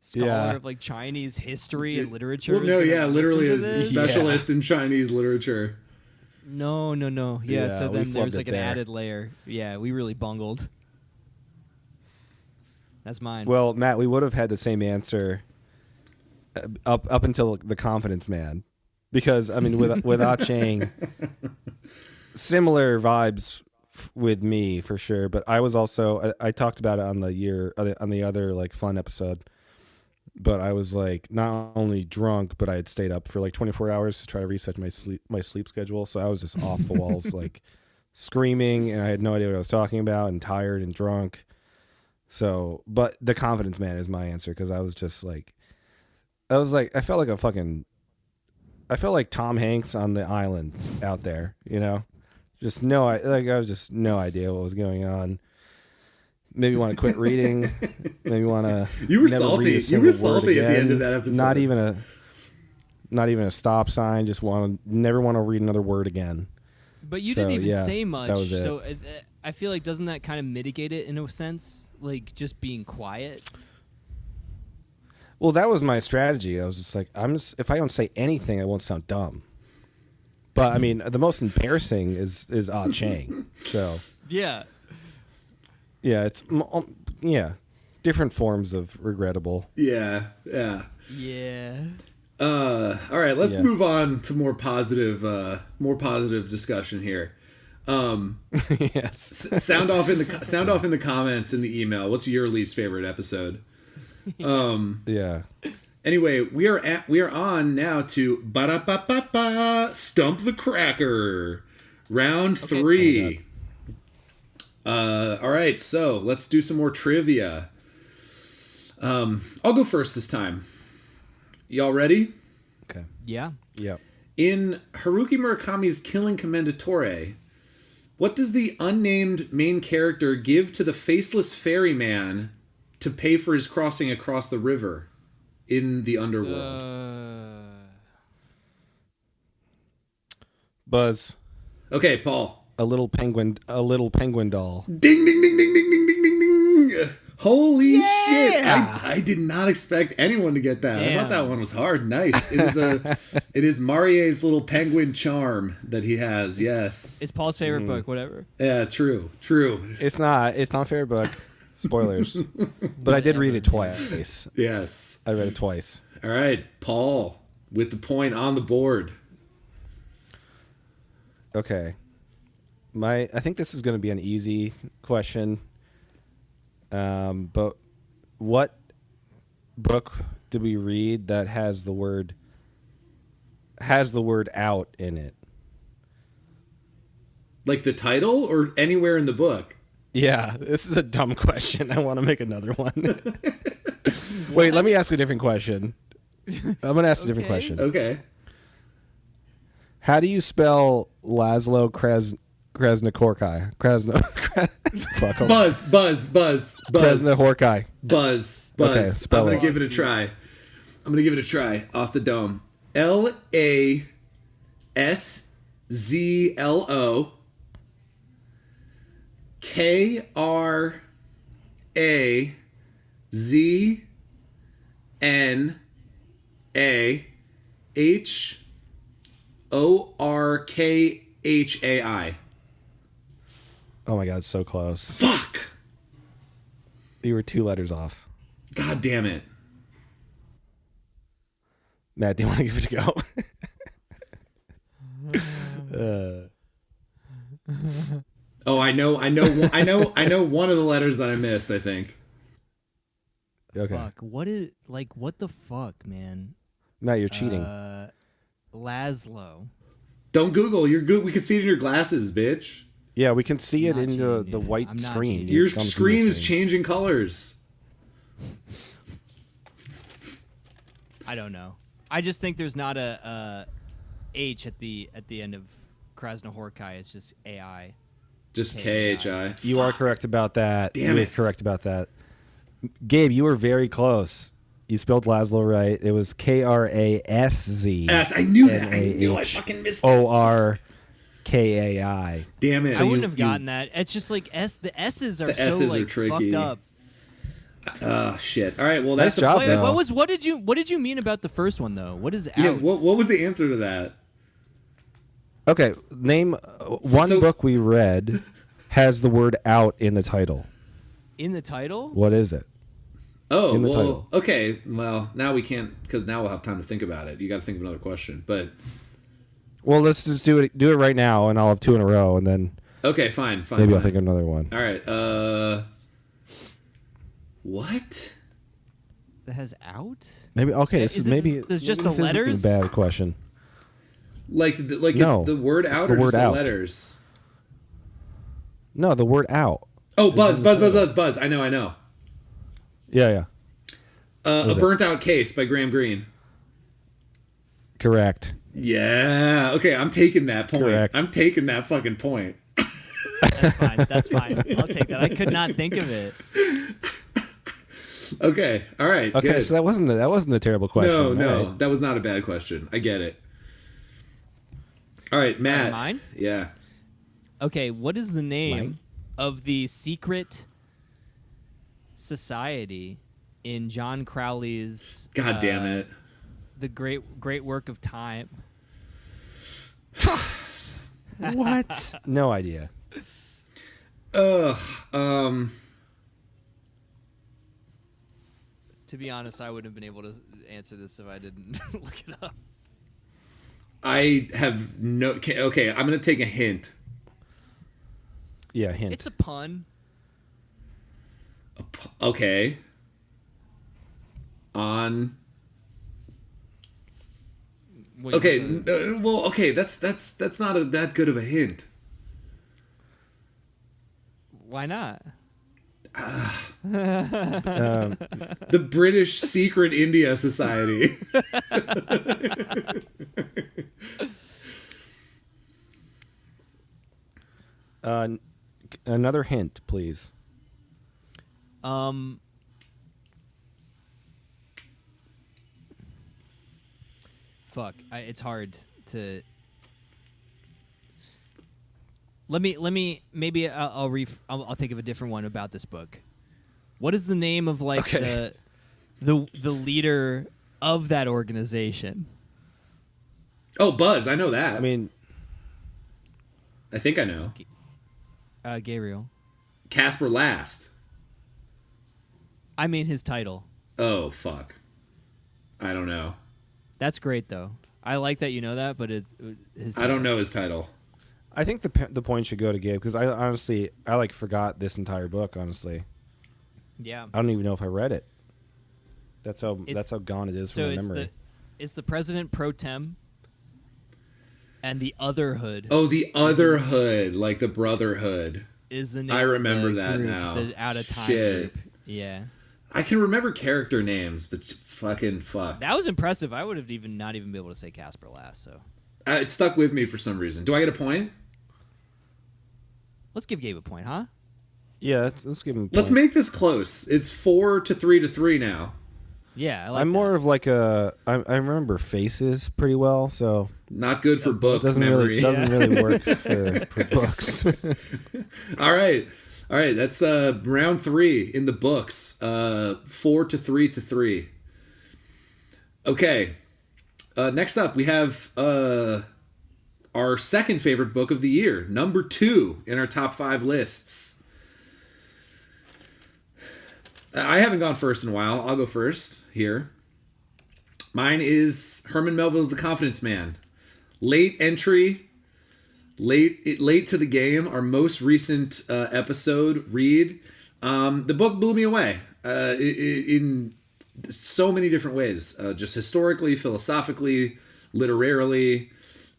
S1: scholar of like Chinese history and literature.
S2: Well, no,
S1: is gonna
S2: yeah, literally
S1: listen to
S2: a
S1: this?
S2: specialist in Chinese literature.
S1: No. Yeah,
S3: Yeah,
S1: so
S3: we
S1: then there's
S3: flubbed
S1: like
S3: it
S1: an
S3: there.
S1: added layer. Yeah, we really bungled. That's mine.
S3: Well, Matt, we would have had the same answer up until the Confidence Man, because I mean, with Ah Chang, similar vibes with me for sure. But I was also I talked about it on the other like fun episode. But I was like not only drunk, but I had stayed up for like 24 hours to try to reset my sleep schedule. So I was just off the walls, like screaming, and I had no idea what I was talking about, and tired and drunk. So, but the Confidence Man is my answer, because I felt like Tom Hanks on the island out there, just I was just no idea what was going on. Maybe want to quit reading. Maybe want to.
S2: You were salty. You were salty at the end of that episode.
S3: Not even a stop sign. Just never want to read another word again.
S1: But you didn't even say
S3: that
S1: much,
S3: was it.
S1: so I feel like doesn't that kind of mitigate it in a sense, like just being quiet?
S3: Well, that was my strategy. I was just like, if I don't say anything, I won't sound dumb. But I mean, the most embarrassing is Ah Chang. So
S1: Yeah.
S3: yeah, it's different forms of regrettable.
S2: Yeah. All right, let's move on to more positive discussion here.
S3: Yes.
S2: Sound off in the comments in the email. What's your least favorite episode?
S3: Yeah.
S2: Anyway, we are on now to ba-da-ba-ba-ba, Stump the Cracker, round 3. All right, so let's do some more trivia. I'll go first this time. Y'all ready?
S3: Okay.
S1: Yeah.
S3: Yep.
S2: In Haruki Murakami's Killing Commendatore, what does the unnamed main character give to the faceless ferryman to pay for his crossing across the river in the underworld?
S3: Buzz.
S2: Okay, Paul.
S3: A little penguin doll.
S2: Ding, ding, ding, ding, ding, ding, ding, ding, ding. Holy shit. I did not expect anyone to get that.
S1: Damn.
S2: I thought that one was hard. Nice. It is Marie's little penguin charm that he has. Yes.
S1: It's Paul's favorite book, whatever.
S2: Yeah, true.
S3: It's not my favorite book. Spoilers. But I did read it twice.
S2: Yes.
S3: I read it twice.
S2: All right, Paul, with the point on the board.
S3: Okay. I think this is going to be an easy question. But what book did we read that has the word out in it?
S2: Like the title or anywhere in the book?
S3: Yeah, this is a dumb question. I want to make another one. Wait, let me ask a different question. I'm going to ask a different question.
S2: Okay.
S3: How do you spell Laszlo Krasnokorkai? Fuck.
S2: Buzz.
S3: Krasnohorkai.
S2: Buzz.
S3: Okay, spell
S2: I'm gonna
S3: it.
S2: give it a try. Off the dome. LASZLO KRAZNAHORKHAI.
S3: Oh my God, so close.
S2: Fuck!
S3: You were 2 letters off.
S2: God damn it.
S3: Matt, do you want to give it a go?
S2: Oh, I know one of the letters that I missed, I think.
S3: Okay.
S1: Fuck. What the fuck, man?
S3: Matt, you're cheating.
S1: Laszlo.
S2: Don't Google. You're good. We can see it in your glasses, bitch.
S3: Yeah, we can see it
S1: Not
S3: in
S1: cheating,
S3: the
S1: dude.
S3: white
S1: I'm not
S3: screen.
S1: cheating.
S2: Your
S3: It comes from
S2: screen
S3: the
S2: is changing colors.
S1: I don't know. I just think there's not a H at the end of Krasnohorkai. It's just AI.
S2: Just
S1: KHI.
S2: KHI.
S3: You are correct about that.
S2: Damn
S3: you
S2: it.
S3: were correct about that. Gabe, you were very close. You spelled Laszlo right. It was KRASZ.
S2: I knew that. I knew I fucking missed it.
S3: ORKAI.
S2: Damn it.
S1: I wouldn't have gotten that. It's just like the S's are
S2: The
S1: so
S2: S's are
S1: like
S2: tricky.
S1: fucked up.
S2: Oh shit. All right. Well, that's
S3: Nice job,
S1: Wait,
S3: though.
S1: what did you mean about the first one though? What is out?
S2: Yeah. What was the answer to that?
S3: Okay, name one
S2: so-
S3: book we read has the word out in the title.
S1: In the title?
S3: What is it?
S2: Oh,
S3: In the
S2: well,
S3: title.
S2: okay. Well, now we can't because now we'll have time to think about it. You got to think of another question. But
S3: Well, let's just do it right now, and I'll have 2 in a row, and then
S2: okay, fine.
S3: maybe I'll
S2: fine.
S3: think of another one.
S2: All right. What?
S1: That has out?
S3: Maybe okay. This
S1: Is
S3: is
S1: it-
S3: maybe
S1: there's just
S3: maybe
S1: the
S3: this isn't
S1: letters?
S3: a bad question.
S2: Like
S3: No,
S2: the word
S3: it's
S2: out
S3: the
S2: or
S3: word
S2: just the
S3: out.
S2: letters?
S3: No, the word out.
S2: Oh, Buzz. I know.
S3: Yeah.
S2: A
S3: is it?
S2: burnt out case by Graham Greene.
S3: Correct.
S2: Yeah. Okay, I'm taking that point.
S3: Correct.
S2: I'm taking that fucking point.
S1: That's fine. I'll take that. I could not think of it.
S2: Okay. All right.
S3: Okay,
S2: good.
S3: so that wasn't a terrible question.
S2: No,
S3: All right.
S2: that was not a bad question. I get it. All right, Matt.
S1: Mine?
S2: Yeah.
S1: Okay, what is the name
S3: Mine?
S1: of the secret society in John Crowley's
S2: God damn it.
S1: The Great Work of Time?
S3: What? No idea.
S2: Ugh.
S1: To be honest, I wouldn't have been able to answer this if I didn't look it up.
S2: I have no. Okay, I'm gonna take a hint.
S3: Yeah, hint.
S1: It's a pun.
S2: Okay. On.
S1: Wait,
S2: Okay.
S1: what
S2: Okay. That's not that good of a hint.
S1: why not?
S2: The British Secret India Society.
S3: Another hint, please.
S1: Fuck. It's hard to. Let me. Maybe I'll think of a different one about this book. What is the name of like
S3: Okay.
S1: the leader of that organization?
S2: Oh, Buzz. I know that.
S3: I mean,
S2: I think I know.
S1: Gabriel.
S2: Casper Last.
S1: I mean his title.
S2: Oh, fuck. I don't know.
S1: That's great though. I like that you know that, but it's his title.
S2: I don't know his title.
S3: I think the point should go to Gabe because I honestly like forgot this entire book. Honestly,
S1: Yeah.
S3: I don't even know if I read it. That's how
S1: It's-
S3: gone it is
S1: So
S3: from my
S1: it's
S3: memory.
S1: it's the president pro tem and the Otherhood
S2: Oh, the Otherhood, like the Brotherhood.
S1: is the name.
S2: I remember
S1: of the
S2: that
S1: group,
S2: now.
S1: The out of time
S2: Shit.
S1: group. Yeah.
S2: I can remember character names, but fucking fuck.
S1: That was impressive. I would have not even been able to say Casper last. So
S2: It stuck with me for some reason. Do I get a point?
S1: Let's give Gabe a point, huh?
S3: Yeah, let's give him a point.
S2: Let's make this close. It's 4-3 now.
S1: Yeah, I like
S3: I'm
S1: that.
S3: more of like I remember faces pretty well, so
S2: Not good for books
S3: doesn't
S2: memory.
S3: really work for books.
S2: All right. That's round 3 in the books. 4-3. Okay. Next up, we have our second favorite book of the year, number 2 in our top 5 lists. I haven't gone first in a while. I'll go first here. Mine is Herman Melville's The Confidence Man. Late entry, late to the game. Our most recent episode read. The book blew me away in so many different ways. Just historically, philosophically, literarily.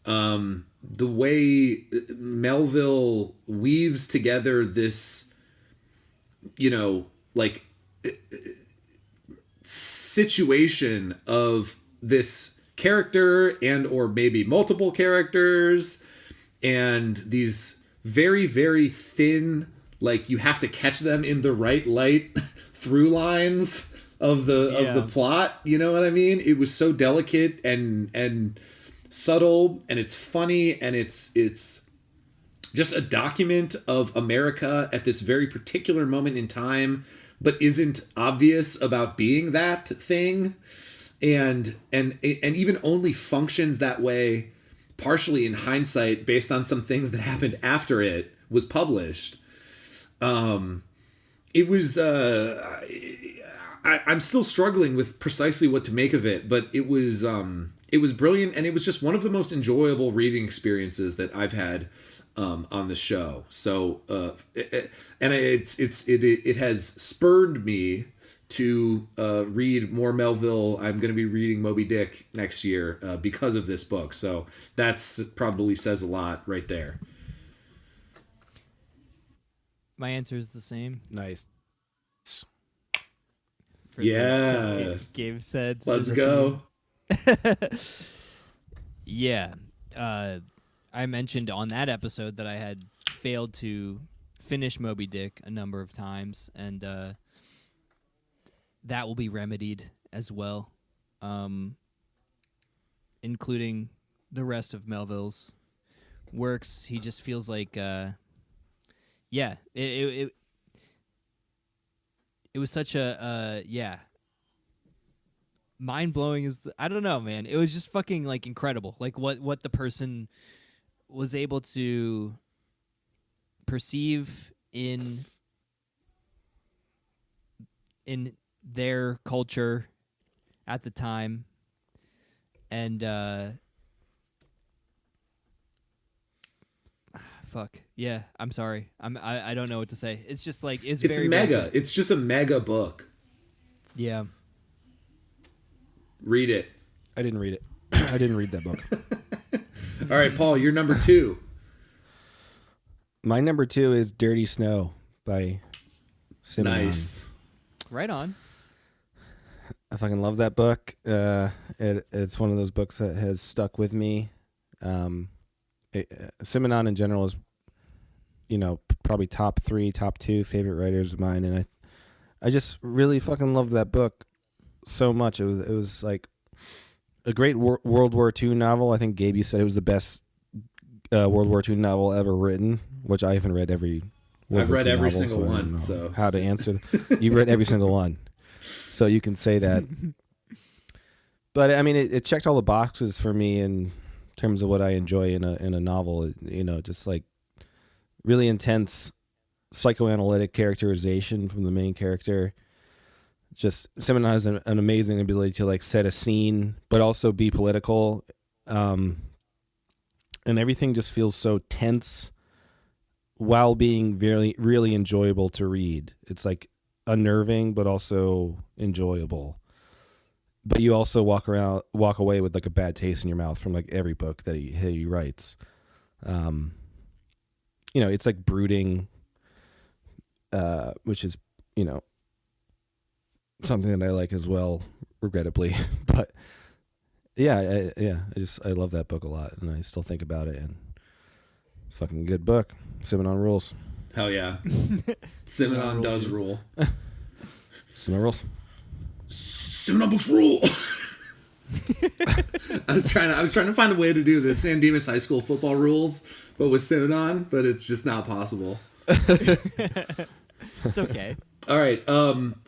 S2: The way Melville weaves together this, like situation of this character and or maybe multiple characters and these very, very thin, like you have to catch them in the right light through lines of the plot. You know what I mean? It was so delicate and subtle, and it's funny, and it's just a document of America at this very particular moment in time, but isn't obvious about being that thing, and even only functions that way partially in hindsight based on some things that happened after it was published. It was I'm still struggling with precisely what to make of it, but it was brilliant, and it was just one of the most enjoyable reading experiences that I've had on the show. So it has spurred me to read more Melville. I'm going to be reading Moby Dick next year because of this book. So that's probably says a lot right there.
S1: My answer is the same.
S3: Nice.
S1: For
S2: Yeah.
S1: the stuff Gabe said.
S2: Let's go.
S1: Yeah. I mentioned on that episode that I had failed to finish Moby Dick a number of times, and that will be remedied as well, including the rest of Melville's works. He just feels like, it was such a mind-blowing I don't know, man. It was just fucking like incredible. Like what the person was able to perceive in their culture at the time, and fuck yeah, I'm sorry, I don't know what to say. It's just like it's very
S2: mega.
S1: very
S2: It's just a mega book.
S1: Yeah.
S2: Read it.
S3: I didn't read it. I didn't read that book.
S2: All right, Paul, you're number 2.
S3: My number 2 is Dirty Snow by Cinnamon.
S2: Nice.
S1: Right on.
S3: I fucking love that book. It's one of those books that has stuck with me. Cinnamon in general is, probably top 3, top 2 favorite writers of mine, and I just really fucking loved that book so much. It was like a great World War II novel. I think Gabe, you said it was the best World War II novel ever written, which I haven't read every.
S2: I've read every
S3: novel,
S2: single
S3: so
S2: one. So
S3: how to answer? You've read every single one, so you can say that. But I mean, it checked all the boxes for me in terms of what I enjoy in a novel. Just like really intense psychoanalytic characterization from the main character. Just Simon has an amazing ability to like set a scene, but also be political, and everything just feels so tense while being very really enjoyable to read. It's like unnerving, but also enjoyable. But you also walk away with like a bad taste in your mouth from like every book that he writes. It's like brooding, which is something that I like as well, regrettably. But I love that book a lot, and I still think about it. And fucking good book. Simonon rules.
S2: Hell yeah. Simonon does rule.
S3: Simonon rules.
S2: Simonon books rule. I was trying to find a way to do the San Dimas High School football rules, but with Simonon, but it's just not possible.
S1: It's okay.
S2: All right.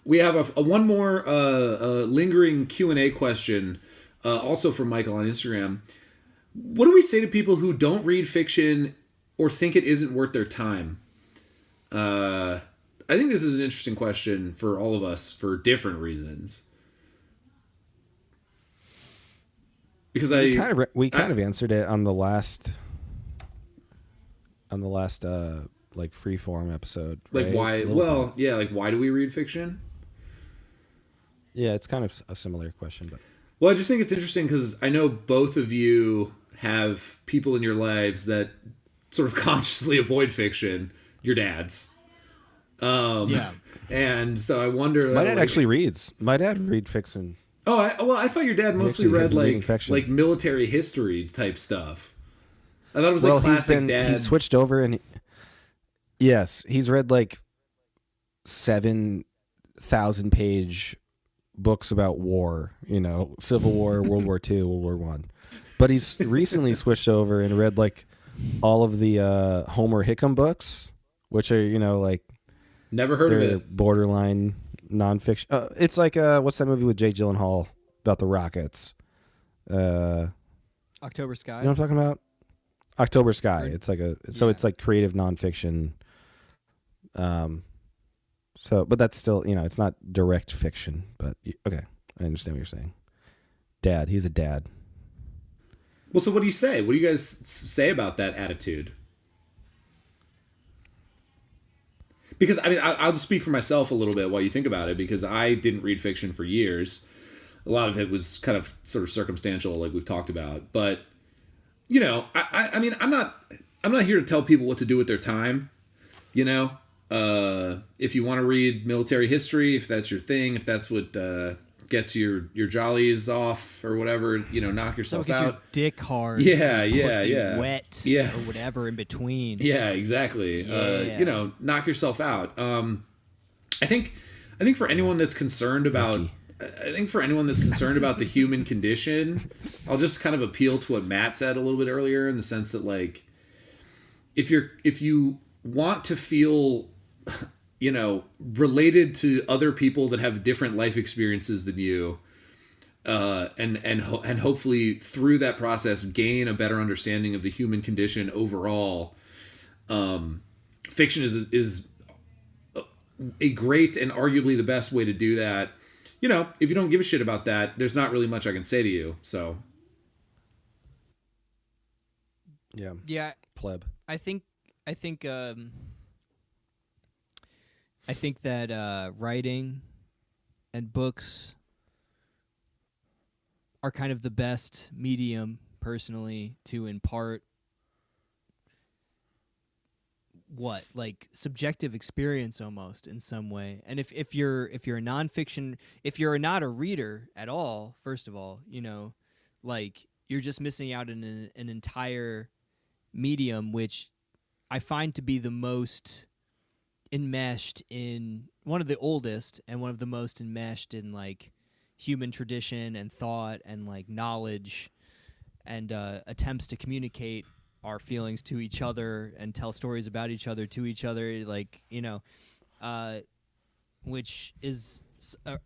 S2: We have a one more lingering Q&A question, also from Michael on Instagram. What do we say to people who don't read fiction or think it isn't worth their time? I think this is an interesting question for all of us for different reasons. Because
S3: we kind of answered it on the last like freeform episode.
S2: Like
S3: right?
S2: why? Well, yeah. Like why do we read fiction?
S3: Yeah, it's kind of a similar question, but
S2: well, I just think it's interesting because I know both of you have people in your lives that sort of consciously avoid fiction. Your dads.
S1: Yeah.
S2: And so I wonder.
S3: My dad actually reads. My dad read fiction.
S2: Oh, I thought your dad mostly read like military history type stuff. I thought it was like classic dad.
S3: He switched over and yes, he's read like 7,000 page books about war, Civil War, World War II, World War One. But he's recently switched over and read like all of the Homer Hickam books, which are, like
S2: never heard of it.
S3: Borderline nonfiction. It's like what's that movie with Jake Gyllenhaal about the rockets?
S1: October Sky.
S3: You know what I'm talking about? October Sky. It's like it's like creative nonfiction. But that's still, it's not direct fiction. But okay, I understand what you're saying. Dad, he's a dad.
S2: Well, so what do you say? What do you guys say about that attitude? Because, I mean, I'll just speak for myself a little bit while you think about it, because I didn't read fiction for years. A lot of it was kind of sort of circumstantial, like we've talked about. But, I mean, I'm not here to tell people what to do with their time, If you want to read military history, if that's your thing, if that's what gets your jollies off or whatever, knock yourself out.
S1: Your dick hard.
S2: Yeah.
S1: Wet.
S2: Yes.
S1: Or whatever in between.
S2: Yeah, exactly.
S1: Yeah.
S2: Knock yourself out. I think for anyone that's concerned about, the human condition, I'll just kind of appeal to what Matt said a little bit earlier, in the sense that, like, if you want to feel related to other people that have different life experiences than you, and hopefully through that process gain a better understanding of the human condition overall, fiction is a great and arguably the best way to do that. If you don't give a shit about that, there's not really much I can say to you. So
S1: yeah,
S3: pleb.
S1: I think that writing and books are kind of the best medium, personally, to impart like subjective experience almost in some way. And if you're a nonfiction, if you're not a reader at all, first of all, like you're just missing out on an entire medium, which I find to be the most enmeshed in, one of the oldest and one of the most enmeshed in like human tradition and thought and like knowledge and attempts to communicate our feelings to each other and tell stories about each other to each other, like, which is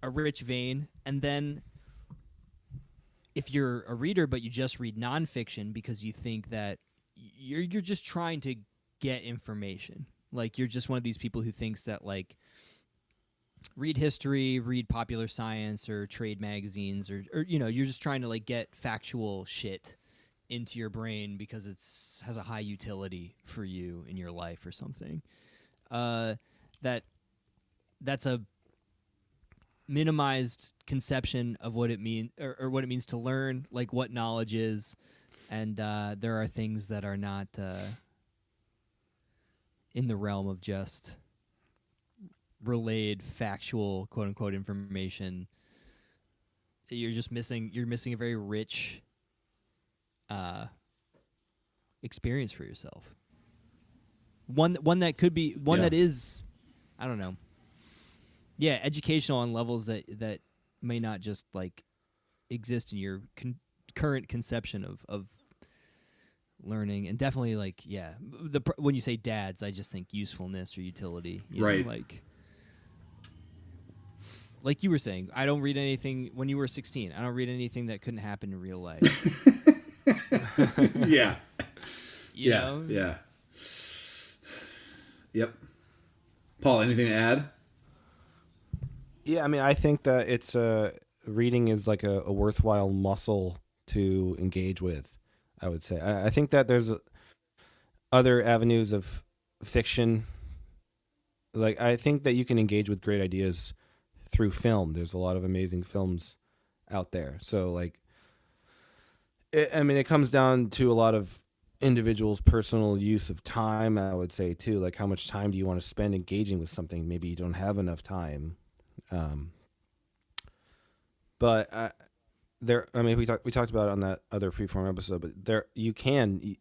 S1: a rich vein. And then if you're a reader but you just read nonfiction because you think that you're just trying to get information, like you're just one of these people who thinks that, like, read history, read popular science or trade magazines, or you're just trying to like get factual shit into your brain because has a high utility for you in your life or something. That's a minimized conception of what it means, or what it means to learn, like what knowledge is, and there are things that are not in the realm of just relayed factual quote unquote information you're missing a very rich experience for yourself. One that could be one that is, I don't know. Yeah, educational on levels that may not just like exist in your current conception of learning, and definitely like when you say dads, I just think usefulness or utility,
S2: right?
S1: Know, like you were saying, I don't read anything when you were 16. I don't read anything that couldn't happen in real life.
S2: Yeah.
S1: You know?
S2: Yeah. Yep. Paul, anything to add?
S3: Yeah, I mean, I think that it's reading is like a worthwhile muscle to engage with. I would say. I think that there's other avenues of fiction. Like, I think that you can engage with great ideas through film. There's a lot of amazing films out there. So, like, it comes down to a lot of individuals' personal use of time, I would say, too. Like, how much time do you want to spend engaging with something? Maybe you don't have enough time. But we talked about it on that other Freeform episode, but there you can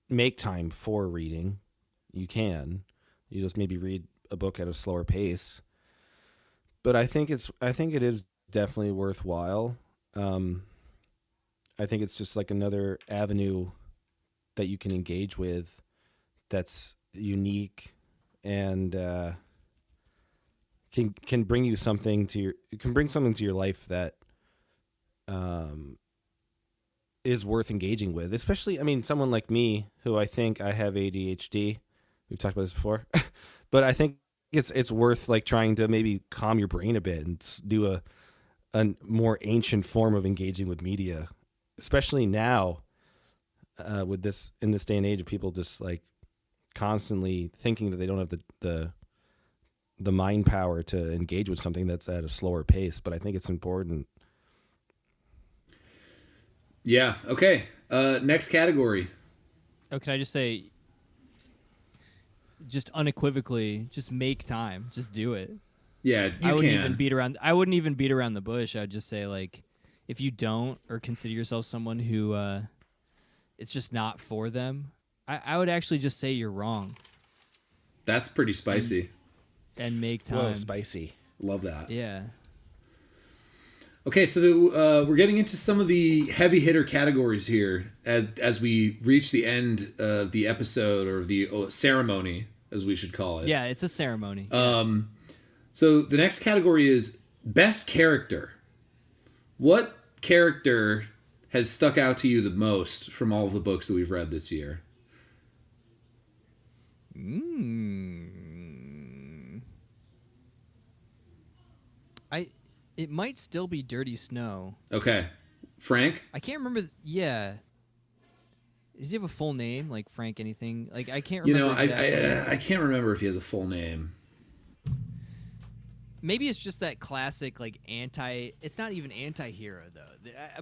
S3: make time for reading. You just maybe read a book at a slower pace. But I think it is definitely worthwhile. I think it's just like another avenue that you can engage with that's unique and can bring you something to your life that is worth engaging with. Especially, I mean, someone like me who I think I have ADHD. We've talked about this before, but I think it's worth like trying to maybe calm your brain a bit and do a more ancient form of engaging with media, especially now with this in this day and age of people just like constantly thinking that they don't have the mind power to engage with something that's at a slower pace. But I think it's important.
S2: Yeah. Okay. Next category.
S1: Oh, can I just say, just unequivocally, just make time, just do it.
S2: Yeah,
S1: I wouldn't even beat around the bush. I'd just say, like, if you don't or consider yourself someone who it's just not for them, I would actually just say you're wrong.
S2: That's pretty spicy.
S1: And make time.
S3: Whoa, spicy.
S2: Love that.
S1: Yeah.
S2: Okay, so we're getting into some of the heavy hitter categories here as we reach the end of the episode, or the ceremony, as we should call it.
S1: Yeah, it's a ceremony.
S2: So the next category is best character. What character has stuck out to you the most from all of the books that we've read this year?
S1: It might still be Dirty Snow.
S2: Okay. Frank?
S1: I can't remember. Yeah. Does he have a full name? Like Frank anything? Like, I can't remember.
S2: I can't remember if he has a full name.
S1: Maybe it's just that classic, like, it's not even anti-hero, though.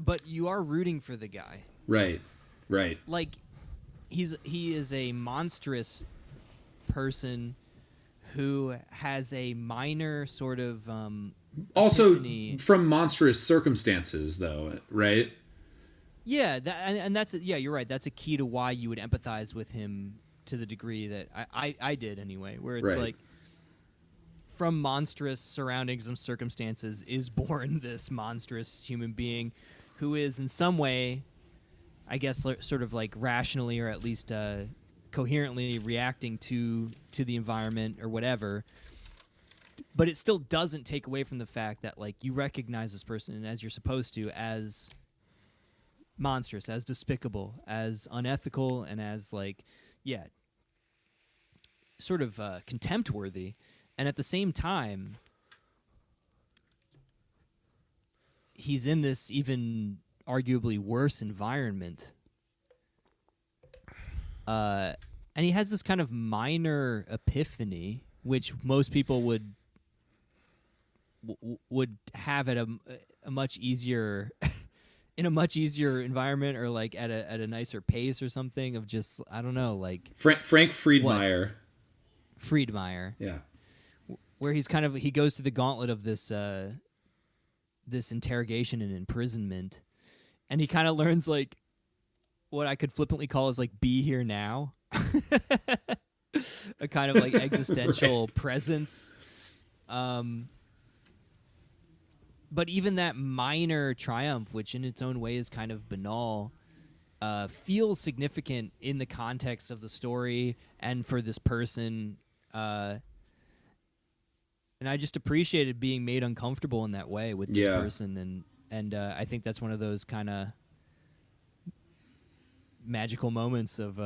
S1: But you are rooting for the guy.
S2: Right.
S1: Like, he is a monstrous person who has a minor sort of
S2: also
S1: epiphany.
S2: From monstrous circumstances, though, right?
S1: Yeah, you're right. That's a key to why you would empathize with him to the degree that I did anyway, where it's like, from monstrous surroundings and circumstances is born this monstrous human being who is in some way, I guess, sort of like rationally or at least coherently reacting to the environment or whatever. But it still doesn't take away from the fact that, like, you recognize this person as you're supposed to, as monstrous, as despicable, as unethical, and as, like, sort of contempt-worthy. And at the same time, he's in this even arguably worse environment. And he has this kind of minor epiphany, which most people would have at a much easier in a much easier environment, or like at a nicer pace or something, of just, I don't know, like
S2: Frank Friedmeier.
S1: Friedmeier.
S2: Yeah.
S1: Where he goes through the gauntlet of this this interrogation and imprisonment, and he kind of learns like what I could flippantly call is like be here now. A kind of like existential presence. But even that minor triumph, which in its own way is kind of banal, feels significant in the context of the story and for this person. And I just appreciated being made uncomfortable in that way with this person. And I think that's one of those kind of magical moments of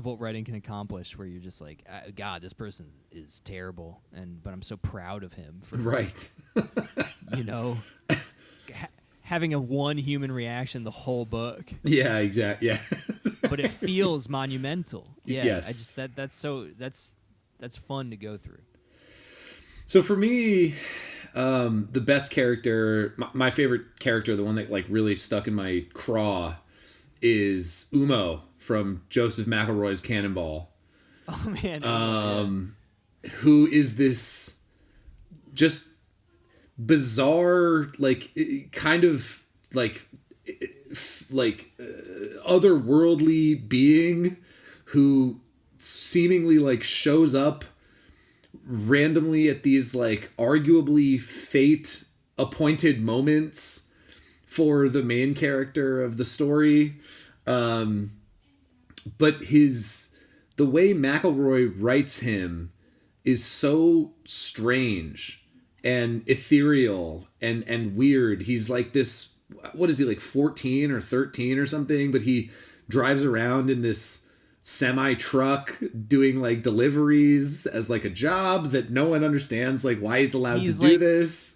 S1: what writing can accomplish, where you're just like, God, this person is terrible, but I'm so proud of him for having a one human reaction the whole book.
S2: Yeah, exactly. Yeah.
S1: But it feels monumental. Yeah.
S2: Yes.
S1: That's fun to go through.
S2: So for me, the best character, my favorite character, the one that like really stuck in my craw, is Umo from Joseph McElroy's Cannonball.
S1: Oh man.
S2: Who is this just bizarre, like kind of like otherworldly being who seemingly like shows up randomly at these like arguably fate appointed moments for the main character of the story. But the way McElroy writes him is so strange and ethereal and weird. He's like this, what is he, like 14 or 13 or something? But he drives around in this semi truck doing like deliveries as like a job that no one understands, like why he's allowed to do this.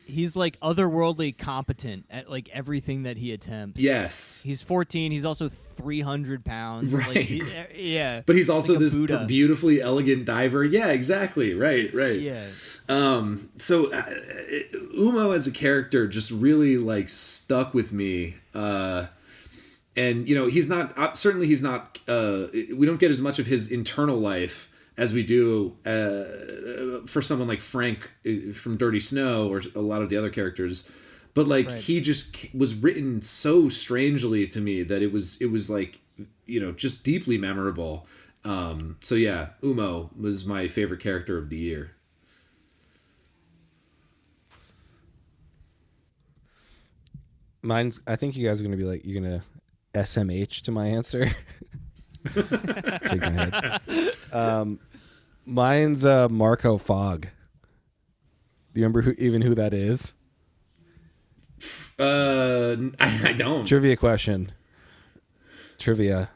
S1: He's like otherworldly competent at like everything that he attempts.
S2: Yes.
S1: He's 14. He's also 300 pounds.
S2: Right.
S1: Like, yeah.
S2: But he's also
S1: like
S2: this beautifully elegant diver. Yeah, exactly. Right.
S1: Yeah.
S2: So Umo as a character just really like stuck with me. And he's not, certainly he's not, we don't get as much of his internal life as we do for someone like Frank from Dirty Snow or a lot of the other characters. But like he just was written so strangely to me that it was like, just deeply memorable. So yeah, Umo was my favorite character of the year.
S3: I think you guys are going to be like, you're going to SMH to my answer. Shake my head. Mine's Marco Fogg. Do you remember who that is?
S2: I don't.
S3: Trivia question. Trivia.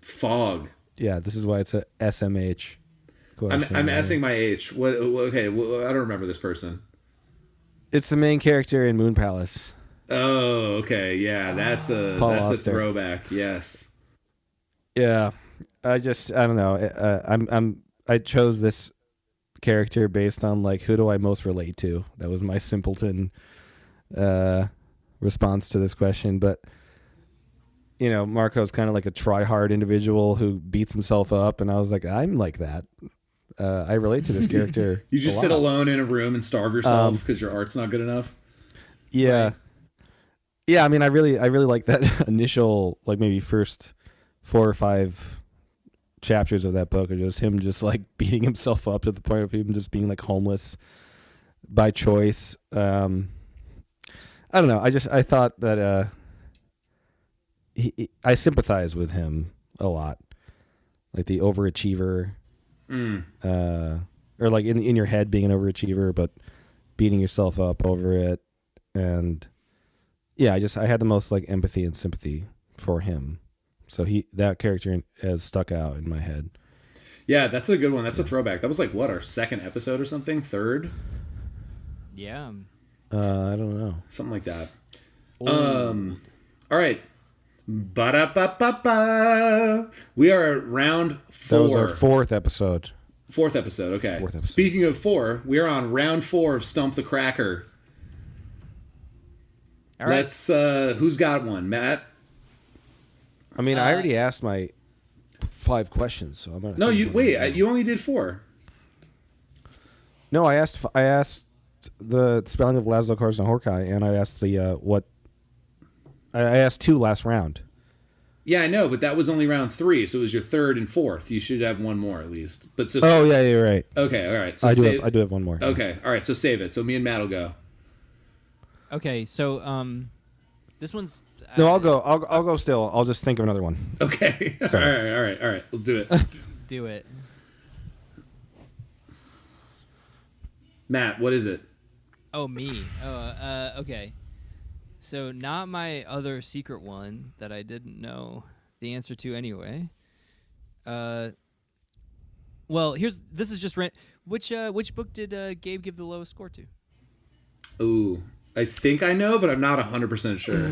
S2: Fog.
S3: Yeah, this is why it's a SMH question.
S2: I'm asking my H. What? Okay, I don't remember this person.
S3: It's the main character in Moon Palace.
S2: Oh, okay, yeah, that's a throwback. Yes.
S3: Yeah, I don't know. I chose this character based on like who do I most relate to. That was my simpleton response to this question. But Marco's kind of like a try-hard individual who beats himself up, and I was like, I'm like that. I relate to this character.
S2: You just sit alone in a room and starve yourself because your art's not good enough.
S3: Yeah. Right? Yeah, I mean, I really like that initial, like maybe first 4 or 5 chapters of that book are just him just like beating himself up to the point of him just being like homeless by choice. I don't know. I thought that I sympathize with him a lot, like the overachiever, or like in your head being an overachiever, but beating yourself up over it. And yeah, I had the most like empathy and sympathy for him. So that character has stuck out in my head.
S2: Yeah, that's a good one. That's a throwback. That was like what, our second episode or something? Third?
S1: Yeah.
S3: I don't know.
S2: Something like that. All right. Ba-da-ba-ba-ba. We are at round 4.
S3: That was our 4th episode.
S2: 4th episode, okay.
S3: 4th episode.
S2: Speaking of 4, we are on round 4 of Stump the Cracker. All right. Let's, who's got one? Matt?
S3: I mean, I already asked my 5 questions, so I'm gonna.
S2: No, you only did 4.
S3: No, I asked the spelling of Laszlo Korsna-Horkai, and I asked I asked 2 last round.
S2: Yeah, I know, but that was only round 3, so it was your third and fourth. You should have one more at least. But so.
S3: Oh yeah, you're right.
S2: Okay, all right. So
S3: I do have one more. Yeah.
S2: Okay, all right. So save it. So me and Matt will go.
S1: Okay, so this one's.
S3: No, I'll go. I'll go still. I'll just think of another one.
S2: Okay. all right. Let's do it.
S1: Do it.
S2: Matt, what is it?
S1: Oh, me. Oh, okay. So not my other secret one that I didn't know the answer to anyway. Well, this is just which book did Gabe give the lowest score to?
S2: Ooh, I think I know, but I'm not 100% sure.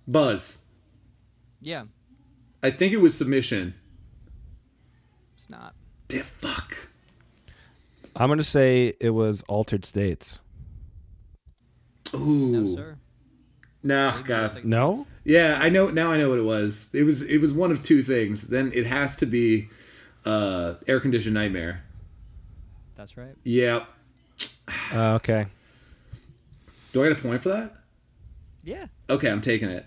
S2: Buzz.
S1: Yeah,
S2: I think it was Submission.
S1: it's not.
S2: Damn, fuck.
S3: I'm gonna say it was Altered States.
S2: Ooh.
S1: No, sir.
S2: No,
S1: Maybe
S2: God.
S1: it's like-
S3: No.
S2: Yeah, I know. Now I know what it was. It was one of 2 things. Then it has to be Air Conditioned Nightmare.
S1: That's right.
S2: Yep.
S3: Okay.
S2: Do I get a point for that?
S1: Yeah,
S2: Okay, I'm taking it.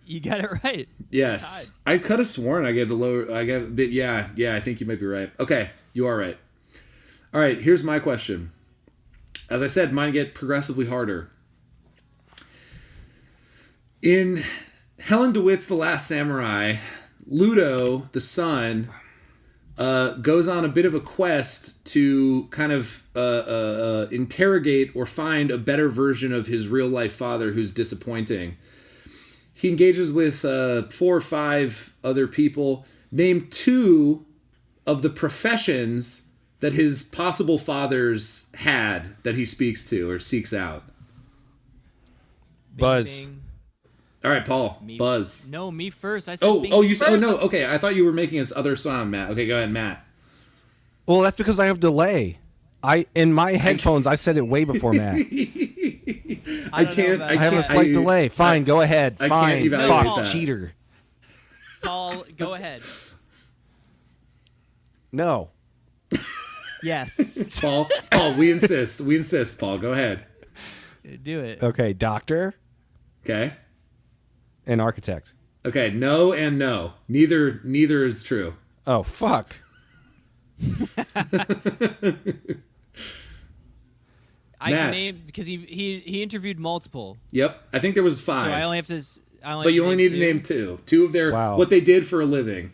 S1: you got it right.
S2: Yes. I could have sworn I gave the lower. I gave a bit. Yeah. I think you might be right. Okay, you are right. All right. Here's my question. As I said, mine get progressively harder. In Helen DeWitt's The Last Samurai, Ludo, the son, goes on a bit of a quest to kind of interrogate or find a better version of his real life father who's disappointing. He engages with 4 or 5 other people. Name 2 of the professions that his possible fathers had that he speaks to or seeks out.
S1: Bing,
S3: Buzz.
S1: bing.
S2: All right, Paul.
S1: Me-
S2: Buzz.
S1: No, me first. I said.
S2: Oh,
S1: bing,
S2: oh,
S1: bing
S2: you.
S1: first.
S2: Oh no. Okay, I thought you were making this other song, Matt. Okay, go ahead, Matt.
S3: Well, that's because I have delay. In my headphones, I said it way before Matt.
S1: I don't know about
S3: I have a
S1: that.
S3: slight delay. Fine, go ahead.
S2: I can't
S3: Fine,
S2: evaluate
S3: fuck,
S2: that.
S3: cheater.
S1: Paul, go ahead.
S3: No.
S1: Yes,
S2: Paul. Paul, we insist. We insist. Paul, go ahead.
S1: do it.
S3: Okay, doctor
S2: Okay.
S3: and architect.
S2: Okay. No and no. Neither is true.
S3: Oh fuck.
S1: I
S2: Matt.
S1: can name because he interviewed multiple,
S2: Yep. I think there was 5.
S1: so I only have to.
S2: but you only need to name 2. 2 of their
S3: Wow.
S2: what they did for a living,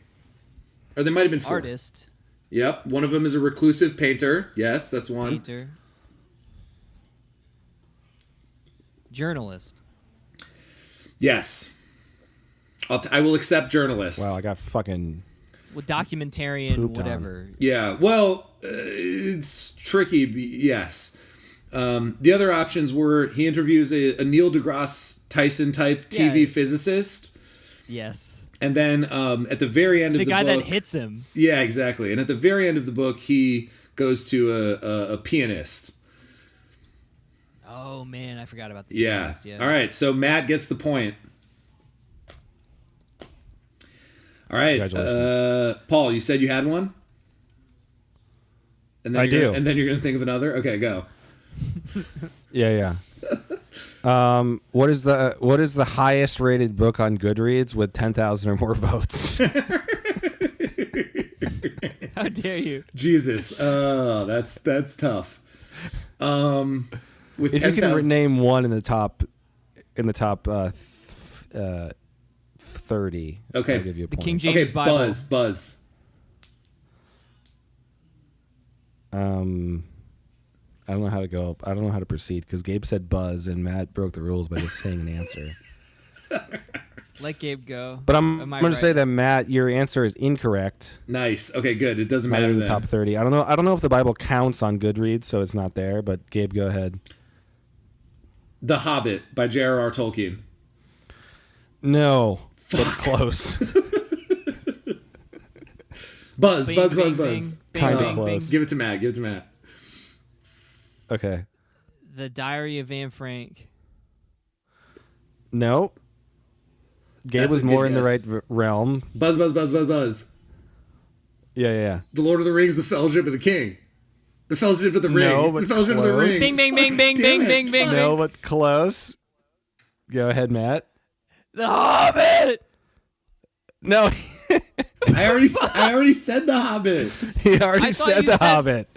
S2: or there might have been 4.
S1: Artist,
S2: Yep. One of them is a reclusive painter. Yes, that's one.
S1: painter, journalist.
S2: Yes. I will accept journalist.
S3: Wow, I got fucking.
S1: Well, documentarian,
S3: Pooped on.
S1: whatever.
S2: Yeah, well, it's tricky. Yes. The other options were he interviews a Neil deGrasse Tyson type TV
S1: Yeah.
S2: physicist,
S1: Yes,
S2: and then at the very end of
S1: the
S2: the
S1: guy
S2: book,
S1: that hits him.
S2: yeah, exactly. And at the very end of the book, he goes to a pianist.
S1: Oh man, I forgot about the
S2: Yeah.
S1: pianist, yeah.
S2: All right. So Matt gets the point. All right.
S3: Congratulations.
S2: Paul, you said you had one. And then
S3: I
S2: you're
S3: do.
S2: Gonna, and then you're gonna think of another. Okay, go.
S3: Yeah. What is the highest rated book on Goodreads with 10,000 or more votes?
S1: How dare you?
S2: Jesus. Oh, that's tough. With
S3: If you
S2: 10,000
S3: can name one in the top 30,
S2: Okay.
S3: I'll give you a
S1: The
S3: point.
S1: King James Bible.
S2: Buzz.
S3: I don't know how to go. I don't know how to proceed because Gabe said buzz and Matt broke the rules by just saying an answer.
S1: Let Gabe go.
S3: But I'm
S1: Am I
S3: going
S1: right?
S3: to say that Matt, your answer is incorrect.
S2: Nice. Okay, good. It doesn't
S3: Not
S2: matter
S3: in the
S2: then.
S3: top 30. I don't know if the Bible counts on Goodreads, so it's not there. But Gabe, go ahead.
S2: The Hobbit by J.R.R. Tolkien.
S3: No, but close.
S2: Buzz.
S1: Bing,
S2: Buzz.
S1: bing,
S2: Buzz.
S1: bing,
S3: Kinda
S1: bing,
S3: close.
S2: Give it to Matt. Give it to Matt.
S3: Okay.
S1: The Diary of Anne Frank.
S3: No. Gabe
S2: That's
S3: was
S2: a good
S3: more in the
S2: guess.
S3: right realm.
S2: Buzz.
S3: Yeah.
S2: The Lord of the Rings, The Fellowship of the King. The Fellowship of the Ring.
S3: No, but
S2: the Fellowship of the
S3: close.
S2: Ring.
S1: Bing, bing, bing, bing,
S2: Damn
S1: bing,
S2: it.
S1: bing, bing,
S3: No,
S1: bing.
S3: but close. Go ahead, Matt.
S1: The Hobbit.
S3: No,
S2: I already said The Hobbit.
S3: he already
S1: I thought
S3: said
S1: you
S3: The
S1: said-
S3: Hobbit.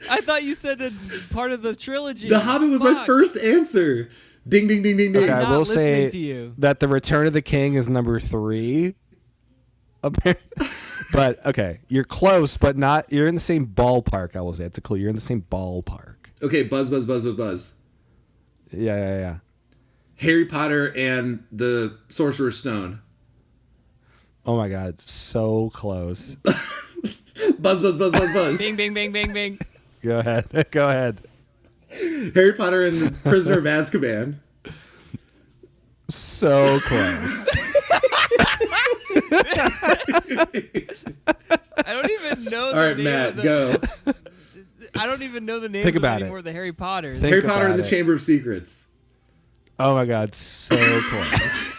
S1: I thought you said a part of the trilogy.
S2: The Hobbit was my
S1: Fuck.
S2: first answer. Ding, ding, ding, ding, ding.
S3: Okay,
S1: I'm
S3: I
S1: not
S3: will
S1: listening
S3: say
S1: to you.
S3: that The Return of the King is number 3. But okay, you're close, but not. You're in the same ballpark. I will say it's a clue. You're in the same ballpark.
S2: Okay, buzz, buzz, buzz, buzz, buzz.
S3: Yeah.
S2: Harry Potter and the Sorcerer's Stone.
S3: Oh my God, so close.
S2: Buzz, buzz, buzz, buzz, buzz.
S1: Bing, bing, bing, bing, bing.
S3: Go ahead. Go ahead.
S2: Harry Potter and the Prisoner of Azkaban.
S3: So close.
S1: I don't even know.
S2: All
S1: the
S2: right,
S1: name
S2: Matt,
S1: of the,
S2: go.
S1: I don't even know the names
S3: Think
S1: of
S3: about
S1: anymore.
S3: it.
S1: The Harry Potter.
S3: Think
S2: Harry Potter
S3: about
S2: and the
S3: it.
S2: Chamber of Secrets.
S3: Oh my God, so close.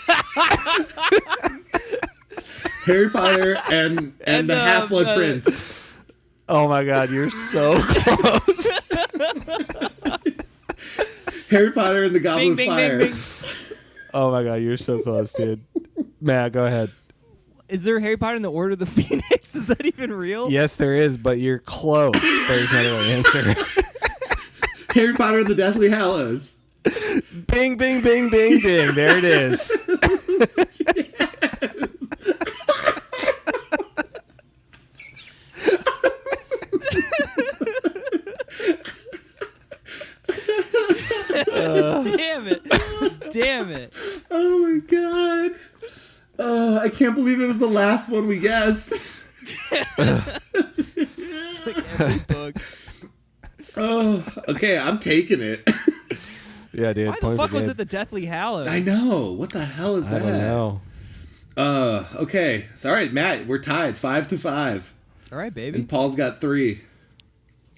S2: Harry Potter and the Half-Blood Prince.
S3: Oh my God, you're so close.
S2: Harry Potter and the Goblet
S1: Bing,
S2: of
S1: bing,
S2: Fire.
S1: bing, bing.
S3: Oh my God, you're so close, dude. Matt, go ahead.
S1: Is there Harry Potter and the Order of the Phoenix? Is that even real?
S3: Yes, there is, but you're close. There's not an answer.
S2: Harry Potter and the Deathly Hallows.
S3: Bing, bing, bing, bing, bing. There it is.
S1: Damn it. Damn it.
S2: Oh my god. Oh, I can't believe it was the last one we guessed.
S1: It's like every book.
S2: Oh, okay, I'm taking it.
S3: Yeah, dude.
S1: Why the
S3: point
S1: fuck
S3: for
S1: was
S3: Gabe.
S1: it the Deathly Hallows?
S2: I know. What the hell is
S3: I
S2: that?
S3: don't know.
S2: Okay. So, all right, Matt, we're tied 5-5.
S1: All right, baby.
S2: And Paul's got 3.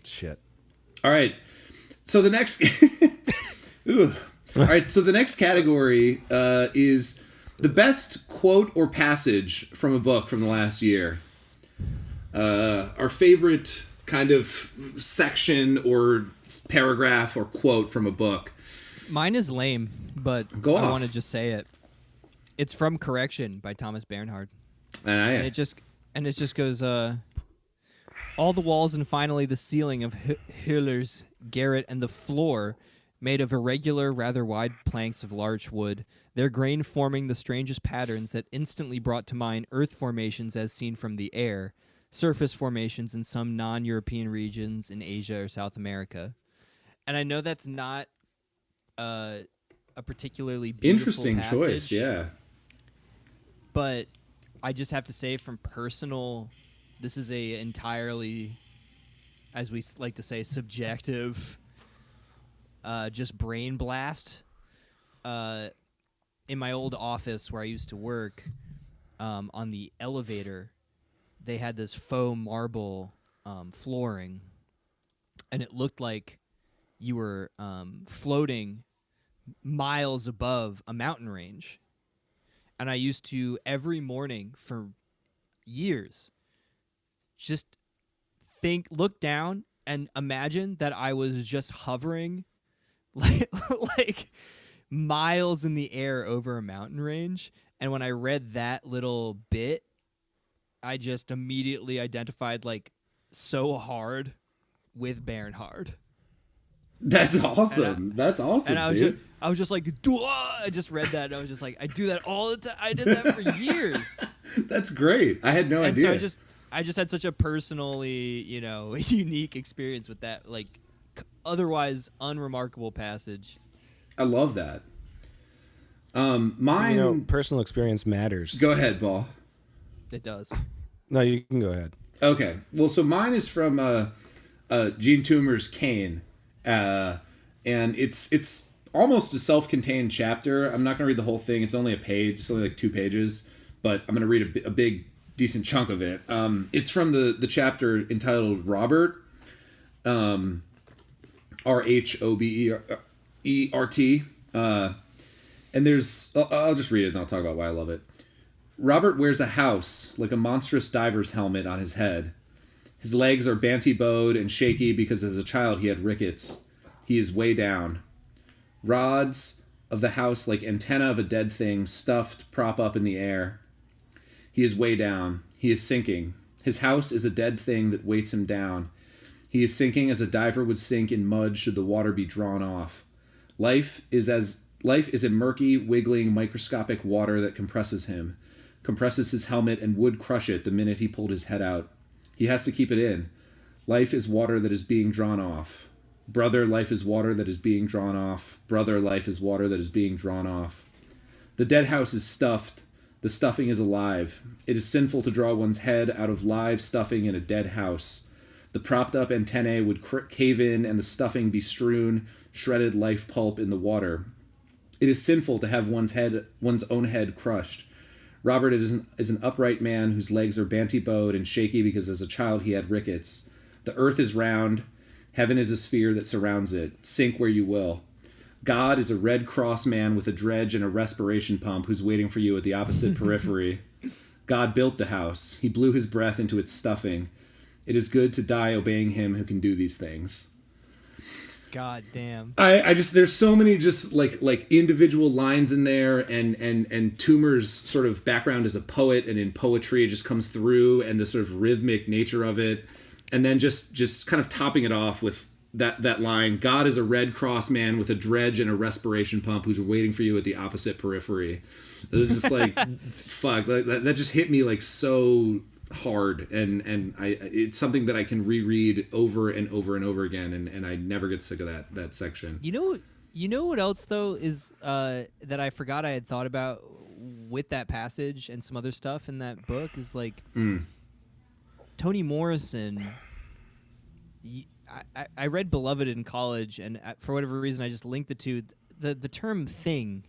S3: Shit.
S2: All right. So the next Ooh. All right, so the next category is the best quote or passage from a book from the last year. Our favorite kind of section or paragraph or quote from a book.
S1: Mine is lame, but
S2: Go
S1: I
S2: off.
S1: want to just say it. It's from Correction by Thomas Bernhard.
S2: And
S1: And it just goes, all the walls and finally the ceiling of Hiller's garret and the floor, made of irregular, rather wide planks of larch wood, their grain forming the strangest patterns that instantly brought to mind earth formations as seen from the air, surface formations in some non-European regions in Asia or South America. And I know that's not a particularly beautiful
S2: interesting choice,
S1: passage,
S2: yeah.
S1: but I just have to say from personal, this is a entirely, as we like to say, subjective, just brain blast. In my old office where I used to work, on the elevator, they had this faux marble flooring, and it looked like you were floating miles above a mountain range. And I used to, every morning for years, just look down and imagine that I was just hovering like miles in the air over a mountain range. And when I read that little bit, I just immediately identified so hard with Bernhard.
S2: That's awesome. That's awesome,
S1: And I was
S2: dude.
S1: just like, "Duh!" I just read that and I was just like, I do that all the time. I did that for years.
S2: That's great. I had no
S1: And
S2: idea.
S1: so I just had such a personally, unique experience with that, otherwise unremarkable passage.
S2: I love that. Mine.
S3: Personal experience matters.
S2: Go ahead, Paul.
S1: It does.
S3: No, you can go ahead.
S2: Okay. Well, so mine is from Gene Toomer's Kane, and it's almost a self-contained chapter. I'm not going to read the whole thing. It's only a page. It's only 2 pages, but I'm going to read a big, decent chunk of it. It's from the chapter entitled Robert, RHOBERT, and I'll just read it and I'll talk about why I love it. Robert wears a house like a monstrous diver's helmet on his head. His legs are banty-bowed and shaky because as a child he had rickets. He is way down. Rods of the house like antenna of a dead thing stuffed prop up in the air. He is way down. He is sinking. His house is a dead thing that weights him down. He is sinking as a diver would sink in mud should the water be drawn off. Life is a murky, wiggling, microscopic water that compresses him. Compresses his helmet and would crush it the minute he pulled his head out. He has to keep it in. Life is water that is being drawn off. Brother, life is water that is being drawn off. Brother, life is water that is being drawn off. The dead house is stuffed. The stuffing is alive. It is sinful to draw one's head out of live stuffing in a dead house. The propped up antennae would cave in and the stuffing be strewn, shredded life pulp in the water. It is sinful to have one's own head crushed. Robert is an upright man whose legs are banty-bowed and shaky because as a child he had rickets. The earth is round. Heaven is a sphere that surrounds it. Sink where you will. God is a Red Cross man with a dredge and a respiration pump who's waiting for you at the opposite periphery. God built the house. He blew his breath into its stuffing. It is good to die obeying him who can do these things.
S1: God damn.
S2: I just there's so many just like individual lines in there and Toomer's sort of background as a poet and in poetry it just comes through and the sort of rhythmic nature of it. And then just kind of topping it off with that line, God is a Red Cross man with a dredge and a respiration pump who's waiting for you at the opposite periphery. It was just like, fuck, that just hit me like so hard. And it's something that I can reread over and over and over again. And I never get sick of that section.
S1: You know what else, though, is that I forgot I had thought about with that passage and some other stuff in that book is like Toni Morrison. I read Beloved in college, and for whatever reason, I just linked the two. The term "thing,"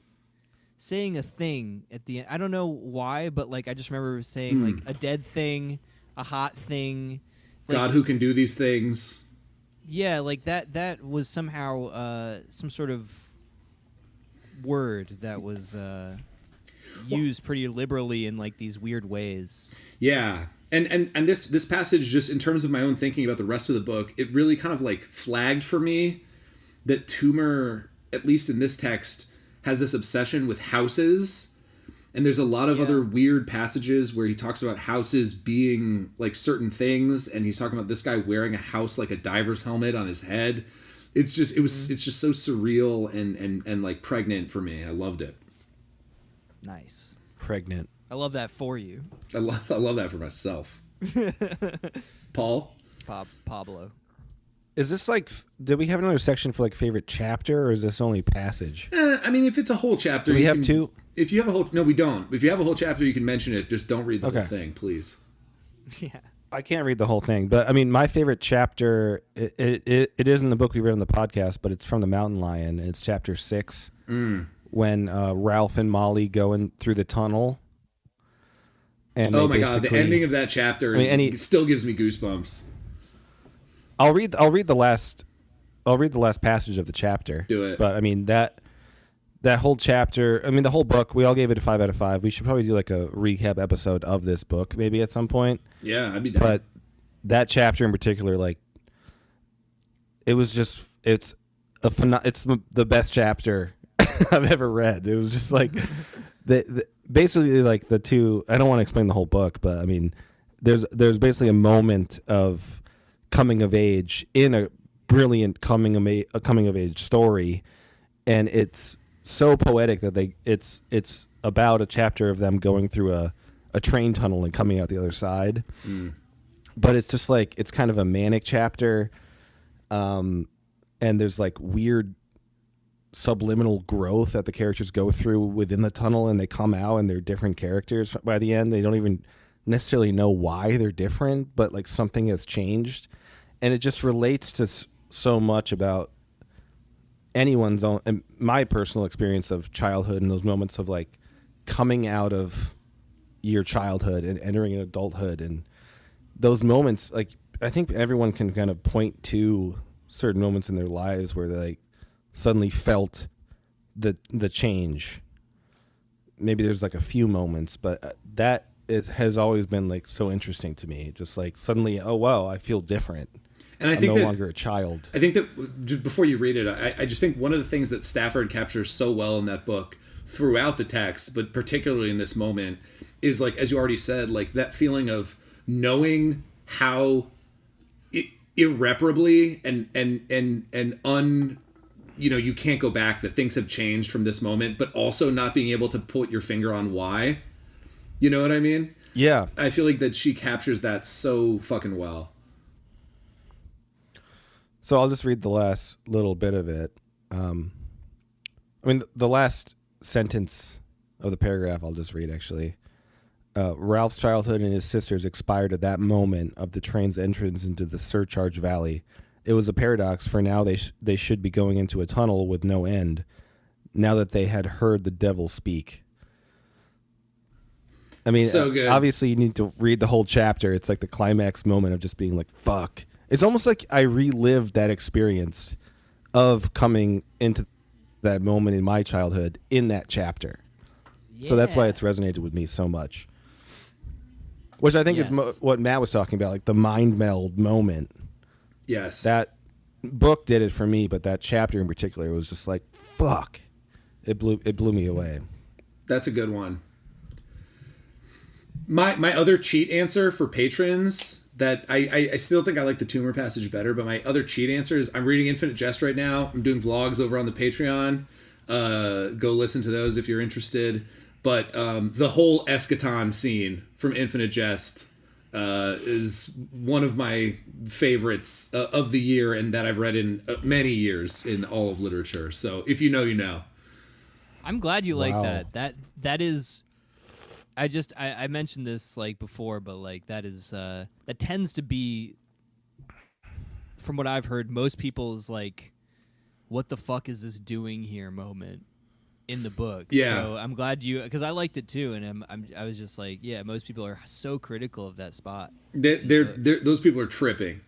S1: saying a thing at the end. I don't know why, but like I just remember saying like a dead thing, a hot thing. Like,
S2: God who can do these things.
S1: Yeah, like that was somehow some sort of word that was used pretty liberally in like these weird ways.
S2: Yeah. And this passage, just in terms of my own thinking about the rest of the book, it really kind of like flagged for me that Toomer, at least in this text, has this obsession with houses. And there's a lot of other weird passages where he talks about houses being like certain things. And he's talking about this guy wearing a house like a diver's helmet on his head. It's just, it's just so surreal and like pregnant for me. I loved it.
S1: Nice.
S3: Pregnant.
S1: I love that for you.
S2: I love that for myself. Paul?
S1: Pablo.
S3: Is this like, did we have another section for like favorite chapter, or is this only passage?
S2: I mean, if it's a whole chapter,
S3: do we have two?
S2: If you have a whole, no, we don't. If you have a whole chapter, you can mention it. Just don't read the whole thing, please.
S1: Yeah.
S3: I can't read the whole thing, but I mean, my favorite chapter, it isn't the book we read on the podcast, but it's from The Mountain Lion. And it's chapter 6 when Ralph and Molly go in through the tunnel. And
S2: oh my god, the ending of that chapter it still gives me goosebumps.
S3: I'll read the last passage of the chapter.
S2: Do it.
S3: But I mean that whole chapter, I mean the whole book, we all gave it a 5 out of 5. We should probably do like a recap episode of this book maybe at some point.
S2: Yeah, I'd be down.
S3: But that chapter in particular, like it was just it's the best chapter I've ever read. It was just like basically like the two. I don't want to explain the whole book, but I mean, there's basically a moment of coming of age in a brilliant coming of age story, and it's so poetic that it's about a chapter of them going through a train tunnel and coming out the other side. But it's just like it's kind of a manic chapter, and there's like weird subliminal growth that the characters go through within the tunnel, and they come out and they're different characters by the end. They don't even necessarily know why they're different, but like something has changed, and it just relates to so much about anyone's own and my personal experience of childhood and those moments of like coming out of your childhood and entering adulthood, and those moments, like I think everyone can kind of point to certain moments in their lives where they like suddenly felt the change. Maybe there's like a few moments, but that it has always been like so interesting to me. Just like suddenly, oh wow, I feel different.
S2: And I
S3: I'm
S2: think
S3: no longer a child.
S2: I think that before you read it, I just think one of the things that Stafford captures so well in that book throughout the text, but particularly in this moment, is like, as you already said, like that feeling of knowing how irreparably and you can't go back, that things have changed from this moment, but also not being able to put your finger on why. You know what I mean?
S3: Yeah.
S2: I feel like that she captures that so fucking well.
S3: So I'll just read the last little bit of it. The last sentence of the paragraph I'll just read, actually. Ralph's childhood and his sister's expired at that moment of the train's entrance into the Surcharge Valley. It was a paradox, for now they should be going into a tunnel with no end, now that they had heard the devil speak. I mean,
S2: so good.
S3: Obviously you need to read the whole chapter. It's like the climax moment of just being like, fuck. It's almost like I relived that experience of coming into that moment in my childhood in that chapter. Yeah. So that's why it's resonated with me so much. Which I think is what Matt was talking about, like the mind meld moment.
S2: Yes.
S3: That book did it for me, but that chapter in particular was just like, fuck. It blew me away.
S2: That's a good one. My other cheat answer for patrons that I still think I like the tumor passage better, but my other cheat answer is I'm reading Infinite Jest right now. I'm doing vlogs over on the Patreon. Go listen to those if you're interested. But the whole eschaton scene from Infinite Jest is one of my favorites of the year, and that I've read in many years in all of literature. So if you know, you know.
S1: I'm glad you like that. That is... I mentioned this like before, but like that is that tends to be, from what I've heard, most people's like, what the fuck is this doing here moment in the book.
S2: Yeah.
S1: So I'm glad because I liked it too, and I was just like, yeah, most people are so critical of that spot.
S2: Those people are tripping.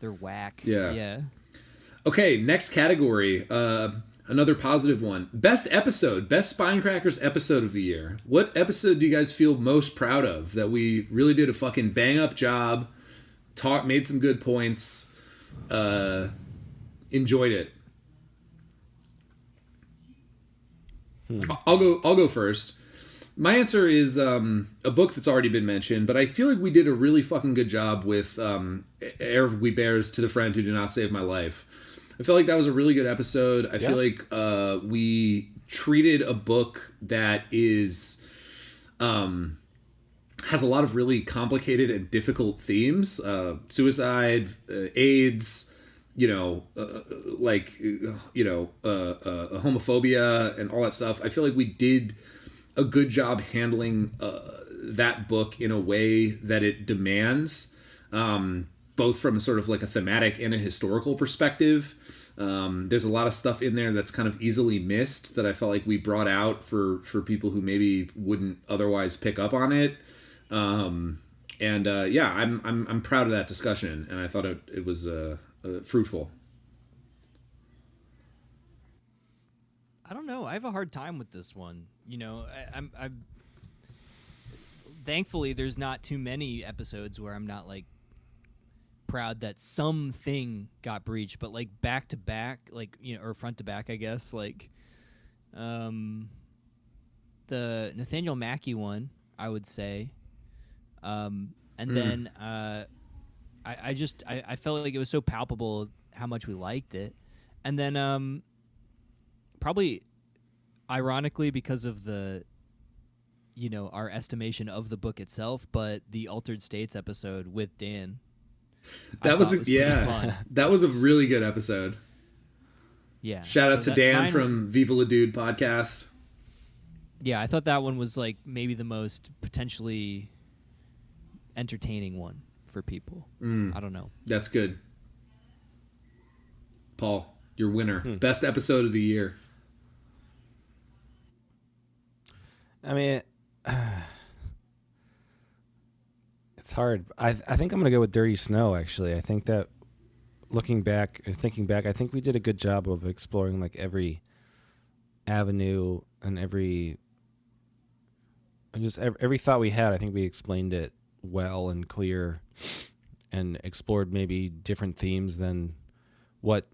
S1: They're whack.
S2: Yeah.
S1: Yeah.
S2: Okay, next category. Another positive one. Best episode. Best Spinecrackers episode of the year. What episode do you guys feel most proud of? That we really did a fucking bang up job. Made some good points. Enjoyed it. I'll go first. My answer is a book that's already been mentioned, but I feel like we did a really fucking good job with Air of We Bears to the Friend Who Did Not Save My Life. I feel like that was a really good episode. I feel like we treated a book that is has a lot of really complicated and difficult themes. Suicide, AIDS, homophobia and all that stuff. I feel like we did a good job handling that book in a way that it demands. Both from sort of like a thematic and a historical perspective. There's a lot of stuff in there that's kind of easily missed that I felt like we brought out for people who maybe wouldn't otherwise pick up on it. I'm proud of that discussion, and I thought it was fruitful.
S1: I don't know. I have a hard time with this one. I'm thankfully there's not too many episodes where I'm not like proud that something got breached, but like back to back, like or front to back, I guess, like the Nathaniel Mackey one, I would say, and then I felt like it was so palpable how much we liked it, and then probably ironically because of the our estimation of the book itself, but the Altered States episode with Dan.
S2: That was that was a really good episode.
S1: Yeah.
S2: Shout out to Dan from Viva La Dude podcast.
S1: Yeah, I thought that one was like maybe the most potentially entertaining one for people. I don't know.
S2: That's good. Paul, your winner. Best episode of the year.
S3: I mean, it's hard. I think I'm going to go with Dirty Snow, actually. I think that thinking back, I think we did a good job of exploring like every avenue and every And just every thought we had, I think we explained it well and clear, and explored maybe different themes than what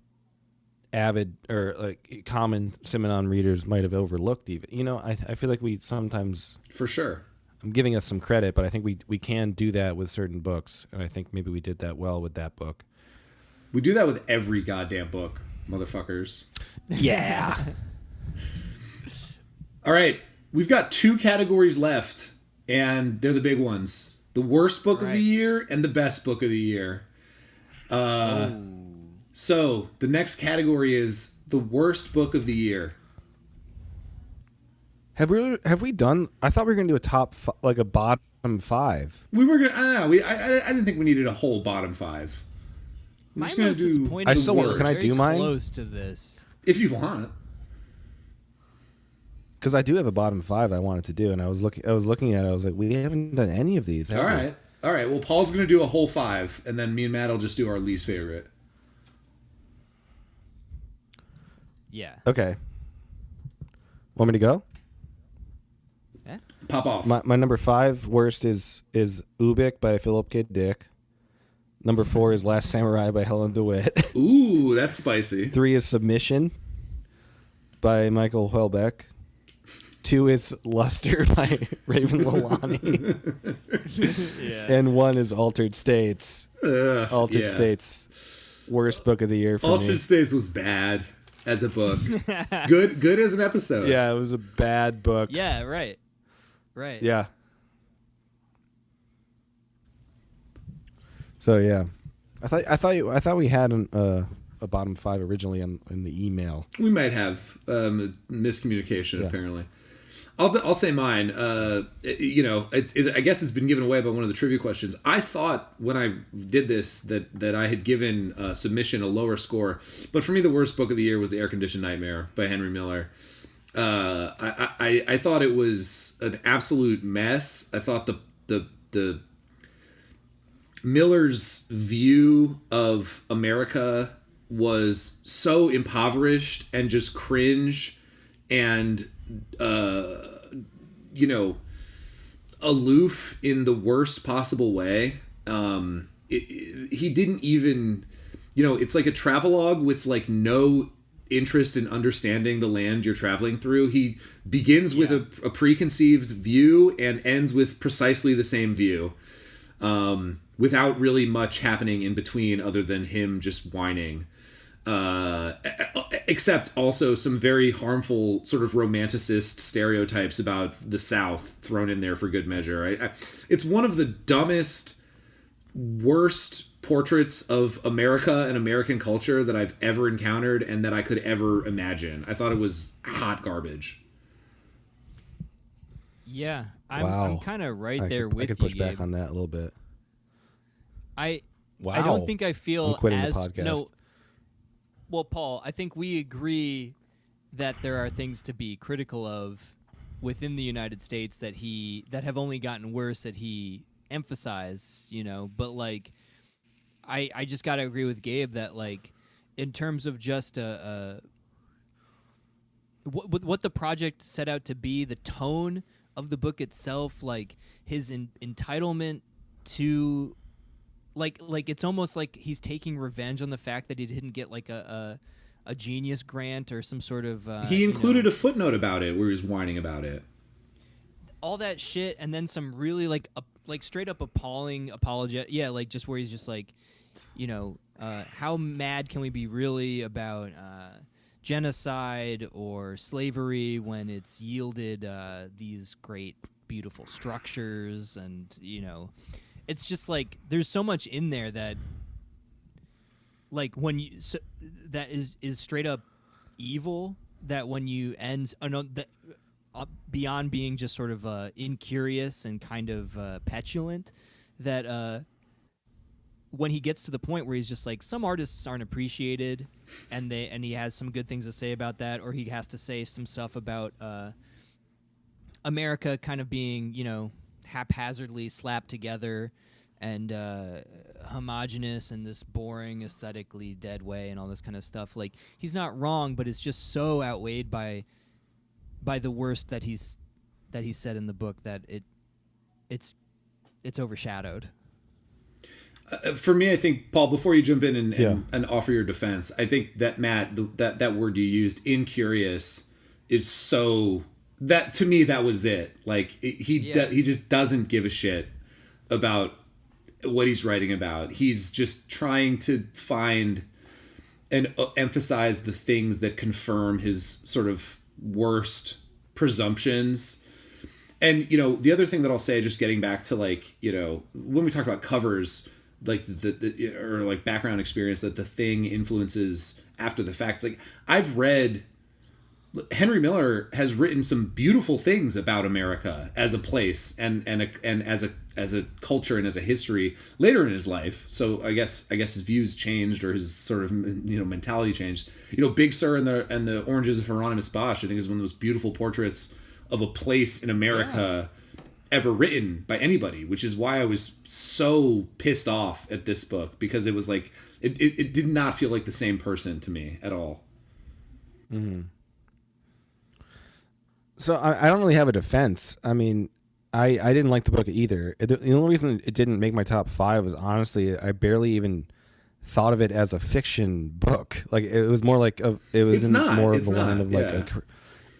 S3: avid or like common Simonon readers might have overlooked. Even, you know, I feel like we sometimes,
S2: For sure.
S3: I'm giving us some credit, but I think we can do that with certain books, and I think maybe we did that well with that book.
S2: We do that with every goddamn book, motherfuckers.
S3: Yeah.
S2: All right. We've got 2 categories left, and they're the big ones. The worst book of the year and the best book of the year. So, the next category is the worst book of the year.
S3: Have we done? I thought we were gonna do a bottom 5.
S2: We were gonna. I don't know. I didn't think we needed a whole bottom 5. We're
S1: My
S2: just gonna
S1: most
S2: do.
S1: disappointing
S3: I still want-
S1: was
S3: can I
S1: very
S3: do mine?
S1: close to this.
S2: If you want.
S3: Because I do have a bottom 5 I wanted to do, and I was looking at it. I was like, we haven't done any of these.
S2: All right. Well, Paul's gonna do a whole 5, and then me and Matt will just do our least favorite.
S1: Yeah.
S3: Okay. Want me to go?
S1: Yeah.
S2: Pop off.
S3: My number 5 worst is Ubik by Philip K. Dick. Number 4 is Last Samurai by Helen DeWitt.
S2: Ooh, that's spicy.
S3: 3 is Submission by Michael Houellebecq. 2 is Luster by Raven Lalani.
S1: Yeah.
S3: And 1 is Altered States. Altered
S2: yeah.
S3: States. Worst book of the year for me.
S2: Altered States was bad as a book. Good as an episode.
S3: Yeah, it was a bad book.
S1: Yeah. Right. Right.
S3: Yeah. So yeah, I thought we had a bottom 5 originally in the email.
S2: We might have miscommunication,
S3: Yeah.
S2: apparently. I'll say mine. You know, I guess it's been given away by one of the trivia questions. I thought when I did this that I had given Submission a lower score, but for me the worst book of the year was The Air Conditioned Nightmare by Henry Miller. I thought it was an absolute mess. I thought the Miller's view of America was so impoverished and just cringe and you know, aloof in the worst possible way. He didn't even, you know, it's like a travelogue with like no interest in understanding the land you're traveling through. He begins with a preconceived view and ends with precisely the same view, without really much happening in between other than him just whining. Except also some very harmful sort of romanticist stereotypes about the South thrown in there for good measure. It's one of the dumbest, worst portraits of America and American culture that I've ever encountered and that I could ever imagine. I thought it was hot garbage.
S1: Yeah.
S3: Wow.
S1: I'm kind of right there with you.
S3: I could push back
S1: Gabe.
S3: on that a little bit.
S1: I
S3: Wow.
S1: don't think I feel
S3: I'm quitting
S1: as
S3: the podcast.
S1: no. Well, Paul, I think we agree that there are things to be critical of within the United States that have only gotten worse that he emphasized, you know, but like I just got to agree with Gabe that like in terms of just what the project set out to be, the tone of the book itself, like his entitlement to like it's almost like he's taking revenge on the fact that he didn't get like a genius grant or some sort of
S2: He included a footnote about it where he was whining about it.
S1: All that shit, and then some really like straight up appalling apology. Yeah, like just where he's just like, you know, how mad can we be really about genocide or slavery when it's yielded these great, beautiful structures, and you know. It's just like there's so much in there that, like when you that is straight up evil. That when you end, beyond being just sort of incurious and kind of petulant, that when he gets to the point where he's just like some artists aren't appreciated, and he has some good things to say about that, or he has to say some stuff about America kind of being, you know, haphazardly slapped together and homogenous in this boring, aesthetically dead way and all this kind of stuff. Like, he's not wrong, but it's just so outweighed by the worst that he's that he said in the book that it's overshadowed.
S2: For me, I think, Paul, before you jump in and offer your defense, I think that Matt, that word you used, incurious, is so, that to me, that was it. Like he just doesn't give a shit about what he's writing about. He's just trying to find and emphasize the things that confirm his sort of worst presumptions. And, you know, the other thing that I'll say, just getting back to, like, you know, when we talk about covers, like the or like background experience that the thing influences after the fact. It's like, I've read, Henry Miller has written some beautiful things about America as a place and as a culture and as a history later in his life. So I guess his views changed, or his sort of, you know, mentality changed. You know, Big Sur and the Oranges of Hieronymus Bosch, I think, is one of the most beautiful portraits of a place in America ever written by anybody, which is why I was so pissed off at this book, because it was like it did not feel like the same person to me at all.
S3: Mm-hmm. So I don't really have a defense. I mean, I didn't like the book either. The only reason it didn't make my top 5 was, honestly, I barely even thought of it as a fiction book. Like, it was more like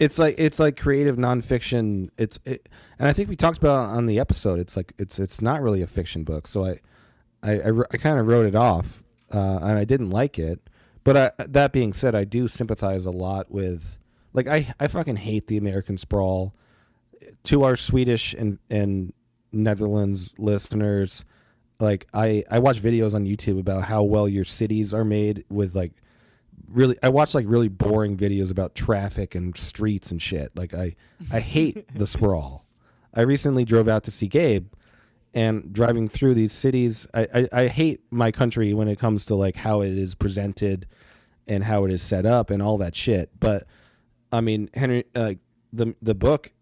S3: it's like creative nonfiction. And I think we talked about it on the episode. It's like it's not really a fiction book. So I kind of wrote it off, and I didn't like it. But that being said, I do sympathize a lot with, like, I fucking hate the American sprawl. To our Swedish and Netherlands listeners, like, I watch videos on YouTube about how well your cities are made with, like, I watch, like, really boring videos about traffic and streets and shit. Like, I hate the sprawl. I recently drove out to see Gabe, and driving through these cities, I hate my country when it comes to, like, how it is presented and how it is set up and all that shit. But I mean, Henry, the book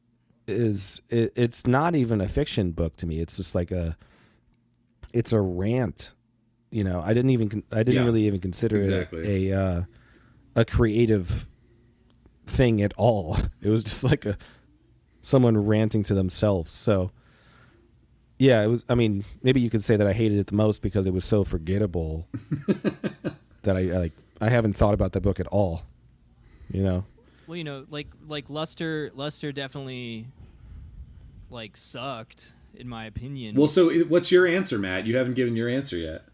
S3: it's not even a fiction book to me. It's just like it's a rant. You know, I didn't really even consider it a creative thing at all. It was just like someone ranting to themselves. So yeah, it was. I mean, maybe you could say that I hated it the most because it was so forgettable that I haven't thought about that book at all. You know.
S1: Well, you know, like Luster definitely, like, sucked, in my opinion.
S2: Well, so what's your answer, Matt? You haven't given your answer yet.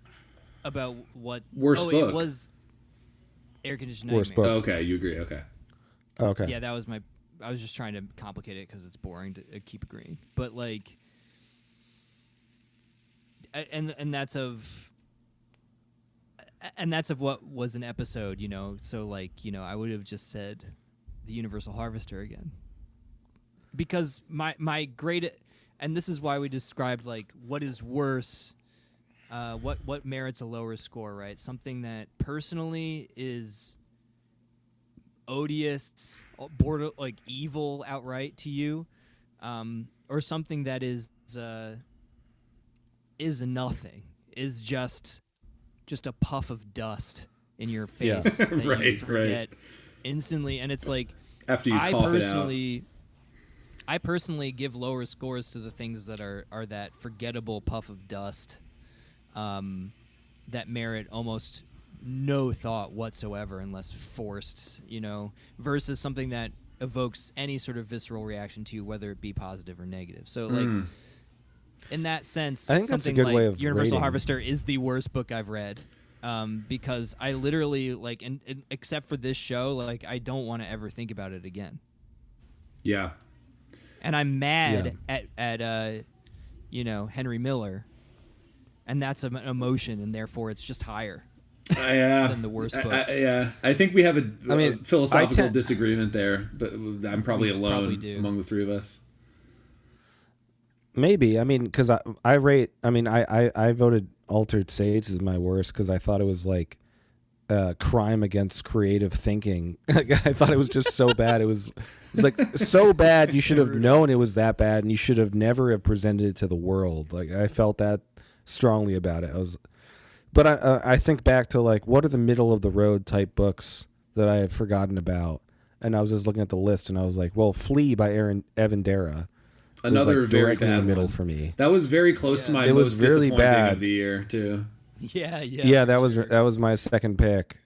S1: About what?
S2: Worst book.
S1: It was Air Conditioned
S3: Worst
S1: Nightmare.
S3: book.
S2: Oh, okay, you agree. Okay.
S3: Okay.
S1: Yeah, that was my. I was just trying to complicate it because it's boring to keep agreeing. But, like, and that's of what was an episode, you know. So, like, you know, I would have just said The Universal Harvester again, because my great, and this is why we described, like, what is worse, what merits a lower score, right? Something that personally is odious, border, like, evil outright to you, or something that is nothing, is just a puff of dust in your face that you forget instantly. And it's like,
S2: after you cough it out.
S1: I personally give lower scores to the things that are that forgettable puff of dust, that merit almost no thought whatsoever unless forced, you know, versus something that evokes any sort of visceral reaction to you, whether it be positive or negative. So, like, in that sense,
S3: I think that's a
S1: something
S3: good
S1: like
S3: way of
S1: Universal
S3: rating.
S1: Harvester is the worst book I've read, because I literally, like, and except for this show, like, I don't want to ever think about it again.
S2: Yeah.
S1: And I'm mad at you know, Henry Miller, and that's an emotion, and therefore it's just higher than the worst book.
S2: I think we have a philosophical disagreement there, but I'm probably alone among the three of us.
S3: Maybe. I mean, because I voted Altered States as my worst because I thought it was like crime against creative thinking. I thought it was just so bad. It was like so bad you should have known it was that bad, and you should have never have presented it to the world. Like, I felt that strongly about it. But I think back to, like, what are the middle of the road type books that I have forgotten about, and I was just looking at the list, and I was like, well, Flea by Evan Dara.
S2: Another
S3: was, like,
S2: very
S3: directly
S2: bad
S3: in the middle
S2: one
S3: for me.
S2: That was very close to my
S3: It was
S2: most
S3: really
S2: disappointing
S3: bad.
S2: of the year too.
S1: Yeah,
S3: That was my second pick.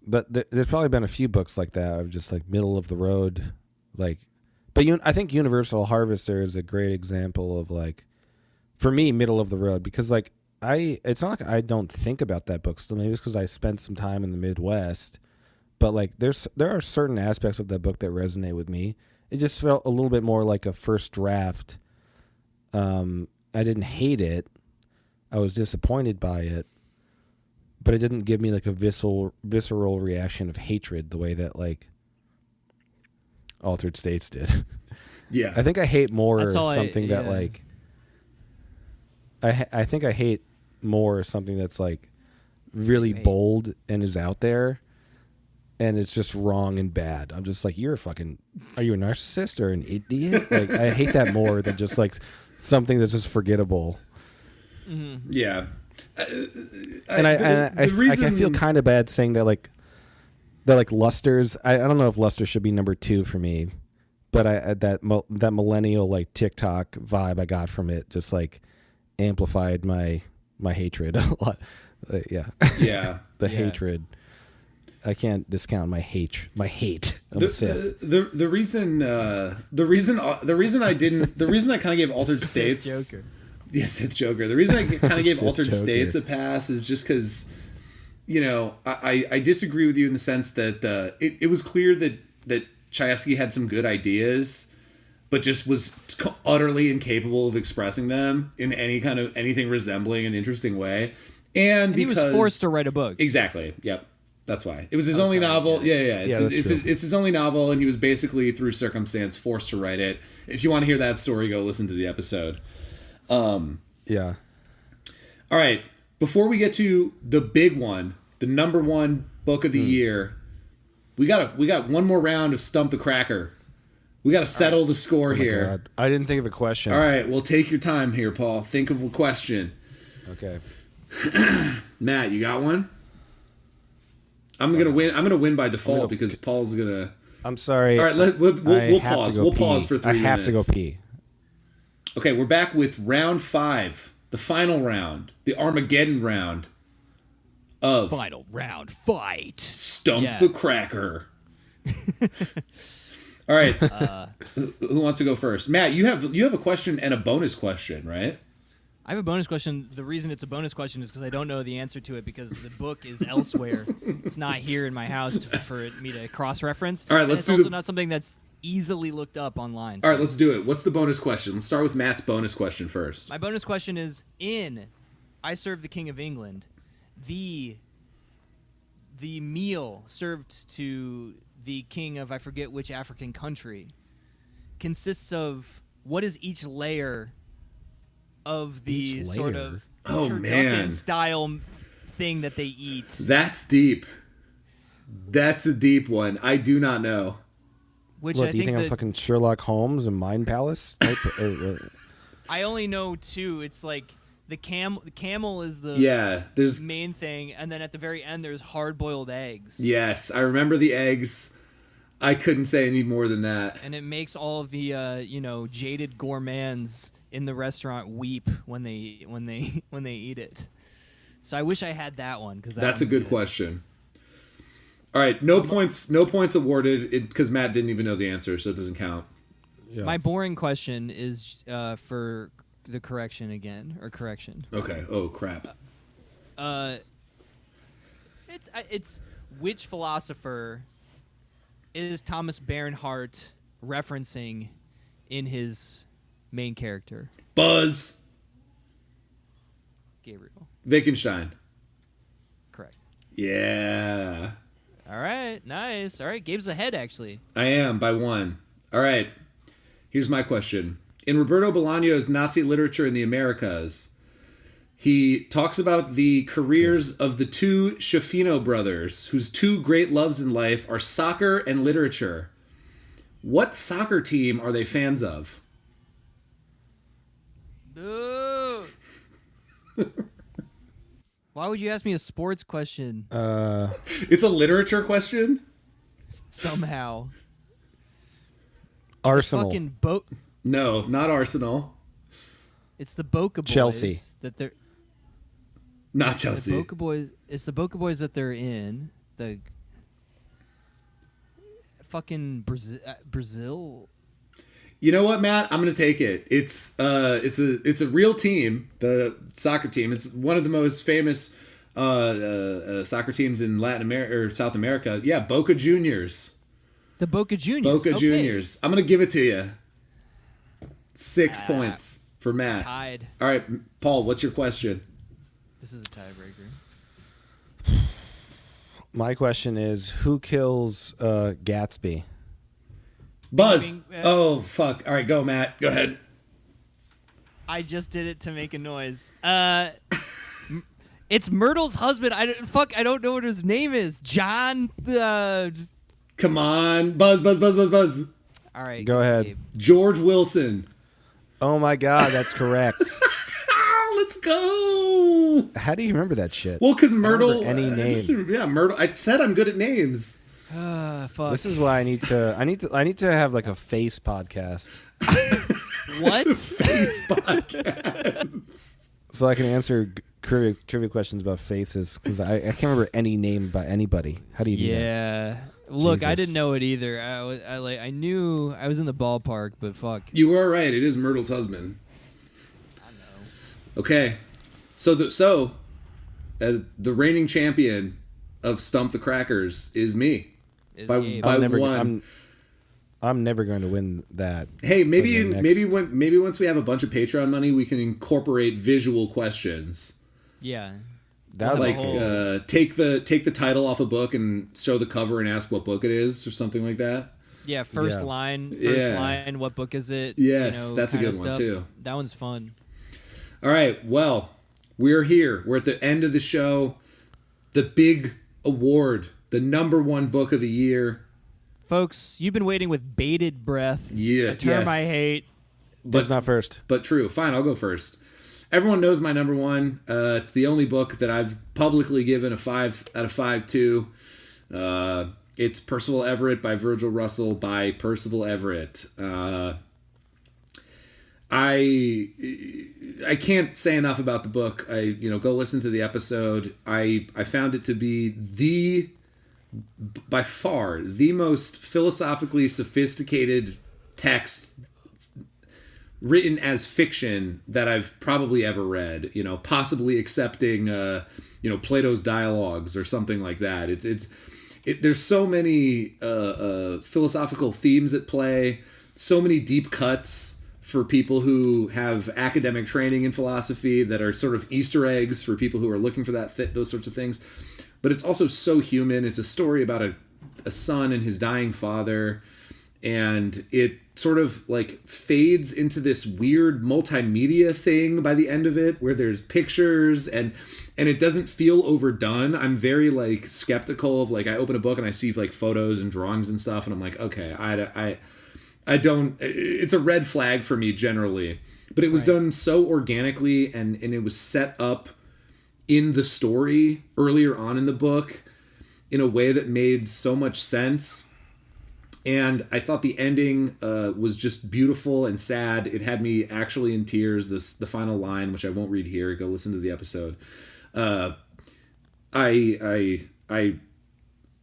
S3: But there's probably been a few books like that of just like middle of the road, like. But I think Universal Harvester is a great example of like, for me, middle of the road, because like it's not like I don't think about that book still. Maybe it's because I spent some time in the Midwest, but like there are certain aspects of that book that resonate with me. It just felt a little bit more like a first draft. I didn't hate it. I was disappointed by it, but it didn't give me like a visceral reaction of hatred the way that like Altered States did.
S2: Yeah,
S3: I think I hate more something that
S1: yeah.
S3: like. I think I hate more something that's like really bold and is out there, and it's just wrong and bad. I'm just like, are you a narcissist or an idiot? Like, I hate that more than just like something that's just forgettable.
S1: Mm-hmm.
S2: Yeah.
S3: I feel kind of bad saying that like Luster's. I don't know if Luster should be number 2 for me, but that millennial like TikTok vibe I got from it just like amplified my hatred a lot. Yeah. The hatred. I can't discount my hate. The reason I kind of gave Altered States.
S1: Joker.
S2: Yeah, Sith Joker. The reason I kind of gave
S3: Sith
S2: Altered
S3: Joker.
S2: States a pass is just because, I disagree with you in the sense that it was clear that Chayefsky had some good ideas, but just was utterly incapable of expressing them in anything resembling an interesting way. And
S1: he was forced to write a book.
S2: Exactly. Yep. That's why. It was his only novel. Yeah. It's his only novel, and he was basically, through circumstance, forced to write it. If you want to hear that story, go listen to the episode.
S3: Yeah.
S2: All right. Before we get to the big one, the number 1 book of the year, we got one more round of Stump the Cracker. We got to settle the score here.
S3: God. I didn't think of a question.
S2: All right. Well, take your time here, Paul. Think of a question.
S3: Okay.
S2: Matt, you got one? I'm gonna win. I'm gonna win by default because Paul's gonna.
S3: I'm sorry.
S2: All right, we'll pause. We'll pause for 3 minutes.
S3: I have to go pee.
S2: Okay, we're back with round 5, the final round, the Armageddon round of
S1: Final round fight.
S2: Stump the Cracker. All right, who wants to go first? Matt, you have a question and a bonus question, right?
S1: I have a bonus question. The reason it's a bonus question is because I don't know the answer to it because the book is elsewhere. It's not here in my house for me to cross-reference.
S2: All right, let's
S1: it's
S2: do
S1: also not something that's easily looked up online.
S2: All right, let's do it. What's the bonus question? Let's start with Matt's bonus question first.
S1: My bonus question is, in I Serve the King of England, the meal served to the king of I forget which African country consists of what is each layer of the sort of turducken style thing that they eat.
S2: That's deep. That's a deep one. I do not know.
S1: Which
S3: What,
S1: I
S3: do you think I'm
S1: that
S3: fucking Sherlock Holmes and Mind Palace type?
S1: I only know 2. It's like the camel is the
S2: there's
S1: main thing, and then at the very end there's hard-boiled eggs.
S2: Yes, I remember the eggs. I couldn't say any more than that.
S1: And it makes all of the jaded gourmands in the restaurant weep when they eat it. So I wish I had that one because
S2: that's a good question. All right, no points awarded because Matt didn't even know the answer, so it doesn't count.
S3: Yeah.
S1: My boring question is for the correction.
S2: Okay. Oh crap.
S1: It's which philosopher is Thomas Bernhardt referencing in his main character?
S2: Buzz.
S1: Gabriel.
S2: Wittgenstein.
S1: Correct.
S2: Yeah.
S1: All right. Nice. All right. Gabe's ahead, actually.
S2: I am by 1. All right. Here's my question. In Roberto Bolaño's Nazi Literature in the Americas, he talks about the careers of the 2 Schifino brothers, whose 2 great loves in life are soccer and literature. What soccer team are they fans of?
S1: Why would you ask me a sports question?
S2: It's a literature question?
S1: somehow.
S3: Arsenal.
S1: Fucking
S2: No, not Arsenal.
S1: It's the Boca Boys.
S3: Chelsea.
S1: That they're
S2: Not
S1: the
S2: Chelsea.
S1: Boca Boys. It's the Boca Boys that they're in. The fucking Brazil.
S2: You know what, Matt? I'm gonna take it. It's a real team, the soccer team. It's one of the most famous soccer teams in Latin America or South America. Yeah, Boca Juniors.
S1: The Boca Juniors.
S2: Boca
S1: Okay.
S2: Juniors. I'm gonna give it to you. 6 points for Matt.
S1: Tied.
S2: All right, Paul. What's your question?
S1: This is a tiebreaker.
S3: My question is, who kills Gatsby?
S2: Buzz.
S1: Moving,
S2: Oh fuck. All right, go, Matt. Go ahead.
S1: I just did it to make a noise. It's Myrtle's husband. I don't know what his name is. John.
S2: Come on, Buzz.
S1: All right.
S3: Go ahead.
S1: Gabe.
S2: George Wilson.
S3: Oh my God, that's correct.
S2: Let's go.
S3: How do you remember that shit?
S2: Well, because
S3: I don't
S2: Myrtle.
S3: remember any name.
S2: Yeah, Myrtle. I said I'm good at names.
S1: Fuck.
S3: This is why I need to have like a face podcast
S1: What?
S2: Face podcast.
S3: so I can answer trivia questions about faces because I can't remember any name by anybody. How do you do that?
S1: Yeah. Look, I
S3: Jesus.
S1: didn't know it either. I knew I was in the ballpark, but fuck.
S2: You were right. It is Myrtle's husband.
S1: I know.
S2: Okay, so the reigning champion of Stump the Crackers is me.
S1: Is
S2: By-
S1: Gabe.
S2: by-
S3: I'm never,
S2: one.
S3: I'm never going to win that.
S2: Hey, maybe
S3: For the next-
S2: maybe once we have a bunch of Patreon money, we can incorporate visual questions.
S1: Yeah.
S3: That would
S2: Like
S3: be
S1: whole-
S2: take the title off a book and show the cover and ask what book it is or something like that.
S1: Yeah, first
S3: Yeah.
S1: line.
S2: Yeah.
S1: What book is it?
S2: Yes, that's a
S1: kinda
S2: good one,
S1: stuff.
S2: too.
S1: That one's fun.
S2: All right, well, we're here. We're at the end of the show. The big award, the #1 book of the year.
S1: Folks, you've been waiting with bated breath.
S2: Yeah,
S1: A term
S2: yes.
S1: I hate.
S3: Dib's not first.
S2: But true. Fine, I'll go first. Everyone knows my #1. It's the only book that I've publicly given a 5 out of 5 to. It's Percival Everett by Virgil Russell by Percival Everett. I can't say enough about the book. Go listen to the episode. I found it to be by far the most philosophically sophisticated text written as fiction that I've probably ever read, possibly excepting Plato's Dialogues or something like that. There's so many philosophical themes at play, so many deep cuts for people who have academic training in philosophy that are sort of Easter eggs for people who are looking for those sorts of things. But it's also so human. It's a story about a son and his dying father, and it sort of like fades into this weird multimedia thing by the end of it where there's pictures and it doesn't feel overdone. I'm very like skeptical of like I open a book and I see like photos and drawings and stuff and I'm like, okay, I don't, it's a red flag for me generally, but it was done so organically and it was set up in the story earlier on in the book in a way that made so much sense. And I thought the ending was just beautiful and sad. It had me actually in tears. The final line, which I won't read here. Go listen to the episode. I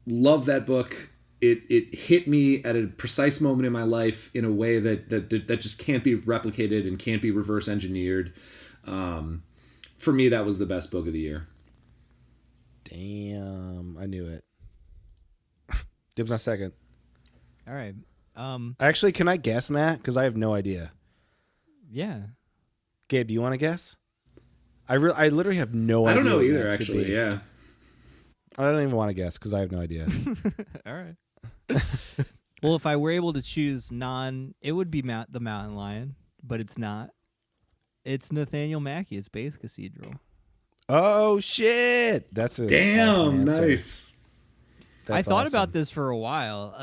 S2: love that book. It hit me at a precise moment in my life in a way that just can't be replicated and can't be reverse engineered. For me, that was the best book of the year.
S3: Damn, I knew it. Dibs on second.
S1: All right.
S3: Actually, can I guess, Matt? Because I have no idea.
S1: Yeah.
S3: Gabe, do you want to guess? I literally have no idea.
S2: I don't know
S3: what
S2: either,
S3: Matt's could
S2: actually.
S3: be.
S2: Yeah.
S3: I don't even want to guess because I have no idea.
S1: All right. Well, if I were able to choose it would be the Mountain Lion, but it's not. It's Nathaniel Mackey. It's Base Cathedral.
S3: Oh shit! That's a
S2: Damn,
S3: awesome answer.
S2: nice.
S3: That's
S1: I thought
S3: awesome.
S1: about this for a while,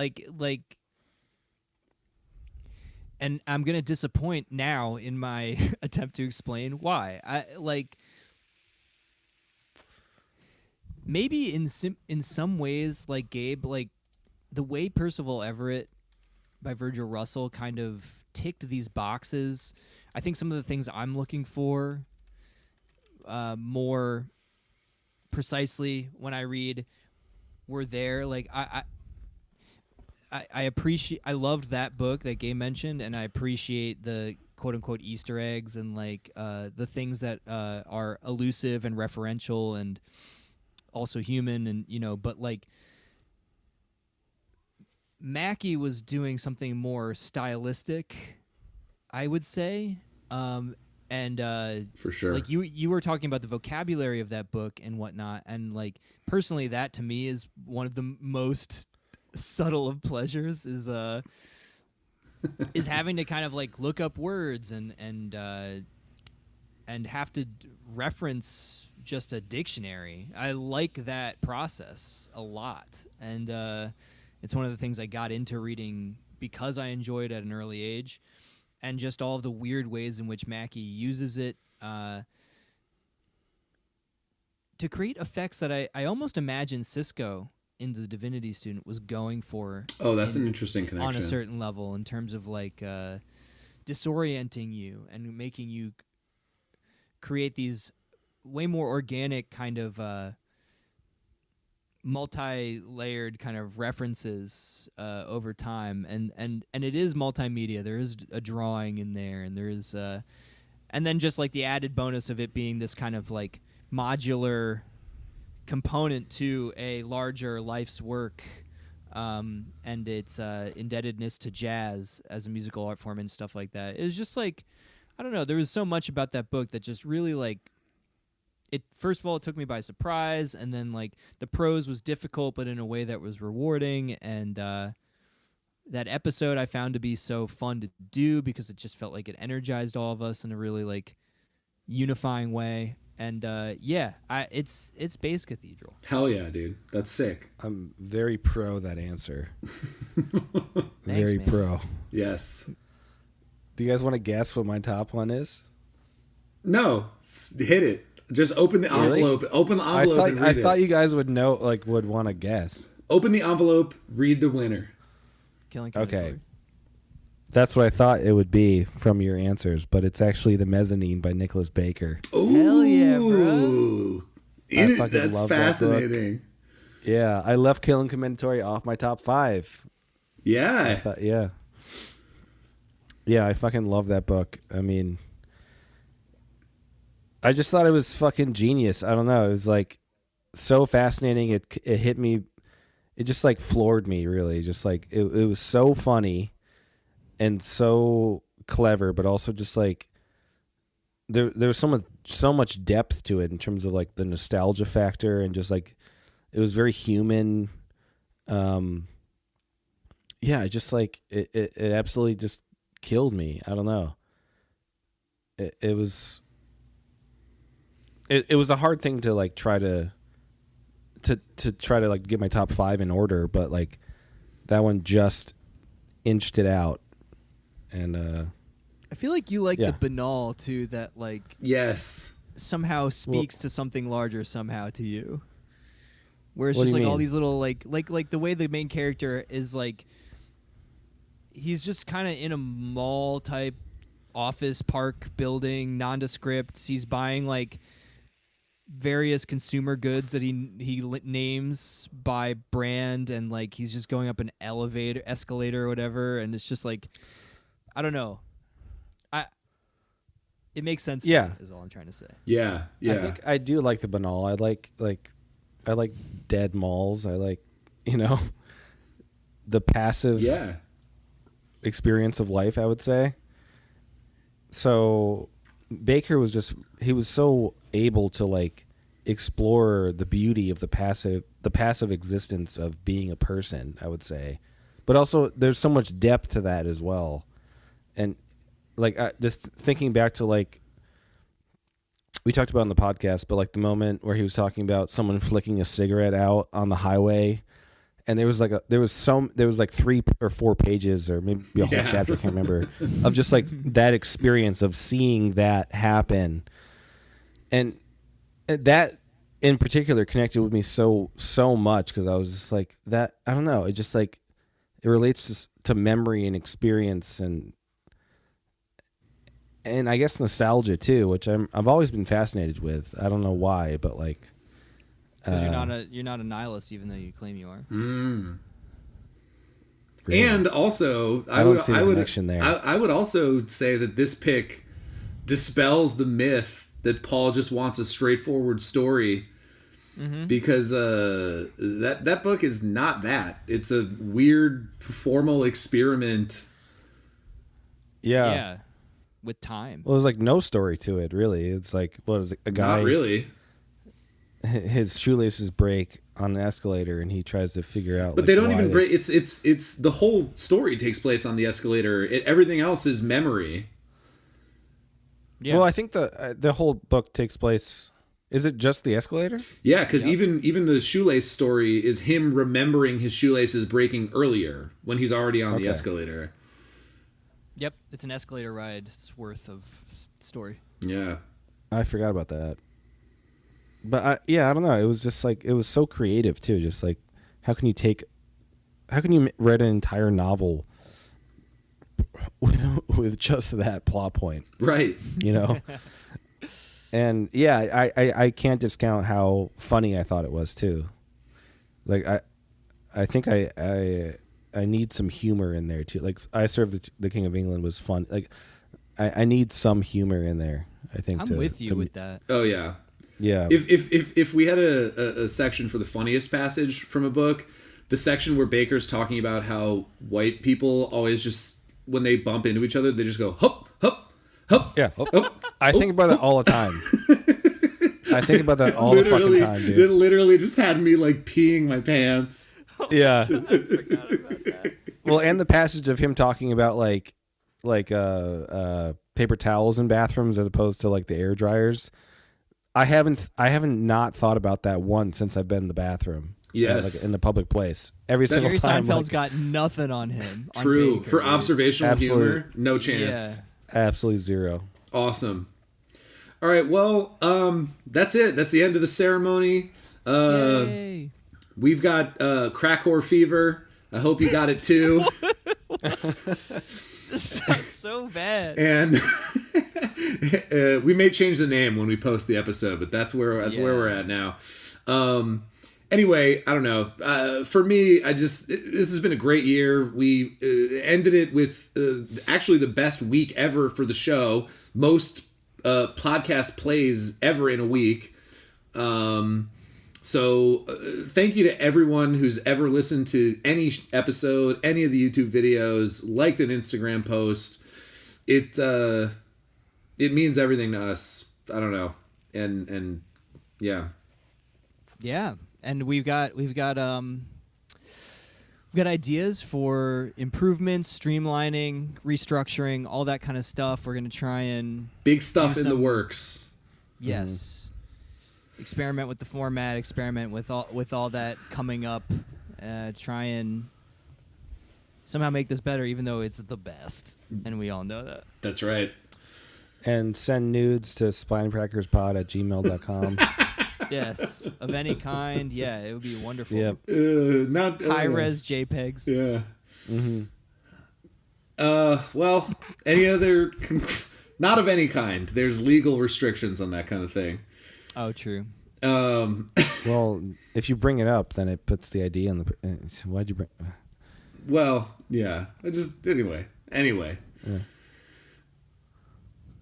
S1: and I'm gonna disappoint now in my attempt to explain why. Maybe in some ways, like Gabe, like the way Percival Everett by Virgil Russell kind of ticked these boxes. I think some of the things I'm looking for more precisely when I read were there. Like I appreciate, I loved that book that Gabe mentioned, and I appreciate the quote unquote Easter eggs and like the things that are elusive and referential and also human, and but like Mackie was doing something more stylistic, I would say.
S2: For sure.
S1: Like you were talking about the vocabulary of that book and whatnot, and like personally, that to me is one of the most subtle of pleasures is having to kind of like look up words and have to reference just a dictionary. I like that process a lot, and it's one of the things I got into reading because I enjoyed at an early age, and just all of the weird ways in which Mackie uses it to create effects that I almost imagine Cisco in the Divinity Student was going for.
S2: Oh, that's an interesting connection.
S1: On a certain level, in terms of like disorienting you and making you create these way more organic kind of multi-layered kind of references over time, and it is multimedia. There is a drawing in there, and there is and then just like the added bonus of it being this kind of like modular component to a larger life's work, and its indebtedness to jazz as a musical art form and stuff like that. It was just like, I don't know, there was so much about that book that just really like, it, first of all, it took me by surprise, and then like the prose was difficult but in a way that was rewarding, and that episode I found to be so fun to do because it just felt like it energized all of us in a really like unifying way. And it's Bass Cathedral.
S2: Hell yeah, dude. That's sick.
S3: I'm very pro that answer.
S1: Thanks,
S3: very
S1: man.
S3: pro.
S2: Yes.
S3: Do you guys want to guess what my top one is?
S2: No, hit it. Just open the
S3: Really?
S2: envelope. Open the envelope and read
S3: I
S2: it.
S3: thought you guys would know, like, would want to guess.
S2: Open the envelope, read the winner.
S1: Killing
S3: Okay. That's what I thought it would be from your answers, but it's actually The Mezzanine by Nicholas Baker.
S2: Ooh.
S1: Hell yeah, bro.
S3: I fucking
S2: That's
S3: love that
S2: fascinating.
S3: Yeah, I left Killing Commentory off my top 5.
S2: Yeah.
S3: Yeah. Yeah, I fucking love that book. I mean, I just thought it was fucking genius. I don't know. It was like so fascinating. It hit me. It just like floored me, really. Just like it was so funny and so clever, but also just like there was so much depth to it in terms of like the nostalgia factor, and just like it was very human. Yeah, just like it absolutely just killed me. I don't know. It was a hard thing to like try to try to like get my top 5 in order, but like that one just inched it out. And
S1: I feel like you like
S3: Yeah.
S1: the banal too, that like
S2: Yes.
S1: somehow speaks to something larger somehow to you. Where it's
S3: What
S1: just
S3: do you
S1: like all
S3: mean?
S1: these little like the way the main character is like, he's just kind of in a mall type office park building, nondescript. He's buying like various consumer goods that he names by brand, and like he's just going up an escalator or whatever, and it's just like, I don't know. It makes sense to
S3: Yeah.
S1: me, is all I'm trying to say.
S2: Yeah. Yeah.
S3: I think I do like the banal. I like dead malls. I like, the passive
S2: yeah.
S3: experience of life, I would say. So Baker was so able to like explore the beauty of the passive existence of being a person, I would say. But also there's so much depth to that as well. And like just thinking back to like we talked about in the podcast, but like the moment where he was talking about someone flicking a cigarette out on the highway, and there was like 3 or 4 pages, or maybe a whole chapter, I can't remember, of just like that experience of seeing that happen. And that in particular connected with me so much because I was just like that. I don't know. It just like it relates to memory and experience and I guess nostalgia too, which I've always been fascinated with. I don't know why, but like
S1: because you're not a nihilist, even though you claim you are.
S3: Really.
S2: And also, I would also say that this pick dispels the myth that Paul just wants a straightforward story, because that book is not that. It's a weird formal experiment.
S1: Yeah. With time.
S3: Well, there's like no story to it, really. It's like, what is it? A guy.
S2: Not really.
S3: His shoelaces break on an escalator, and he tries to figure out.
S2: But
S3: like,
S2: they don't even break. It's the whole story takes place on the escalator. Everything else is memory.
S1: Yeah.
S3: Well, I think the whole book takes place. Is it just the escalator?
S2: Yeah, because even the shoelace story is him remembering his shoelaces breaking earlier when he's already on the escalator.
S1: Yep, it's an escalator ride's worth of story.
S2: Yeah,
S3: I forgot about that. But I don't know. It was just like it was so creative too. Just like how can you write an entire novel with just that plot point?
S2: right.
S3: You know. And yeah, I can't discount how funny I thought it was too. Like I think I need some humor in there too. Like I Serve the King of England was fun. Like I need some humor in there. I think
S1: I'm with you with that.
S2: Oh yeah.
S3: Yeah.
S2: If we had a section for the funniest passage from a book, the section where Baker's talking about how white people always just when they bump into each other, they just go hup hup hup.
S3: Yeah. I think about that all the time. I think about that all the fucking time, dude.
S2: It literally just had me like peeing my pants.
S3: Yeah.
S1: I forgot about that.
S3: Well, and the passage of him talking about like paper towels in bathrooms as opposed to like the air dryers. I haven't not thought about that once since I've been in the bathroom.
S2: Yes,
S3: like in the public place. Every single
S1: Jerry
S3: time.
S1: Seinfeld's got nothing on him.
S2: True.
S1: On Baker,
S2: For
S1: dude.
S2: observational humor, no chance.
S1: Yeah.
S3: Absolutely zero.
S2: Awesome. All right. Well, that's it. That's the end of the ceremony.
S1: Yay.
S2: We've got crack whore fever. I hope you got it too.
S1: This sounds so bad.
S2: And we may change the name when we post the episode, but that's where we're at now. Anyway, I don't know. For me, this has been a great year. We ended it with actually the best week ever for the show. Most podcast plays ever in a week. So thank you to everyone who's ever listened to any episode, any of the YouTube videos, liked an Instagram post. It means everything to us. I don't know. And yeah.
S1: Yeah. And we've got ideas for improvements, streamlining, restructuring, all that kind of stuff. We're going to try and
S2: big stuff in the works.
S1: Yes. Experiment with the format, experiment with all that coming up, try and somehow make this better, even though it's the best, and we all know that.
S2: That's right.
S3: And send nudes to spinecrackerspod@gmail.com.
S1: Yes, of any kind. Yeah, it would be wonderful.
S3: Yep.
S2: Not
S1: high-res JPEGs.
S2: Yeah.
S3: Mm-hmm.
S2: Well, any other? Not of any kind. There's legal restrictions on that kind of thing.
S1: Oh, true.
S3: Well, if you bring it up, then it puts the ID on the. Why'd you bring?
S2: Well, yeah. Anyway.
S3: Yeah.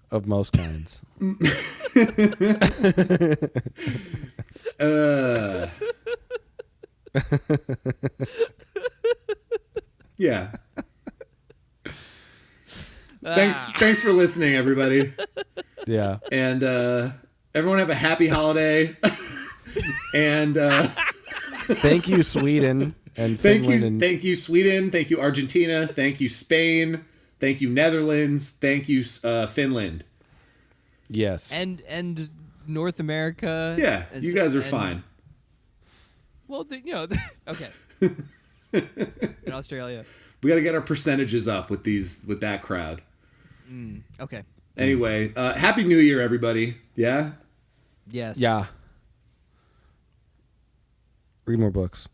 S3: Of most kinds.
S2: Yeah. Thanks for listening, everybody.
S3: Yeah.
S2: And everyone have a happy holiday. And
S3: thank you, Sweden and Finland.
S2: Thank you, Sweden. Thank you, Argentina. Thank you, Spain. Thank you, Netherlands. Thank you, Finland.
S3: Yes.
S1: And North America.
S2: Yeah, you guys are fine.
S1: Well, okay. In Australia.
S2: We got to get our percentages up with that crowd.
S1: Okay.
S2: Anyway, Happy New Year, everybody. Yeah?
S1: Yes.
S3: Yeah. Read more books.